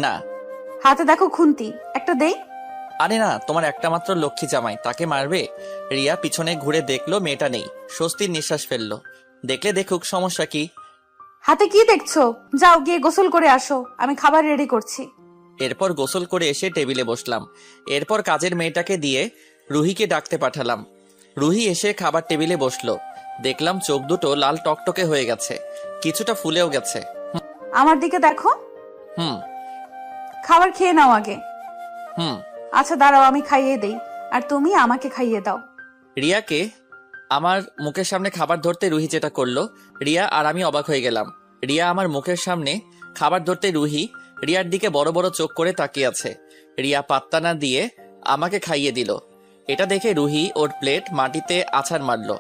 না। হাতে দেখো খুন্তি, একটা দেই। আরে না, তোমার একটা মাত্র লক্ষ্মী জামাই, তাকে মারবে? রিয়া পিছনে ঘুরে দেখলো মেয়েটা নেই, স্বস্তির নিঃশ্বাস ফেললো। দেখলে দেখুক, সমস্যা কি? হাতে কি দেখছো? যাও গিয়ে গোসল করে আসো, আমি খাবার রেডি করছি। এরপর গোসল করে এসে টেবিলে বসলাম। এরপর কাজের মেয়েটাকে দিয়ে রুহিকে ডাকতে পাঠালাম। রুহি এসে খাবার টেবিলে বসলো। দেখলাম চোখ দুটো লাল টকটকে হয়ে গেছে, কিছুটা ফুলেও গেছে। আমার দিকে দেখো। হুম। খাবার খেয়ে নাও আগে। হুম। আচ্ছা দাঁড়াও, আমি খাইয়ে দেই, আর তুমি আমাকে খাইয়ে দাও। রিয়াকে আমার মুখের সামনে খাবার ধরতে রুহি যেটা করলো, রিয়া আর আমি অবাক হয়ে গেলাম। রিয়া আমার মুখের সামনে খাবার ধরতে রুহি রিয়ার দিকে বড় বড় চোখ করে তাকিয়ে আছে। রিয়া পাত্তা না দিয়ে আমাকে খাইয়ে দিল। এটা দেখে রুহি ওর প্লেট মাটিতে আছাড় মারলো।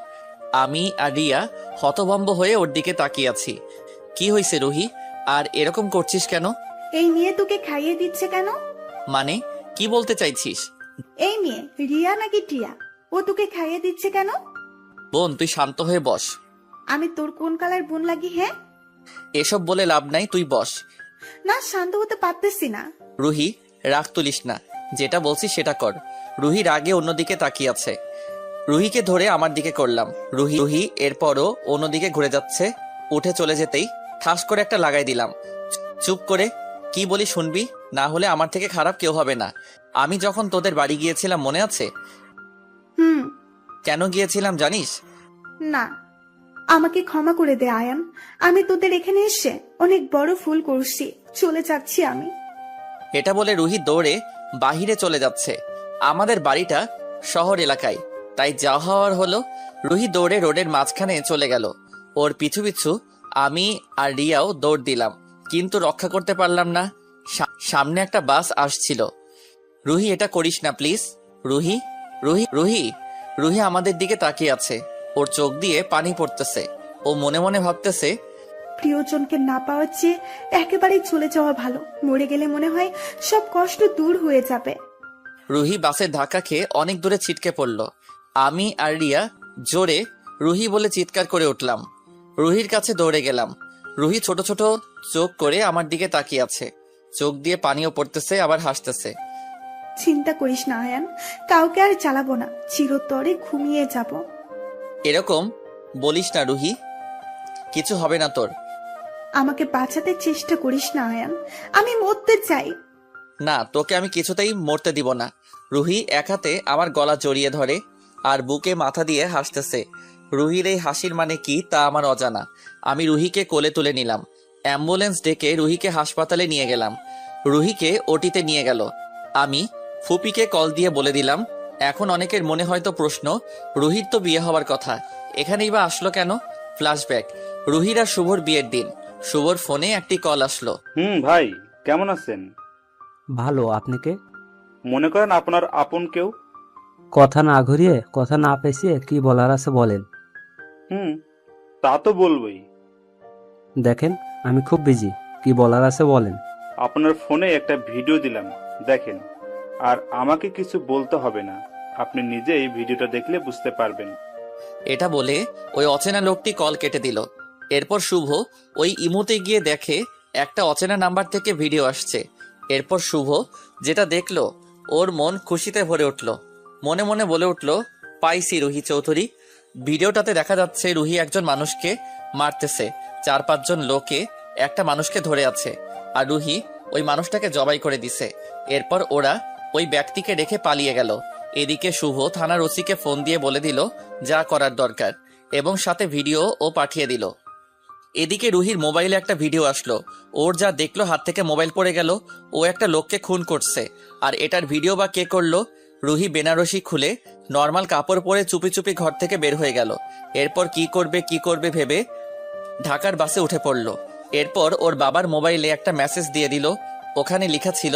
আমি আর রিয়া হতভম্ব হয়ে ওর দিকে তাকিয়ে আছি। কি হয়েছে রুহি, আর এরকম করছিস কেন? এই মেয়ে তোকে খাইয়ে দিচ্ছে কেন? মানে কি বলতে চাইছিস? এই মেয়ে রিয়া নাকি টিয়া, ও তোকে খাইয়ে দিচ্ছে কেন? বোন, তুই শান্ত হয়ে বস। আমি তোর কোন কালার বোন লাগি? হ্যাঁ, এসব বলে লাভ নাই, তুই বস। না, শান্ত হতে পারতেছি না। রুহি, রাগ তুলিস না, যেটা বলছি সেটা কর। রুহি রাগে অন্যদিকে তাকিয়ে আছে। রুহিকে ধরে আমার দিকে করলাম। রুহি এরপরও অন্যদিকে ঘুরে যাচ্ছে। উঠে চলে যেতেই ঠাস করে একটা লাগাই দিলাম। চুপ করে, কি বলি শুনবি, না হলে আমার থেকে খারাপ কেউ হবে না। আমি যখন তোদের বাড়ি গিয়েছিলাম মনে আছে? হুম। কেন গিয়েছিলাম জানিস? না, আমাকে ক্ষমা করে দে আয়ান। আমি তোদের এখানে এসে অনেক বড় ভুল করছি, চলে যাচ্ছি আমি। এটা বলে রুহি দৌড়ে বাহিরে চলে যাচ্ছে। আমাদের বাড়িটা শহর এলাকায়, তাই যা হওয়ার হলো। রুহি দৌড়ে রোডের মাঝখানে চলে গেল। ওর পিছু পিছু আমি আর রিয়াও দৌড় দিলাম। কিন্তু রক্ষা করতে পারলাম না। সামনে একটা বাস আসছিল। রুহি, এটা করিস না প্লিজ। রুহি, রুহি, রুহি, রুহি আমাদের দিকে তাকিয়ে আছে। ওর চোখ দিয়ে পানি পড়তেছে। ও মনে মনে ভাবতেছে, প্রিয়জনকে না পাওয়ার চেয়ে একেবারেই চলে যাওয়া ভালো। মরে গেলে মনে হয় সব কষ্ট দূর হয়ে যাবে। রুহি বাসের ধাক্কা খেয়ে অনেক দূরে ছিটকে পড়ল। আমি আর রিয়া জোরে রুহি বলে চিৎকার করে উঠলাম। রুহির কাছে দৌড়ে গেলাম। রুহি ছোট ছোট চোখ করে আমার দিকে তাকিয়ে আছে। চোখ দিয়ে পানিও পড়তেছে, আবার হাসতেছে। চিন্তা করিস না আয়ান, কাউকে আর চালাবো না, চিরতরে ঘুমিয়ে যাব। এরকম বলিস না রুহি, কিছু হবে না তোর। আমাকে বাঁচাতে চেষ্টা করিস না আয়ান, আমি মরতে চাই। না, তোকে আমি কিছুতেই মরতে দিব না। রুহি এক হাতে আমার গলা জড়িয়ে ধরে আর বুকে মাথা দিয়ে হাসতেছে। রুহির এই হাসির মানে কি তা আমার অজানা। আমি রুহিকে কোলে তুলে নিলাম। অ্যাম্বুলেন্স ডেকে রুহিকে হাসপাতালে নিয়ে গেলাম। রুহিকে ওটিতে নিয়ে গেল। আমি ফুপিকে কল দিয়ে বলে দিলাম, এখন অনেকের মনে হয়তো প্রশ্ন, রুহির তো বিয়ে হওয়ার কথা, এখানেই বা আসলো কেন? ফ্ল্যাশব্যাক, রুহির আর শুভর বিয়ের দিন। শুভর ফোনে একটি কল আসলো। ভাই কেমন আছেন? ভালো, আপনি কে? মনে করেন আপনার আপন কেউ। কথা না ঘুরিয়ে, কথা না পেঁচিয়ে কি বলার আছে বলেন। তা তো বলবোই। দেখেন, আমি খুব বিজি, কি বলার আছে বলেন। আপনার ফোনে একটা ভিডিও দিলাম, দেখেন। আর আমাকে কিছু বলতে হবে না, আপনি নিজেই ভিডিওটা দেখলে বুঝতে পারবেন। এটা বলে ওই অচেনা লোকটি কল কেটে দিল। এরপর শুভ ওই ইমোতে গিয়ে দেখে একটা অচেনা নাম্বার থেকে ভিডিও আসছে। এরপর শুভ যেটা দেখলো, ওর মন খুশিতে ভরে উঠল। মনে মনে বলে উঠল, পাইছি রুহি চৌধুরী। ভিডিওটাতে দেখা যাচ্ছে রুহি একজন মানুষকে মারতেছে। 4-5 জন লোকে একটা মানুষকে ধরে আছে, আর রুহি ওই মানুষটাকে জবাই করে দিছে। এরপর ওরা ওই ব্যক্তিকে রেখে পালিয়ে গেল। এদিকে শুভ থানার ওসিকে ফোন দিয়ে বলে দিল যা করার দরকার, এবং সাথে ভিডিও ও পাঠিয়ে দিল। এদিকে রুহির মোবাইলে একটা ভিডিও আসলো। ওর যা দেখলো, হাত থেকে মোবাইল পড়ে গেল। ও একটা লোককে খুন করছে। আর এটার ভিডিও বা কে করলো? রুহি বেনারসি খুলে নর্মাল কাপড় পরে চুপি চুপি ঘর থেকে বের হয়ে গেল। এরপর কি করবে ভেবে ঢাকার বাসে উঠে পড়ল। এরপর ওর বাবার মোবাইলে একটা মেসেজ দিয়ে দিল। ওখানে লেখা ছিল,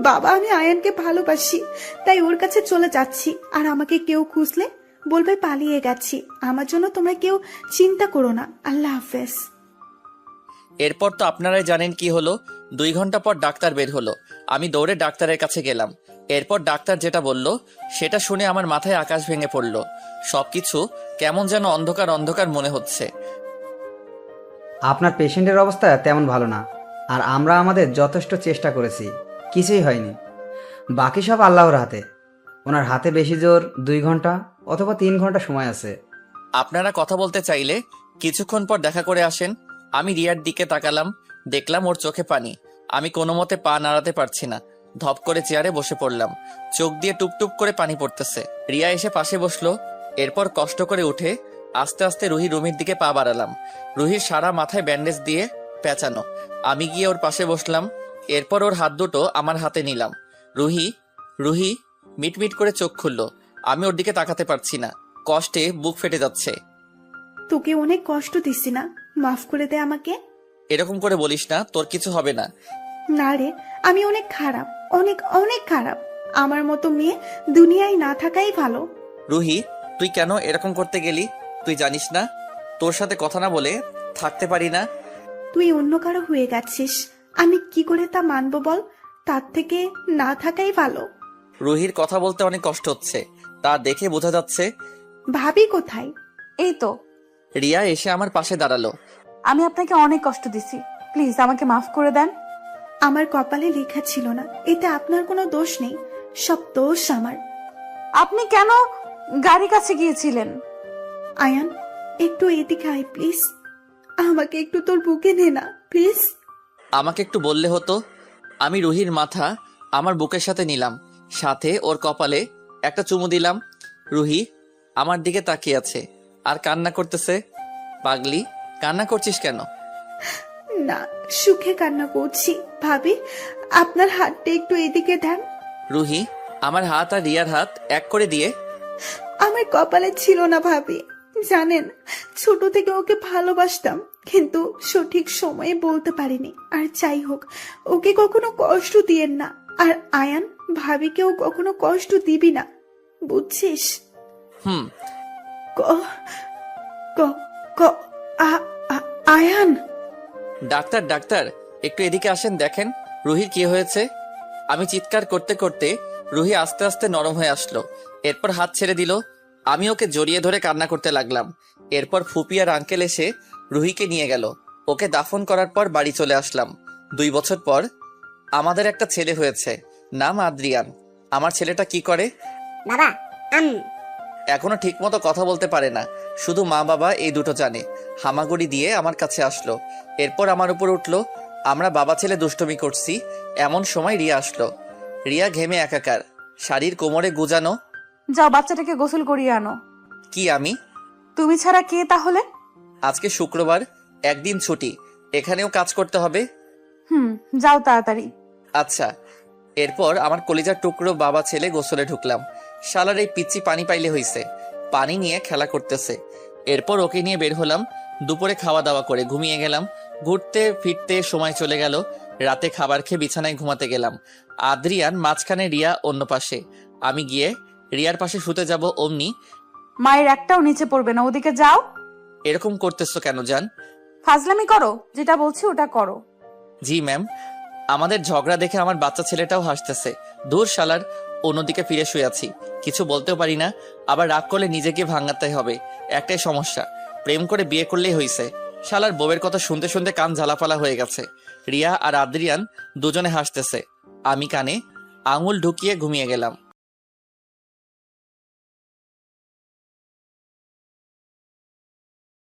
বাবা, আমি আয়ানকে ভালোবাসি, তাই ওর কাছে চলে যাচ্ছি। আর আমাকে কেউ খুঁজলে বলবে পালিয়ে গেছি। আমার জন্য তোমরা কেউ চিন্তা করো না। আল্লাহ হাফেজ। এরপর তো আপনারাই জানেন কি হলো। 2 ঘন্টা পর ডাক্তার বের হলো। আমি দৌড়ে ডাক্তারের কাছে গেলাম। এরপর ডাক্তার যেটা বলল সেটা শুনে আমার মাথায় আকাশ ভেঙে পড়ল। সবকিছু কেমন যেন অন্ধকার অন্ধকার মনে হচ্ছে। আপনার পেশেন্টের অবস্থা তেমন ভালো না, আর আমরা আমাদের যথেষ্ট চেষ্টা করেছি, কিছুই হয়নি। বাকি সব আল্লাহর হাতে। ওনার হাতে বেশি জোর 2 ঘন্টা অথবা 3 ঘন্টা সময় আছে। আপনারা কথা বলতে চাইলে কিছুক্ষণ পর দেখা করে আসেন। আমি রিয়ার দিকে তাকালাম, দেখলাম ওর চোখে পানি। আমি কোনো মতে পা নাড়াতে পারছি না। ধপ করে চেয়ারে বসে পড়লাম। চোখ দিয়ে টুপটুপ করে পানি পড়তেছে। রিয়া এসে পাশে বসলো। এরপর কষ্ট করে উঠে আস্তে আস্তে রুহি রুমের দিকে পা বাড়ালাম। রুহির সারা মাথায় ব্যান্ডেজ দিয়ে পেঁচানো। আমি গিয়ে ওর পাশে বসলাম। এরপর ওর হাত দুটো আমার হাতে নিলাম। রুহি, রুহি মিটমিট করে চোখ খুললো। আমি ওর দিকে তাকাতে পারছি না, কষ্টে বুক ফেটে যাচ্ছে। তোকে অনেক কষ্ট দিচ্ছি না, মাফ করে দে আমাকে। এরকম করে বলিস না, তোর কিছু হবে না। না রে, আমি অনেক খারাপ, অনেক অনেক খারাপ। আমার মতো মেয়ে দুনিয়ায় না থাকাই ভালো। রুহি, তুই কেন এরকম করতে গেলি? তুই জানিস না তোর সাথে কথা না বলে থাকতে পারি না। তুই অন্য কারো হয়ে গেছিস, আমি কি করে তা মানবো বল? তার থেকে না থাকাই ভালো। রুহির কথা বলতে অনেক কষ্ট হচ্ছে, তা দেখে বোঝা যাচ্ছে। ভাবি কোথায়? এই তো। রিয়া এসে আমার পাশে দাঁড়ালো। আমি আপনাকে অনেক কষ্ট দিছি, প্লিজ আমাকে মাফ করে দেন। আমার কপালে লেখা ছিল না, এতে আপনার কোনো দোষ নেই, সব দোষ আমার। আপনি কেন গাড়ি কাছে গিয়েছিলেন? আয়ান, একটু এদিকে আয় প্লিজ। আমাকে একটু তোর বুকে নে না প্লিজ। আমাকে একটু বললে হতো। আমি রুহির মাথা আমার বুকের সাথে নিলাম, সাথে ওর কপালে একটা চুমু দিলাম। রুহি আমার দিকে তাকিয়ে আছে আর কান্না করতেছে। পাগলি, কান্না করছিস কেন? না, সুখে কান্না করছি। ভাবি, আপনার হাতটা একটু এদিকে দেন। রুহি আমার হাত আর রিয়ার হাত এক করে দিয়ে, আমার কপালে ছিল না ভাবি, জানেন ছোট থেকে ওকে ভালোবাসতাম, কিন্তু সঠিক সময়ে বলতে পারিনি। আর যাই হোক, ওকে কখনো কষ্ট দিয়েন না। আর আয়ান, ভাবিকেও কখনো কষ্ট দিবি না, বুঝছিস? হুম। ক- ক- ক- আয়ান। ডাক্তার ডাক্তার, একটু এদিকে আসেন, দেখেন রুহির কি হয়েছে। আমি চিৎকার করতে করতে রুহি আস্তে আস্তে নরম হয়ে আসলো। এরপর হাত ছেড়ে দিল। আমি ওকে জড়িয়ে ধরে কান্না করতে লাগলাম। এরপর ফুপি আর আঙ্কেল এসে রুহিকে নিয়ে গেল। ওকে দাফন করার পর বাড়ি চলে আসলাম। 2 বছর পর আমাদের একটা ছেলে হয়েছে, নাম আদ্রিয়ান। আমার ছেলেটা কি করে? বাবা, এখনো ঠিক মতো কথা বলতে পারে না, শুধু মা বাবা এই দুটো জানে। হামাগুড়ি দিয়ে আমার কাছে আসলো, এরপর আমার উপর উঠলো। আমরা বাবা ছেলে দুষ্টুমি করছি, এমন সময় রিয়া আসলো। রিয়া ঘেমে একাকার, শাড়ির কোমরে গুজানো। যাও বাচ্চাটাকে গোসল করিয়ে আনো। কি আমি? তুমি ছাড়া কে তাহলে? আজকে শুক্রবার, একদিন ছুটি, এখানেও কাজ করতে হবে। যাও তাড়াতাড়ি। আচ্ছা। এরপর আমার কলিজার টুকরো বাবা ছেলে গোসলে ঢুকলাম। শালার এই পিচ্চি পানি পাইলে হইছে, পানি নিয়ে খেলা করতেছে। এরপর ওকে নিয়ে বের হলাম। দুপুরে খাওয়া দাওয়া করে ঘুমিয়ে গেলাম। ঘুরতে ফিরতে সময় চলে গেল। রাতে খাবার খেয়ে বিছানায় ঘুমাতে গেলাম। আদ্রিয়ান মাঝখানে, রিয়া অন্য পাশে। আমি গিয়ে রিয়ার পাশে শুতে যাব, অমনি মায়ের একটাও নিচে পড়বে না, ওদিকে যাও। এরকম করতেছো কেন জান? ফাজলামি করো, যেটা বলছি ওটা করো। জি ম্যাম। আমাদের ঝগড়া দেখে আমার বাচ্চা ছেলেটাও হাসতেছে। দূর শালার, অন্যদিকে ফিরে শুয়ে আছি, কিছু বলতেও পারি না। আবার রাগ করলে নিজেকে ভাঙাতে হবে, একটাই সমস্যা, প্রেম করে বিয়ে করলেই হইছে। শালার বউয়ের কথা শুনতে শুনতে কান ঝালাপালা হয়ে গেছে। রিয়া আর আদ্রিয়ান দুজনে হাসতেছে, আমি কানে আঙুল ঢুকিয়ে ঘুমিয়ে গেলাম।